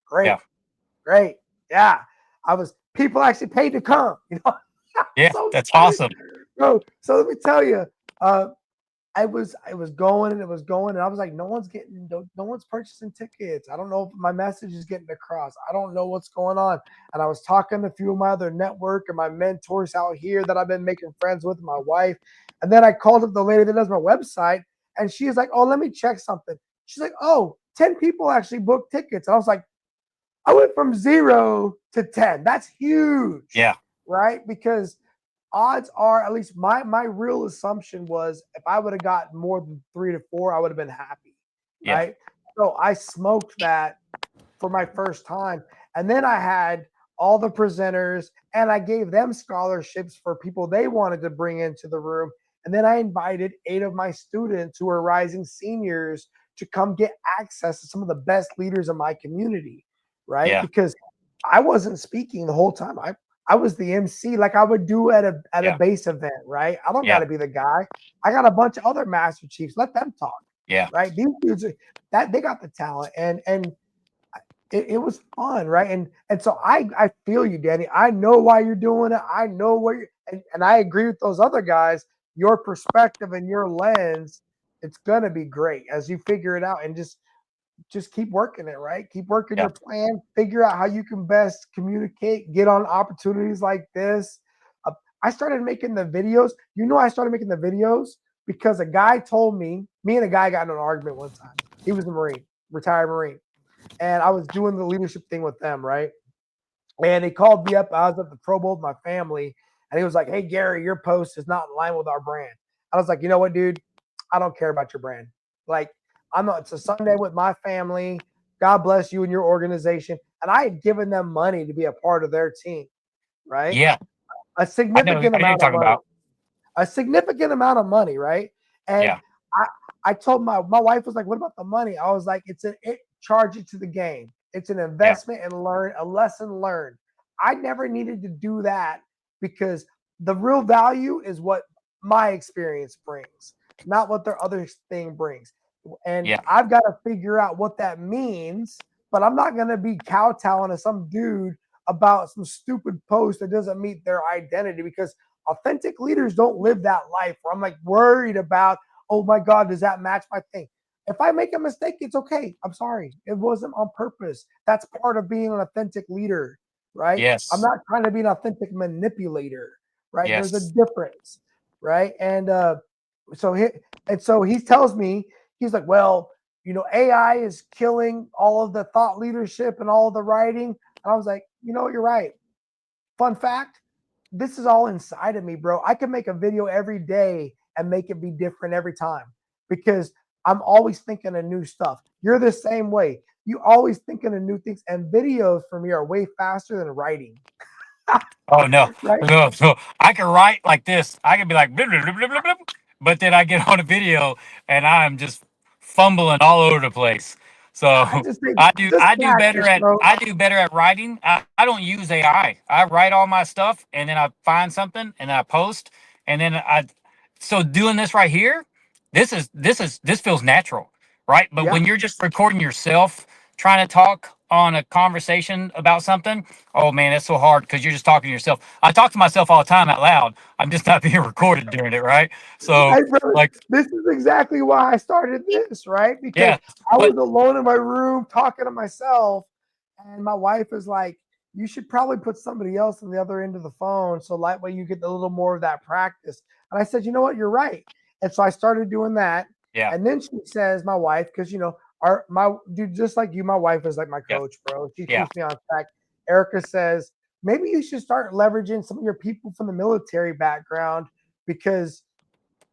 great, Yeah, great. Yeah, people actually paid to come. yeah, So that's excited, awesome. bro. So let me tell you, uh, I was going and it was going, and I was like, no one's purchasing tickets. I don't know if my message is getting across. I don't know what's going on. And I was talking to a few of my other network and my mentors out here that I've been making friends with, my wife. And then I called up the lady that does my website, and she's like, oh, let me check something. She's like, oh, 10 people actually booked tickets. And I was like, I went from 0 to 10. That's huge, Yeah, right? Because odds are, at least my real assumption was, if I would have gotten more than 3 to 4, I would have been happy, Yeah. right? So I smoked that for my first time. And then I had all the presenters and I gave them scholarships for people they wanted to bring into the room. And then I invited 8 of my students who are rising seniors to come get access to some of the best leaders in my community, right? Yeah. Because I wasn't speaking the whole time. I was the MC like I would do at a Yeah. base event, right? I don't got Yeah. to be the guy. I got a bunch of other master chiefs. Let them talk, Yeah. right? These dudes that they got the talent and it was fun, right? And so I feel you, Danny. I know why you're doing it. I know what you're and I agree with those other guys. Your perspective and your lens, it's gonna be great as you figure it out and just keep working it, right? Keep working Yeah. your plan, figure out how you can best communicate, get on opportunities like this. Uh, I started making the videos. You know, I started making the videos because a guy told me and a guy got in an argument one time. He was a Marine, retired Marine, and I was doing the leadership thing with them, right? And he called me up. I was at the Pro Bowl with my family, and he was like, "Hey, Gary, your post is not in line with our brand." I was like, "You know what, dude? I don't care about your brand. Like, I'm not. It's a Sunday with my family. God bless you and your organization." And I had given them money to be a part of their team, right? Yeah. A I know. I know significant what you're amount of talking money, about. a significant amount of money, right? And Yeah. I I told my wife was like, "What about the money?" I was like, it charge it to the game. It's an Yeah. investment and learn a lesson learned. I never needed to do that because the real value is what my experience brings, not what their other thing brings. And Yeah. I've got to figure out what that means, but I'm not going to be kowtowing to some dude about some stupid post that doesn't meet their identity because authentic leaders don't live that life where I'm like worried about, oh my God, does that match my thing? If I make a mistake, it's okay. I'm sorry. It wasn't on purpose. That's part of being an authentic leader, right? I'm Yes. not trying to be an authentic manipulator, right? There's a Yes. difference, right? So he and so he tells me, he's like, well, AI is killing all of the thought leadership and all of the writing. And I was like, you're right. Fun fact, this is all inside of me, bro. I can make a video every day and make it be different every time because I'm always thinking of new stuff. You're the same way. You always thinking of new things, and videos for me are way faster than writing, Oh no, right? no, no. I can write like this. I can be like, blip, blip, blip, blip, blip, blip, but then I get on a video and I'm just fumbling all over the place. I So just think I do just I do better practice, at bro. I do better at writing. I don't use AI. I write all my stuff and then I find something and I post and then I so doing this right here, this feels natural, right? But Yeah, when you're just recording yourself trying to talk on a conversation about something, oh man, that's so hard because you're just talking to yourself. I talk to myself all the time out loud. I'm just not being recorded during it, right? So right, brother. like, This is exactly why I started this, right? Because yeah, I but was alone in my room talking to myself, and my wife is like, "You should probably put somebody else on the other end of the phone, so that way you get a little more of that practice." And I said, "You know what? You're right." And so I started doing that. yeah, And then she says, my wife, because our my dude, just like you, my wife is like my yeah, coach, bro. She yeah, keeps me on track. Erica says, maybe you should start leveraging some of your people from the military background because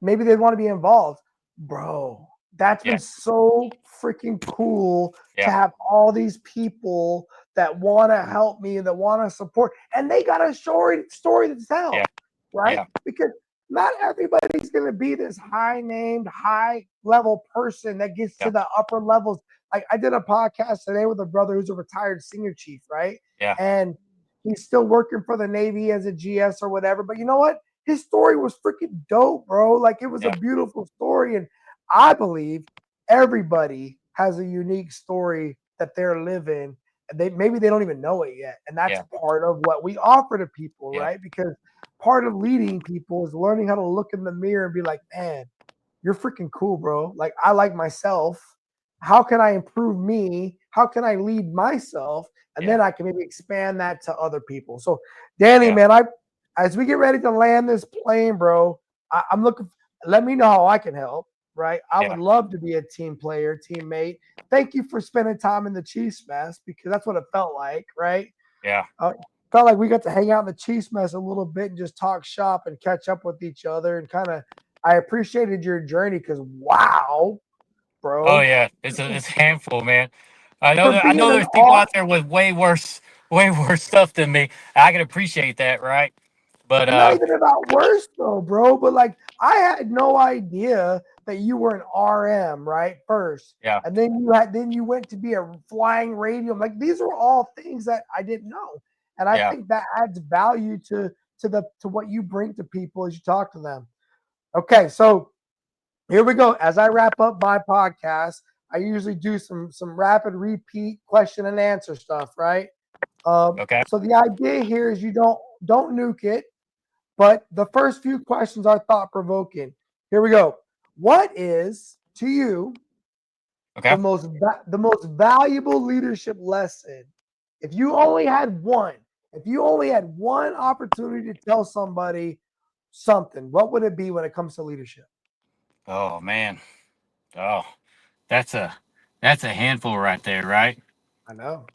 maybe they want to be involved. Bro, that's yeah, been so freaking cool to yeah, have all these people that want to help me and that want to support, and they got a story to yeah, tell, right? yeah, Because not everybody's going to be this high named, high level person that gets to yeah, the upper levels. Like I did a podcast today with a brother who's a retired senior chief, right? yeah, And he's still working for the Navy as a GS or whatever. But you know what? His story was freaking dope, bro. Like it was a yeah, beautiful story. And I believe everybody has a unique story that they're living. And maybe they don't even know it yet. And that's yeah, part of what we offer to people, yeah, right? Because part of leading people is learning how to look in the mirror and be like, man, you're freaking cool, bro. Like I like myself. How can I improve me? How can I lead myself? And yeah, then I can maybe expand that to other people. So, Danny, yeah, man, as we get ready to land this plane, bro, I'm looking. Let me know how I can help. Right, I would yeah, love to be a team player, teammate. Thank you for spending time in the Chiefs mess because that's what it felt like. Right, yeah. felt like we got to hang out in the Chiefs mess a little bit and just talk shop and catch up with each other and kind of. I appreciated your journey because wow, Oh bro, yeah, it's a handful, man. I know for that I being know an there's people R, out there with way worse stuff than me. I can appreciate that, right? But not even about worse though, bro. But like, I had no idea that you were an RM, right? First, yeah, and then you went to be a flying radio. Like these are all things that I didn't know, and I yeah. think that adds value to what you bring to people as you talk to them. Okay, so here we go. As I wrap up my podcast, I usually do some rapid repeat question and answer stuff, right? Okay, So the idea here is you don't nuke it, but the first few questions are thought provoking. Here we go. What is to you okay. the most valuable leadership lesson? If you only had one, if you only had one opportunity to tell somebody something, what would it be when it comes to leadership? Oh man. Oh, that's a that's a handful right there, right? I know.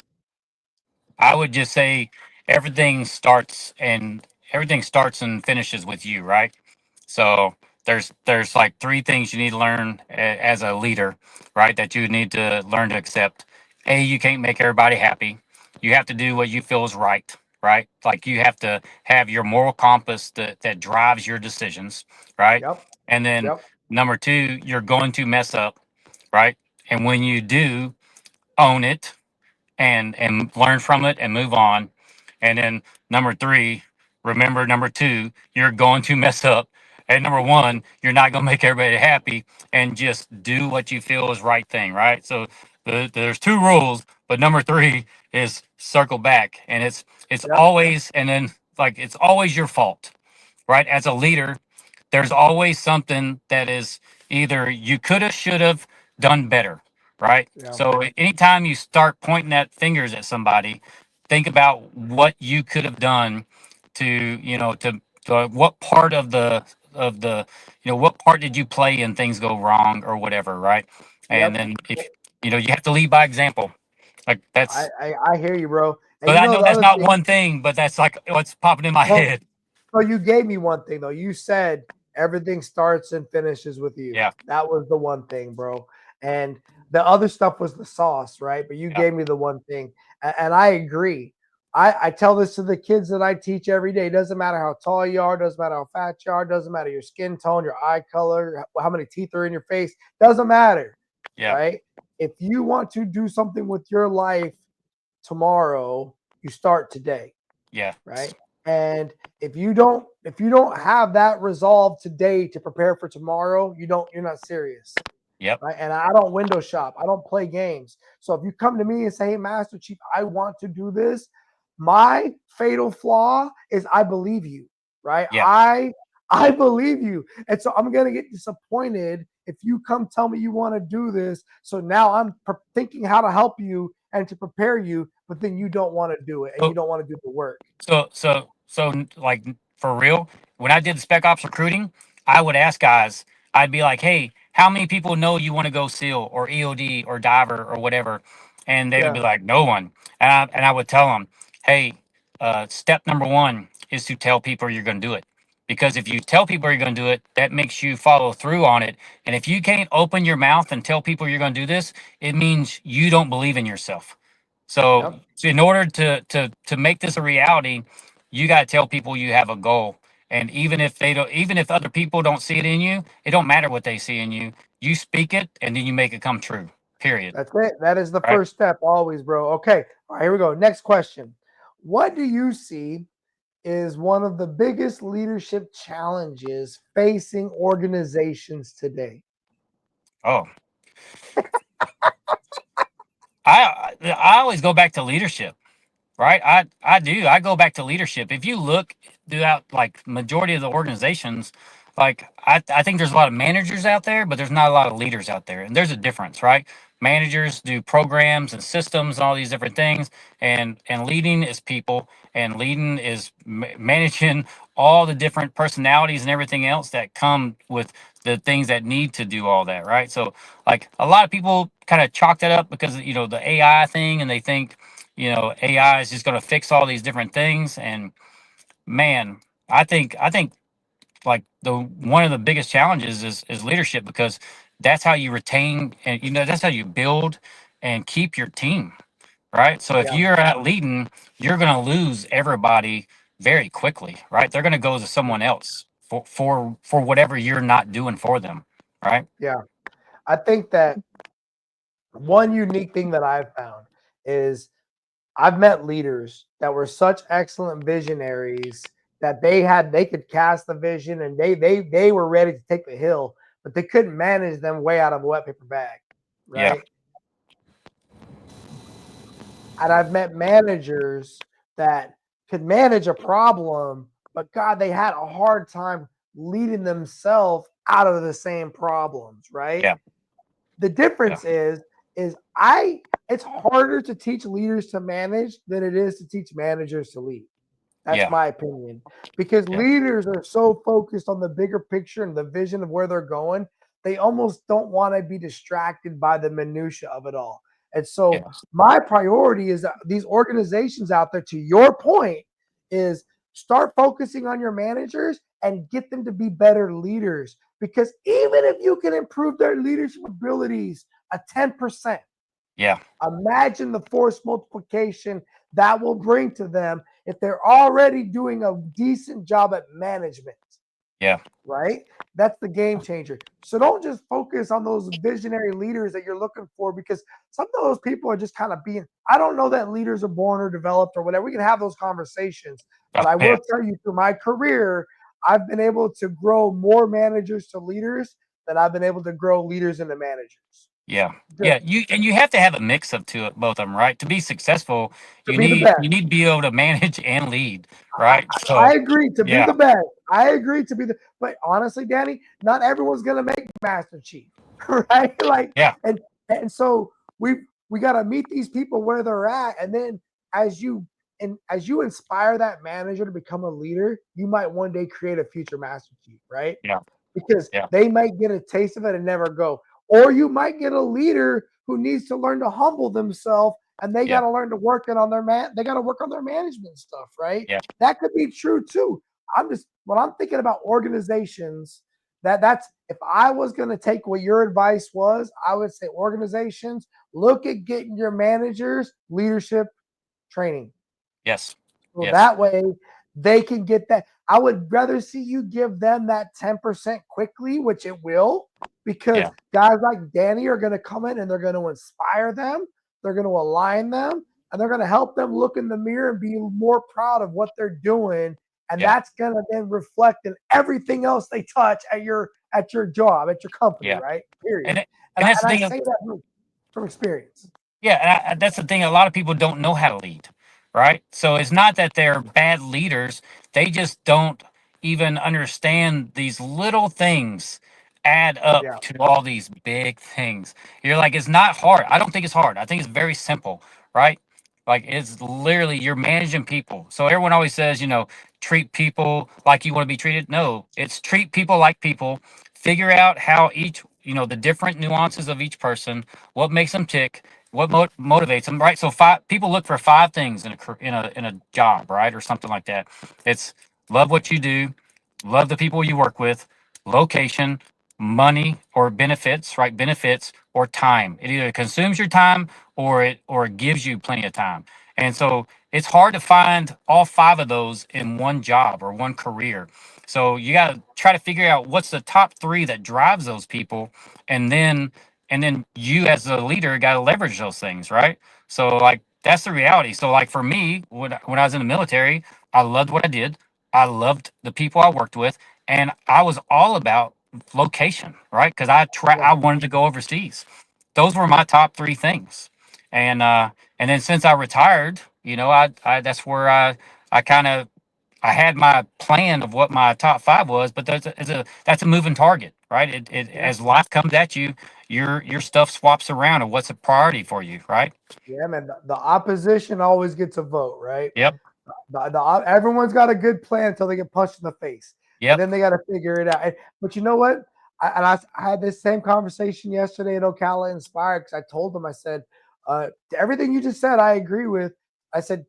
I would just say everything starts and everything starts and finishes with you, right? So there's like three things you need to learn as a leader, right? That you need to learn to accept. A, you can't make everybody happy. You have to do what you feel is right, right? Like you have to have your moral compass that drives your decisions, right? Yep. And then Yep. number two, you're going to mess up, right? And when you do, own it and learn from it and move on. And then number three, remember number two, you're going to mess up. And number one, you're not going to make everybody happy, and just do what you feel is right thing, right? So there's two rules, but number three is circle back, and it's Yep. always and then like it's always your fault, right? As a leader, there's always something that is either you could have, should have done better, right? Yeah. So anytime you start pointing at fingers at somebody, think about what you could have done to, to what part of the, what part did you play and things go wrong or whatever, right? And Yep. then if you have to lead by example. Like I, that's I I hear you, bro. And but you I know know the that's other not thing. one thing, but that's like what's popping in my Well, head. so you gave me one thing though. You said everything starts and finishes with you. Yeah, That was the one thing, bro. And the other stuff was the sauce, right? But you yeah, gave me the one thing, and I agree. I tell this to the kids that I teach every day. It doesn't matter how tall you are, doesn't matter how fat you are, doesn't matter your skin tone, your eye color, how many teeth are in your face, doesn't matter, yeah, right? If you want to do something with your life tomorrow, you start today, yeah. right? And if you don't have that resolve today to prepare for tomorrow, you're not serious, Yep. right? And I don't window shop. I don't play games. So if you come to me and say, "Hey, Master Chief, I want to do this," my fatal flaw is I believe you, right? Yeah. I believe you, and so I'm gonna get disappointed if you come tell me you want to do this. So now I'm thinking how to help you and to prepare you, but then you don't want to do it and you So, don't want to do the work. like for real, when I did the spec ops recruiting, I would ask guys, I'd be like, hey, how many people know you want to go SEAL or EOD or diver or whatever? And they would be Yeah, like, no one. And I would tell them, hey, step number one is to tell people you're going to do it. Because if you tell people you're going to do it, that makes you follow through on it. And if you can't open your mouth and tell people you're going to do this, it means you don't believe in yourself. So, yep, so in order to make this a reality, you got to tell people you have a goal. And even if other people don't see it in you, it don't matter what they see in you. You speak it, and then you make it come true. Period. that's it. That is the Right? first step always, bro. Okay, all right, here we go. Next question. What do you see is one of the biggest leadership challenges facing organizations today? Oh, I always go back to leadership. Right? I do. I go back to leadership. If you look throughout like majority of the organizations, like I think there's a lot of managers out there, but there's not a lot of leaders out there. And there's a difference, right? Managers do programs and systems and all these different things, and leading is people, and leading is managing all the different personalities and everything else that come with the things that need to do all that, right? So like a lot of people kind of chalk that up because the AI thing, and they think AI is just going to fix all these different things. And man, I think like the one of the biggest challenges is leadership, because that's how you retain, and that's how you build and keep your team, right? So if Yeah, you're out leading, you're going to lose everybody very quickly, right? They're going to go to someone else for whatever you're not doing for them, right? yeah. I think that one unique thing that I've found is I've met leaders that were such excellent visionaries that they could cast the vision and they were ready to take the hill, but they couldn't manage them way out of a wet paper bag, Yeah, right? And I've met managers that could manage a problem, but God, they had a hard time leading themselves out of the same problems, right? yeah, The yeah, difference is I it's harder to teach leaders to manage than it is to teach managers to lead. That's yeah, my opinion. Because yeah, leaders are so focused on the bigger picture and the vision of where they're going, they almost don't want to be distracted by the minutia of it all. And so yes, my priority is that these organizations out there, to your point, is start focusing on your managers and get them to be better leaders. Because even if you can improve their leadership abilities a 10%, yeah, imagine the force multiplication that will bring to them if they're already doing a decent job at management, yeah, right? That's the game changer. So don't just focus on those visionary leaders that you're looking for, because some of those people are just kind of being, I don't know that leaders are born or developed or whatever. We can have those conversations. But I yeah. will tell you, through my career, I've been able to grow more managers to leaders than I've been able to grow leaders into managers. Yeah. Just Yeah, you have to have a mix of both of them, right? To be successful, to you be the need best. you need to be able to manage and lead, I, right? I So, agree to be yeah, the best. I agree to be the, but honestly, Danny, not everyone's gonna make Master Chief, right? Like, yeah, and so we got to meet these people where they're at, and then as you as you inspire that manager to become a leader, you might one day create a future Master Chief, right? yeah, Because yeah, they might get a taste of it and never go. Or you might get a leader who needs to learn to humble themselves and they got yeah, to learn to work it on their they got to work on their management stuff, right? yeah, That could be true too. I'm just when I'm thinking about organizations, that's if I was going to take what your advice was, I would say organizations look at getting your managers leadership training. yes, So yes, that way they can get that. I would rather see you give them that 10% quickly, which it will, because yeah, guys like Danny are going to come in and they're going to inspire them, they're going to align them, and they're going to help them look in the mirror and be more proud of what they're doing. And yeah, that's going to then reflect in everything else they touch at your job, at your company, yeah. right? Period. And it, And and that's the I thing. say that from experience. Yeah, and that's the thing. A lot of people don't know how to lead, right? So it's not that they're bad leaders; they just don't even understand these little things add up Yeah. to all these big things. You're like, it's not hard. I don't think it's hard. I think it's very simple, right? Like it's literally you're managing people. So everyone always says, treat people like you want to be treated. No, it's treat people like people. Figure out how each, the different nuances of each person, what makes them tick, what motivates them, right? So five people look for five things in a job, right, or something like that. It's love what you do, love the people you work with, location, money or benefits, right? Benefits or time. It either consumes your time or it gives you plenty of time. And so it's hard to find all five of those in one job or one career. So you got to try to figure out what's the top three that drives those people, and then you as a leader got to leverage those things, right? So like that's the reality. So like for me, when I was in the military, I loved what I did. I loved the people I worked with, and I was all about location, right? Because Yeah. I wanted to go overseas. Those were my top three things, and then since I retired, I that's where I kind of I had my plan of what my top five was, but that's a moving target, right? It Yeah. as life comes at you, your stuff swaps around of what's a priority for you, right? Yeah, man. The opposition always gets a vote, right? Yep, Everyone's got a good plan until they get punched in the face, and yep, then they got to figure it out. But you know what? I had this same conversation yesterday at Ocala Inspired because I told them I said everything you just said I agree with, I said,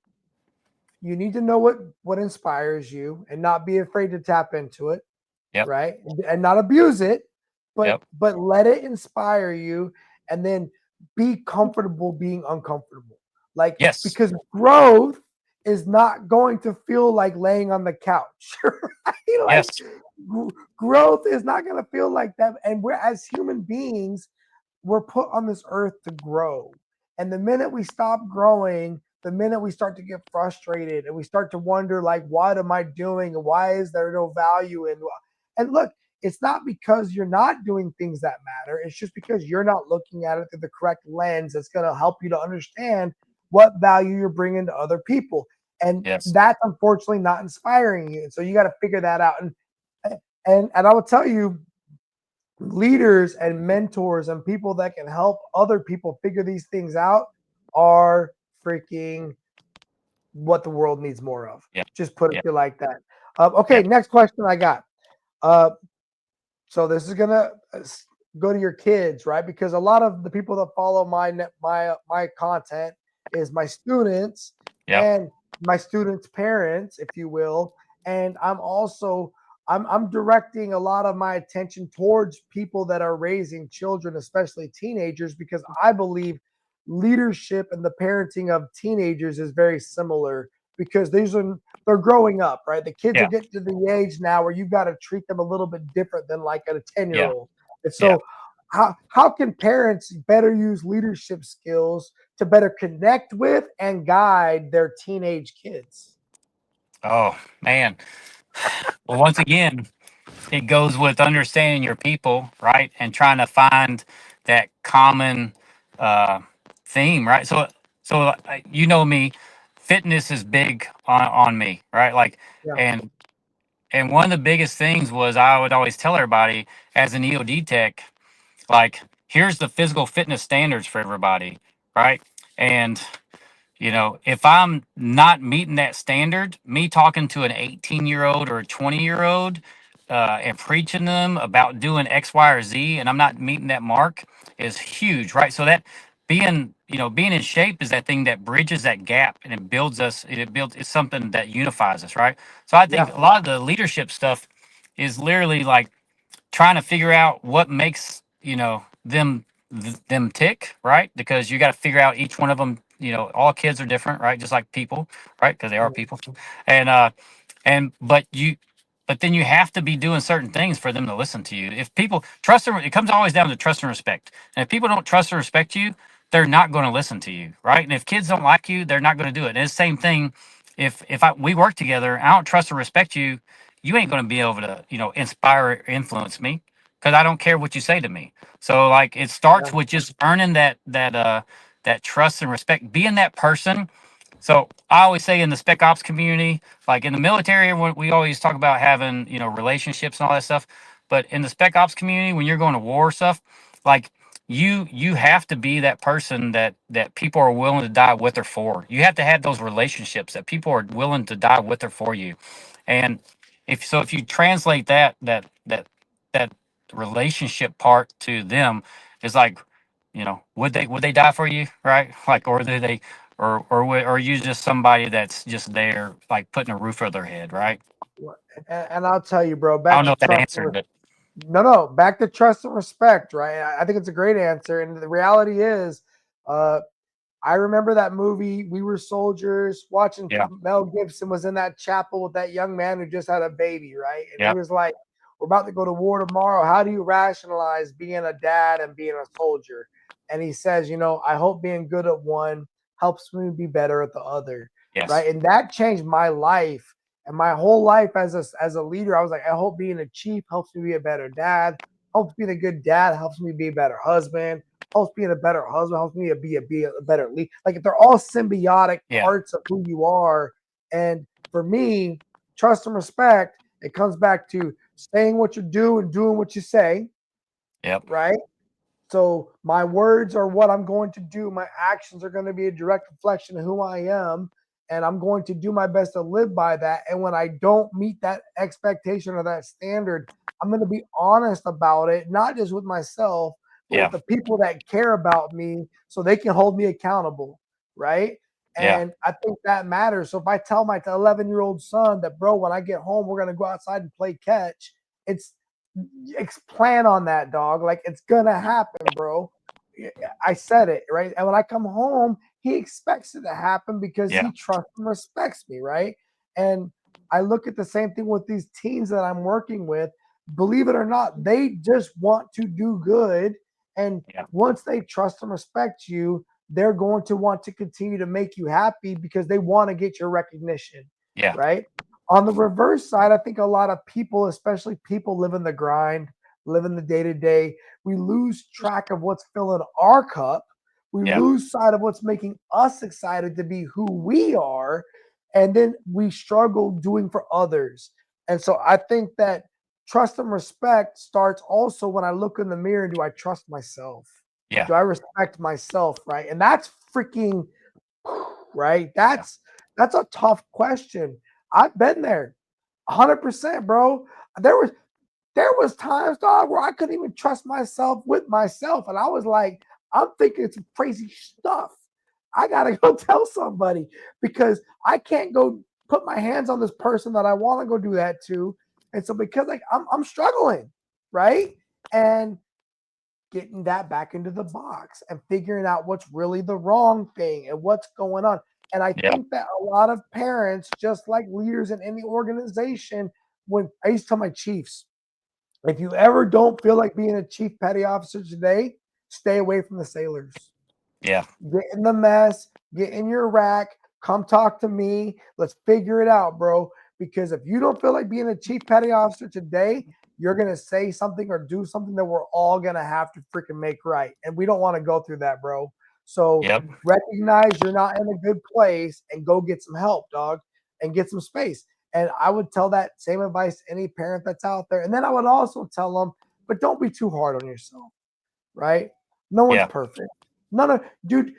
you need to know what inspires you and not be afraid to tap into it, Yep. right? And not abuse it, but Yep. let it inspire you, and then be comfortable being uncomfortable. Like, Yes. because growth is not going to feel like laying on the couch, right? Like, Yes. growth is not going to feel like that. And we're, as human beings, we're put on this earth to grow. And the minute we stop growing, the minute we start to get frustrated and we start to wonder, like, what am I doing? And why is there no value in? And look, it's not because you're not doing things that matter. It's just because you're not looking at it through the correct lens that's going to help you to understand what value you're bringing to other people. And Yes. that's unfortunately not inspiring you. And so you got to figure that out. And I will tell you, leaders and mentors and people that can help other people figure these things out are freaking what the world needs more of. Yeah. Just put Yeah. it like that. Okay, Yeah. next question I got. So this is gonna go to your kids, right? Because a lot of the people that follow my content is my students Yep. and my students' parents, if you will. And I'm also I'm directing a lot of my attention towards people that are raising children, especially teenagers, because I believe leadership and the parenting of teenagers is very similar, because they're growing up, right? The kids are Yeah. getting to the age now where you've got to treat them a little bit different than like a 10-year Yeah. old. And Yeah. so how can parents better use leadership skills to better connect with and guide their teenage kids? Oh man. Well, once again, it goes with understanding your people, right, and trying to find that common uh, theme, right. So you know me, fitness is big on me, right? Like, Yeah, and and one of the biggest things was I would always tell everybody as an EOD tech, like, here's the physical fitness standards for everybody, right? And if I'm not meeting that standard, me talking to an 18-year-old or a 20-year-old and preaching them about doing X, Y, or Z, and I'm not meeting that mark is huge, right? So that being in shape is that thing that bridges that gap and it builds us. It's something that unifies us, right? So I think yeah, a lot of the leadership stuff is literally like trying to figure out what makes them tick, right? Because you got to figure out each one of them. All kids are different, right? Just like people, right? Because they are people. And uh and but you but then you have to be doing certain things for them to listen to you. If people trust them, it comes always down to trust and respect. And if people don't trust and respect you, they're not going to listen to you, right? And if kids don't like you, they're not going to do it. And it's the same thing. If we work together, I don't trust or respect you, you ain't going to be able to inspire or influence me, because I don't care what you say to me. So like it starts yeah, with just earning that trust and respect, being that person. So I always say in the spec ops community, like in the military, when we always talk about having relationships and all that stuff, but in the spec ops community, when you're going to war stuff, like you have to be that person that people are willing to die with or for. You have to have those relationships that people are willing to die with or for you. And if you translate that relationship part to them, it's like, would they die for you, right? Like, or do they, or are you just somebody that's just there, like putting a roof over their head, right? and I'll tell you, bro, I back don't know to if that trust. answered it. No, back to trust and respect, right? I think it's a great answer. And the reality is, uh, I remember that movie, We Were Soldiers, watching Yeah, Mel Gibson was in that chapel with that young man who just had a baby, right? And he yeah, was like, we're about to go to war tomorrow. How do you rationalize being a dad and being a soldier? And he says, I hope being good at one helps me be better at the other, yes, right? And that changed my life and my whole life as a leader. I was like, I hope being a chief helps me be a better dad. Helps being a good dad helps me be a better husband. Helps being a better husband, helps me to be a better lead. Like they're all symbiotic yeah, parts of who you are. And for me, trust and respect, it comes back to saying what you do and doing what you say, yep, right? So my words are what I'm going to do. My actions are going to be a direct reflection of who I am. And I'm going to do my best to live by that. And when I don't meet that expectation or that standard, I'm going to be honest about it, not just with myself, but with yeah, the people that care about me so they can hold me accountable. Right. Yeah. And I think that matters. So if I tell my 11-year-old son that, bro, when I get home, we're gonna go outside and play catch, it's plan on that, dog. Like it's gonna happen, bro. I said it, right? And when I come home, he expects it to happen because Yeah. he trusts and respects me, right? And I look at the same thing with these teens that I'm working with. Believe it or not, they just want to do good. And Yeah. once they trust and respect you, they're going to want to continue to make you happy because they want to get your recognition, Yeah. right? On the reverse side, I think a lot of people, especially people living the grind, living the day to day, we lose track of what's filling our cup. We Yeah. lose sight of what's making us excited to be who we are. And then we struggle doing for others. And so I think that trust and respect starts also when I look in the mirror and do I trust myself? Yeah. Do I respect myself? Right. And that's freaking right. Yeah. That's a tough question. I've been there 100%, bro. There was there was times, dog, where I couldn't even trust myself with myself. And I was like, I'm thinking some crazy stuff. I gotta go tell somebody because I can't go put my hands on this person that I want to go do that to. And so because like I'm struggling, right? And getting that back into the box and figuring out what's really the wrong thing and what's going on. And I Yeah. think that a lot of parents, just like leaders in any organization, when I used to tell my chiefs, if you ever don't feel like being a chief petty officer today, stay away from the sailors. Yeah. Get in the mess, get in your rack, come talk to me. Let's figure it out, bro. Because if you don't feel like being a chief petty officer today, you're going to say something or do something that we're all going to have to freaking make right. And we don't want to go through that, bro. So Yep. recognize you're not in a good place and go get some help, dog, and get some space. And I would tell that same advice to any parent that's out there. And then I would also tell them, but don't be too hard on yourself, right? No one's Yeah. perfect. None of, dude,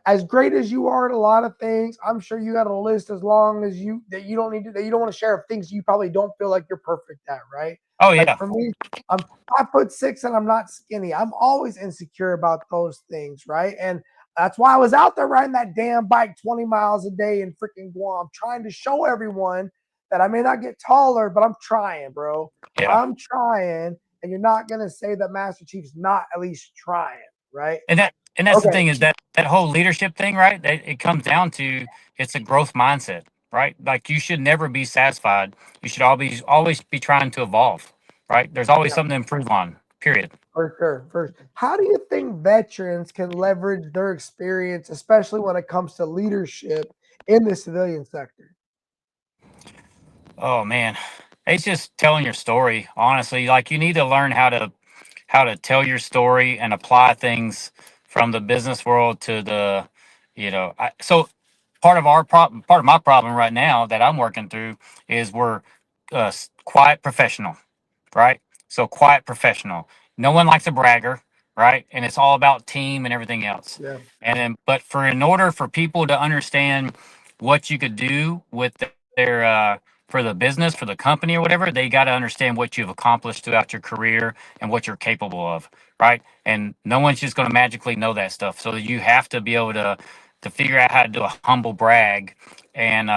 as great as you are at a lot of things, I'm sure you got a list as long as you that you don't need to that you don't want to share of things you probably don't feel like you're perfect at, right? Oh Like yeah. for me, I'm 5'6" and I'm not skinny. I'm always insecure about those things, right? And that's why I was out there riding that damn bike 20 miles a day in freaking Guam, trying to show everyone that I may not get taller, but I'm trying, bro. Yeah. I'm trying, and you're not gonna say that Master Chief's not at least trying, right? And that's the Okay, thing is that whole leadership thing, right? It comes down to it's a growth mindset, right? Like you should never be satisfied. You should always be trying to evolve, right? There's always yeah, something to improve on. Period. for sure. How do you think veterans can leverage their experience, especially when it comes to leadership in the civilian sector? Oh man, it's just telling your story. Honestly, like you need to learn how to tell your story and apply things from the business world to the, so part of my problem right now that I'm working through is we're quiet professional, right? So quiet professional. No one likes a bragger, right? And it's all about team and everything else. Yeah, And then, but in order for people to understand what you could do with their for the business, for the company or whatever, they got to understand what you've accomplished throughout your career and what you're capable of, right? And no one's just going to magically know that stuff. So you have to be able to figure out how to do a humble brag and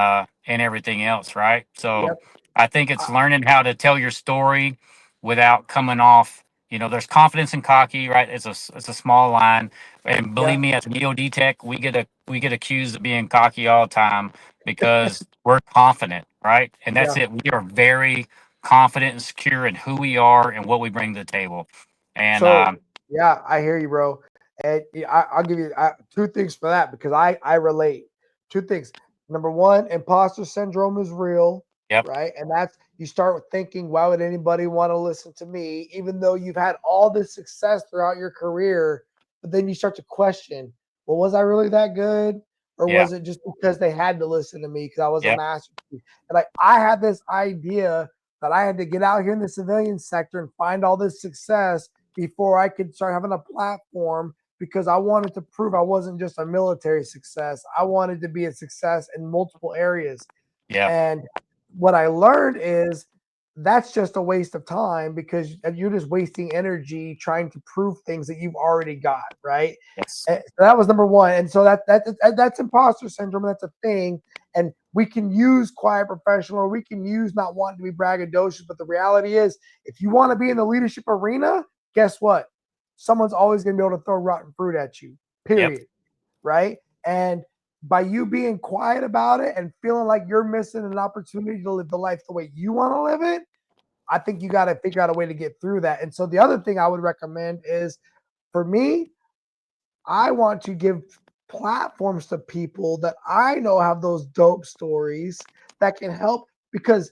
everything else, right? So yep, I think uh, it's learning how to tell your story without coming off. There's confidence and cocky, right? It's a small line, and believe yep, me, as an EOD tech, we get accused of being cocky all the time because we're confident, right? And that's yeah. it. We are very confident and secure in who we are and what we bring to the table. And So yeah, I hear you, bro. And yeah, I'll give you two things for that because I relate. Two things. Number one, imposter syndrome is real, yep, right? And that's you start with thinking, why would anybody want to listen to me, even though you've had all this success throughout your career? But then you start to question, well, was I really that good? Or yeah, was it just because they had to listen to me because I was a yep, master? And like I had this idea that I had to get out here in the civilian sector and find all this success before I could start having a platform because I wanted to prove I wasn't just a military success. I wanted to be a success in multiple areas. yeah, And what I learned is that's just a waste of time because you're just wasting energy trying to prove things that you've already got, right? Yes. So that was number one, and so that's imposter syndrome. That's a thing, and we can use quiet professional, or we can use not wanting to be braggadocious. But the reality is, if you want to be in the leadership arena, guess what? Someone's always going to be able to throw rotten fruit at you. Yep. Period. Right? And by you being quiet about it and feeling like you're missing an opportunity to live the life the way you want to live it, I think you got to figure out a way to get through that. And so the other thing I would recommend is, for me, I want to give platforms to people that I know have those dope stories that can help, because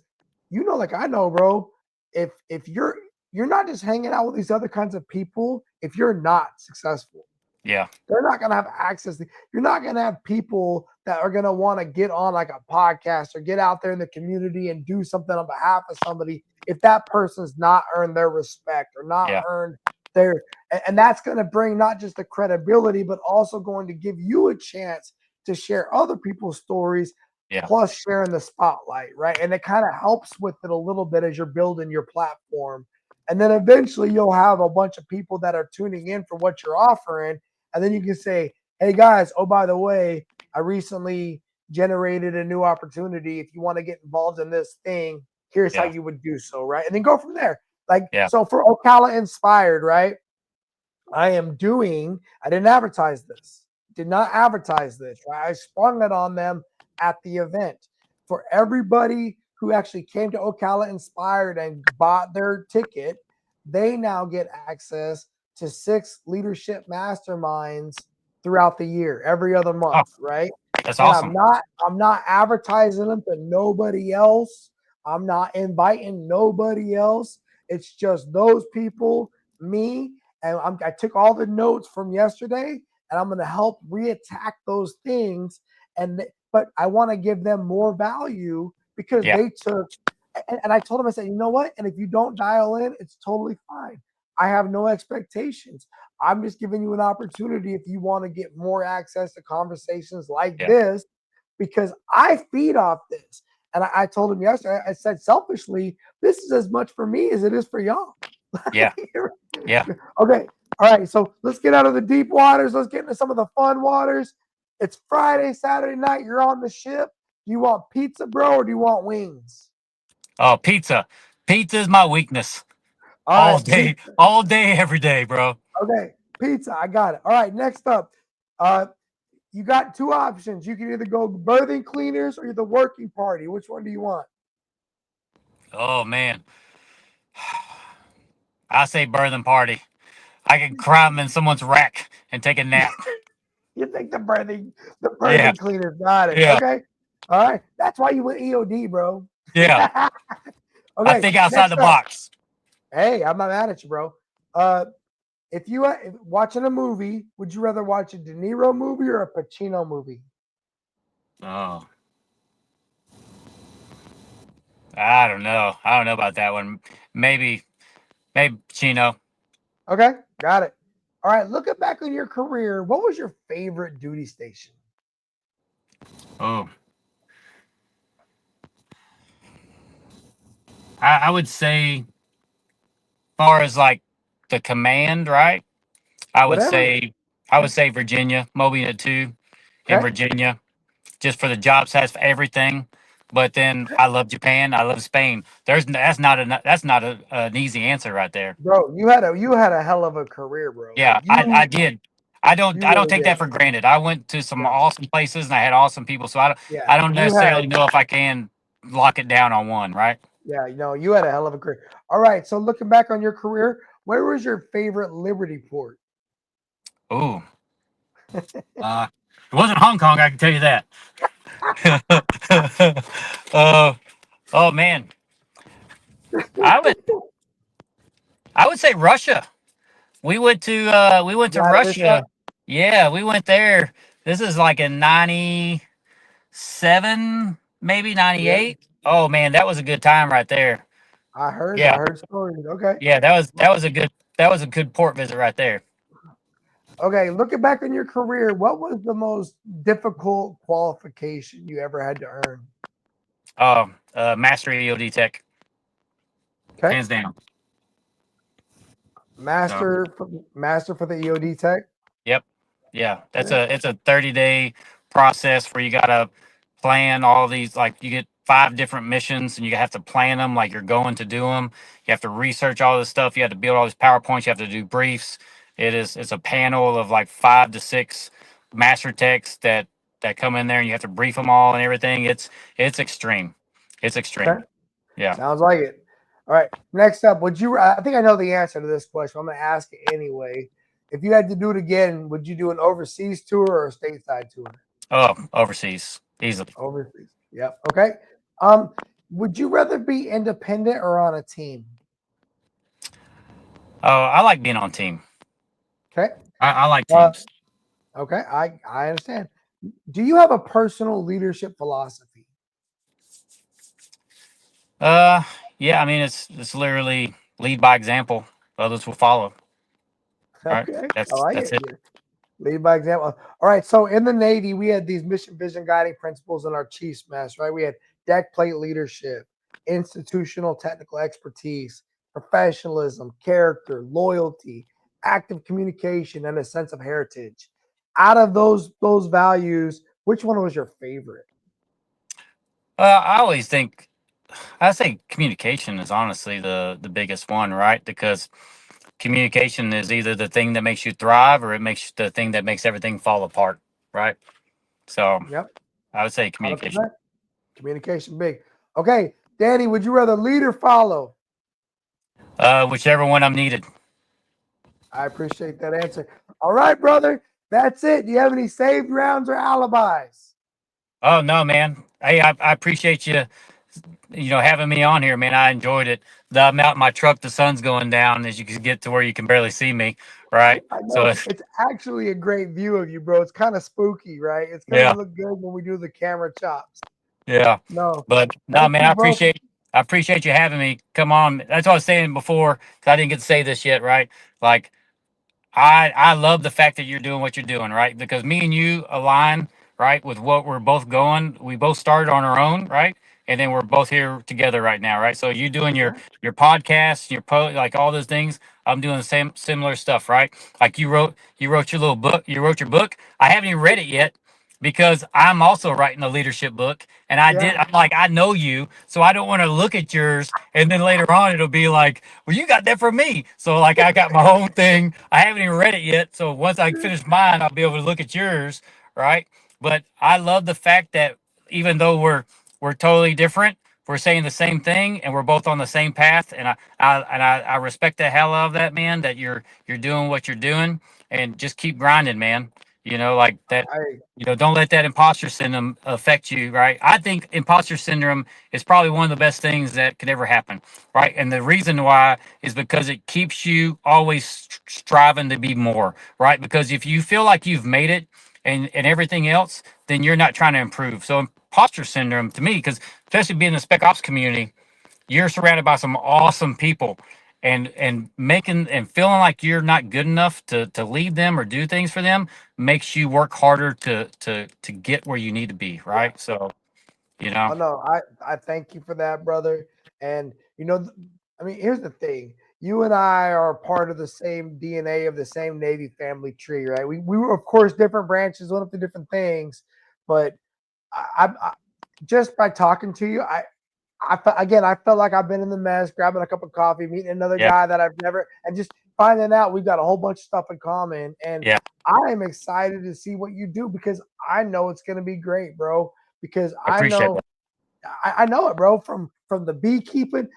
like I know, bro, if you're not just hanging out with these other kinds of people if you're not successful. Yeah. They're not going to have access. You're not going to have people that are going to want to get on like a podcast or get out there in the community and do something on behalf of somebody if that person's not earned their respect or not Yeah. earned their, and that's going to bring not just the credibility, but also going to give you a chance to share other people's stories, Yeah. plus sharing the spotlight, right? And it kind of helps with it a little bit as you're building your platform. And then eventually you'll have a bunch of people that are tuning in for what you're offering. And then you can say, hey guys, oh, by the way, I recently generated a new opportunity. If you want to get involved in this thing, here's how Yeah. you would do so, right? And then go from there. Like, Yeah. so for Ocala Inspired, right? I didn't advertise this, did not advertise this, right? I sprung it on them at the event. For everybody who actually came to Ocala Inspired and bought their ticket, they now get access to 6 leadership masterminds throughout the year, every other month, Oh, right? that's And awesome. I'm not advertising them to nobody else. I'm not inviting nobody else. It's just those people, me, and I took all the notes from yesterday, and I'm going to help reattack those things. But I want to give them more value because Yeah. they took. And I told them, I said, you know what? And if you don't dial in, it's totally fine. I have no expectations. I'm just giving you an opportunity if you want to get more access to conversations like Yeah. this, because I feed off this. And I told him yesterday, I said selfishly, this is as much for me as it is for y'all. Yeah. Yeah. Okay. All right. So let's get out of the deep waters. Let's get into some of the fun waters. It's Friday, Saturday night. You're on the ship. Do you want pizza, bro, or do you want wings? Oh, pizza. Pizza is my weakness. All right. All day, every day, bro. Okay. Pizza. I got it. All right. Next up, uh, you got 2 options. You can either go birthing cleaners or the working party. Which one do you want? Oh man. I say birthing party. I can climb in someone's rack and take a nap. You think the birthing Yeah. cleaners. Got it. Yeah. Okay. All right. That's why you went EOD, bro. Yeah. I Okay. think outside Next the up. box. Hey, I'm not mad at you, bro. If you watching a movie, would you rather watch a De Niro movie or a Pacino movie? Oh. I don't know. I don't know about that one. Maybe Chino. Okay, got it. All right, looking back on your career, what was your favorite duty station? Oh. I would say, far as like the command, right? I would Whatever. say I would say Virginia, Moby Unit 2 in Okay. Virginia, just for the job size for everything. But then I love Japan. I love Spain. That's not an easy answer right there. Bro, you had a hell of a career, bro. Like Yeah, I did. you I don't really take did. that for granted. I went to some Yeah. awesome places and I had awesome people. So Yeah. I don't You had necessarily know if I can lock it down on one, right? yeah, you had a hell of a career. All right, so looking back on your career, where was your favorite Liberty port? Ooh. It wasn't Hong Kong, I can tell you that. uh, oh man. I would I would say Russia. We went to Vladivostok? Russia. Yeah, we went there. This is like in 97, maybe Yeah. 98. Oh man, that was a good time right there. I Yeah. heard stories. Okay. Yeah, that was a good port visit right there. Okay, looking back on your career, what was the most difficult qualification you ever had to earn? Master EOD Tech. Okay. hands down. So. Master for the EOD tech. Yep. Yeah. Okay. It's a 30-day process where you gotta plan all these, like you get 5 different missions and you have to plan them like you're going to do them. You have to research all this stuff. You have to build all these PowerPoints. You have to do briefs. It's a panel of like 5 to 6 master techs that come in there and you have to brief them all and everything. It's extreme. It's Okay. extreme. Yeah. Sounds like it. All right. Next up, I think I know the answer to this question. I'm going to ask it anyway. If you had to do it again, would you do an overseas tour or a stateside tour? Oh, overseas. Easily. Overseas. Yep. Okay. Um, would you rather be independent or on a team? Oh, I like being on team. Okay. I like Uh, teams. okay. I understand. Do you have a personal leadership philosophy? Uh, yeah. I mean, it's literally lead by example. Others will follow. All right. Okay. I That's like that's it. it. Yeah. Lead by example. All right. So in the Navy, we had these mission, vision, guiding principles in our Chiefs mess, right? We had deck plate leadership, institutional technical expertise, professionalism, character, loyalty, active communication, and a sense of heritage. Out of those values, which one was your favorite? I always think I say communication is honestly the biggest one, right? Because communication is either the thing that makes you thrive or it makes the thing that makes everything fall apart, right? So Yep, I would say communication. 100%. Communication big. Okay, Danny, would you rather lead or follow? Whichever one I'm needed. I appreciate that answer. All right, brother. That's it. Do you have any saved rounds or alibis? Oh no, man. Hey, I appreciate you. You know, having me on here, man. I enjoyed it. I'm out in my truck. The sun's going down as you can get to where you can barely see me, right? I So know it's actually a great view of you, bro. It's kind of spooky, right? It's gonna yeah, look good when we do the camera chops. yeah. No, But no, thank man, you, bro. I appreciate you having me. Come on, that's what I was saying before. 'Cause I didn't get to say this yet, right? Like I love the fact that you're doing what you're doing, right? Because me and you align, right, with what we're both going. We both started on our own, right? And then we're both here together right now, right? So you doing Yeah, your podcast, like all those things. I'm doing the same similar stuff, right? Like you wrote your little book, you wrote your book. I haven't even read it yet because I'm also writing a leadership book and yeah. I'm like I know you, so I don't want to look at yours and then later on it'll be like, well, you got that from me. So like I got my own thing. I haven't even read it yet. So once I finish mine, I'll be able to look at yours, right? But I love the fact that even though we're totally different, we're saying the same thing and we're both on the same path. And I respect the hell out of that, man, that you're doing what you're doing and just keep grinding, man. You know, like that, I you know, don't let that imposter syndrome affect you, right? I think imposter syndrome is probably one of the best things that could ever happen, right? And the reason why is because it keeps you always striving to be more, right? Because if you feel like you've made it and everything else, then you're not trying to improve. So imposter syndrome to me, because especially being in the spec ops community, you're surrounded by some awesome people and making and feeling like you're not good enough to lead them or do things for them makes you work harder to get where you need to be, yeah. right? So you know. Oh no, I thank you for that, brother. And I mean, here's the thing: you and I are part of the same DNA of the same Navy family tree, right? We were, of course, different branches, went up to different things, but I just by talking to you, again, I felt like I've been in the mess, grabbing a cup of coffee, meeting another Yeah. guy that I've never, and just finding out we've got a whole bunch of stuff in common. And Yeah. I am excited to see what you do because I know it's going to be great, bro. Because I appreciate that. I know it, bro. From the beekeeping,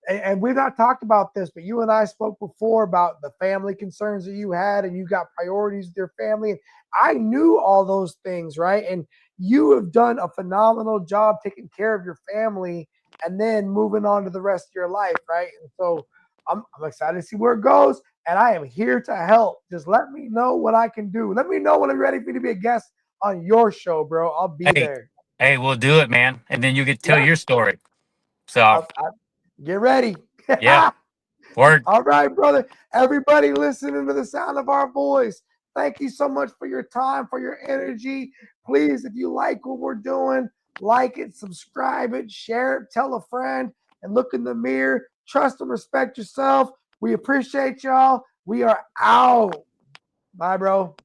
and we've not talked about this, but you and I spoke before about the family concerns that you had, and you got priorities with your family. And I knew all those things, right? And you have done a phenomenal job taking care of your family and then moving on to the rest of your life, right? And so I'm excited to see where it goes, and I am here to help. Just let me know what I can do. Let me know when I'm ready for me to be a guest on your show, bro. I'll be Hey, there. hey, we'll do it, man, and then you get to tell Yeah, your story. So I get ready. yeah, word. All right, brother. Everybody listening to the sound of our voice, thank you so much for your time, for your energy. Please, if you like what we're doing, like it, subscribe it, share it, tell a friend, and look in the mirror. Trust and respect yourself. We appreciate y'all. We are out. Bye, bro.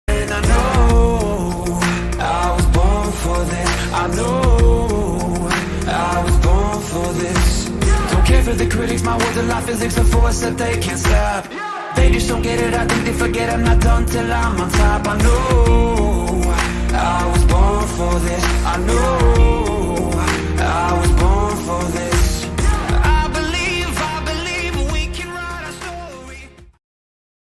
And I know I was born for this. I know I was born for this. Don't care for the critics, my words are like physics, a force that they can't stop. They just don't get it, I think they forget I'm not done till I'm on top. I know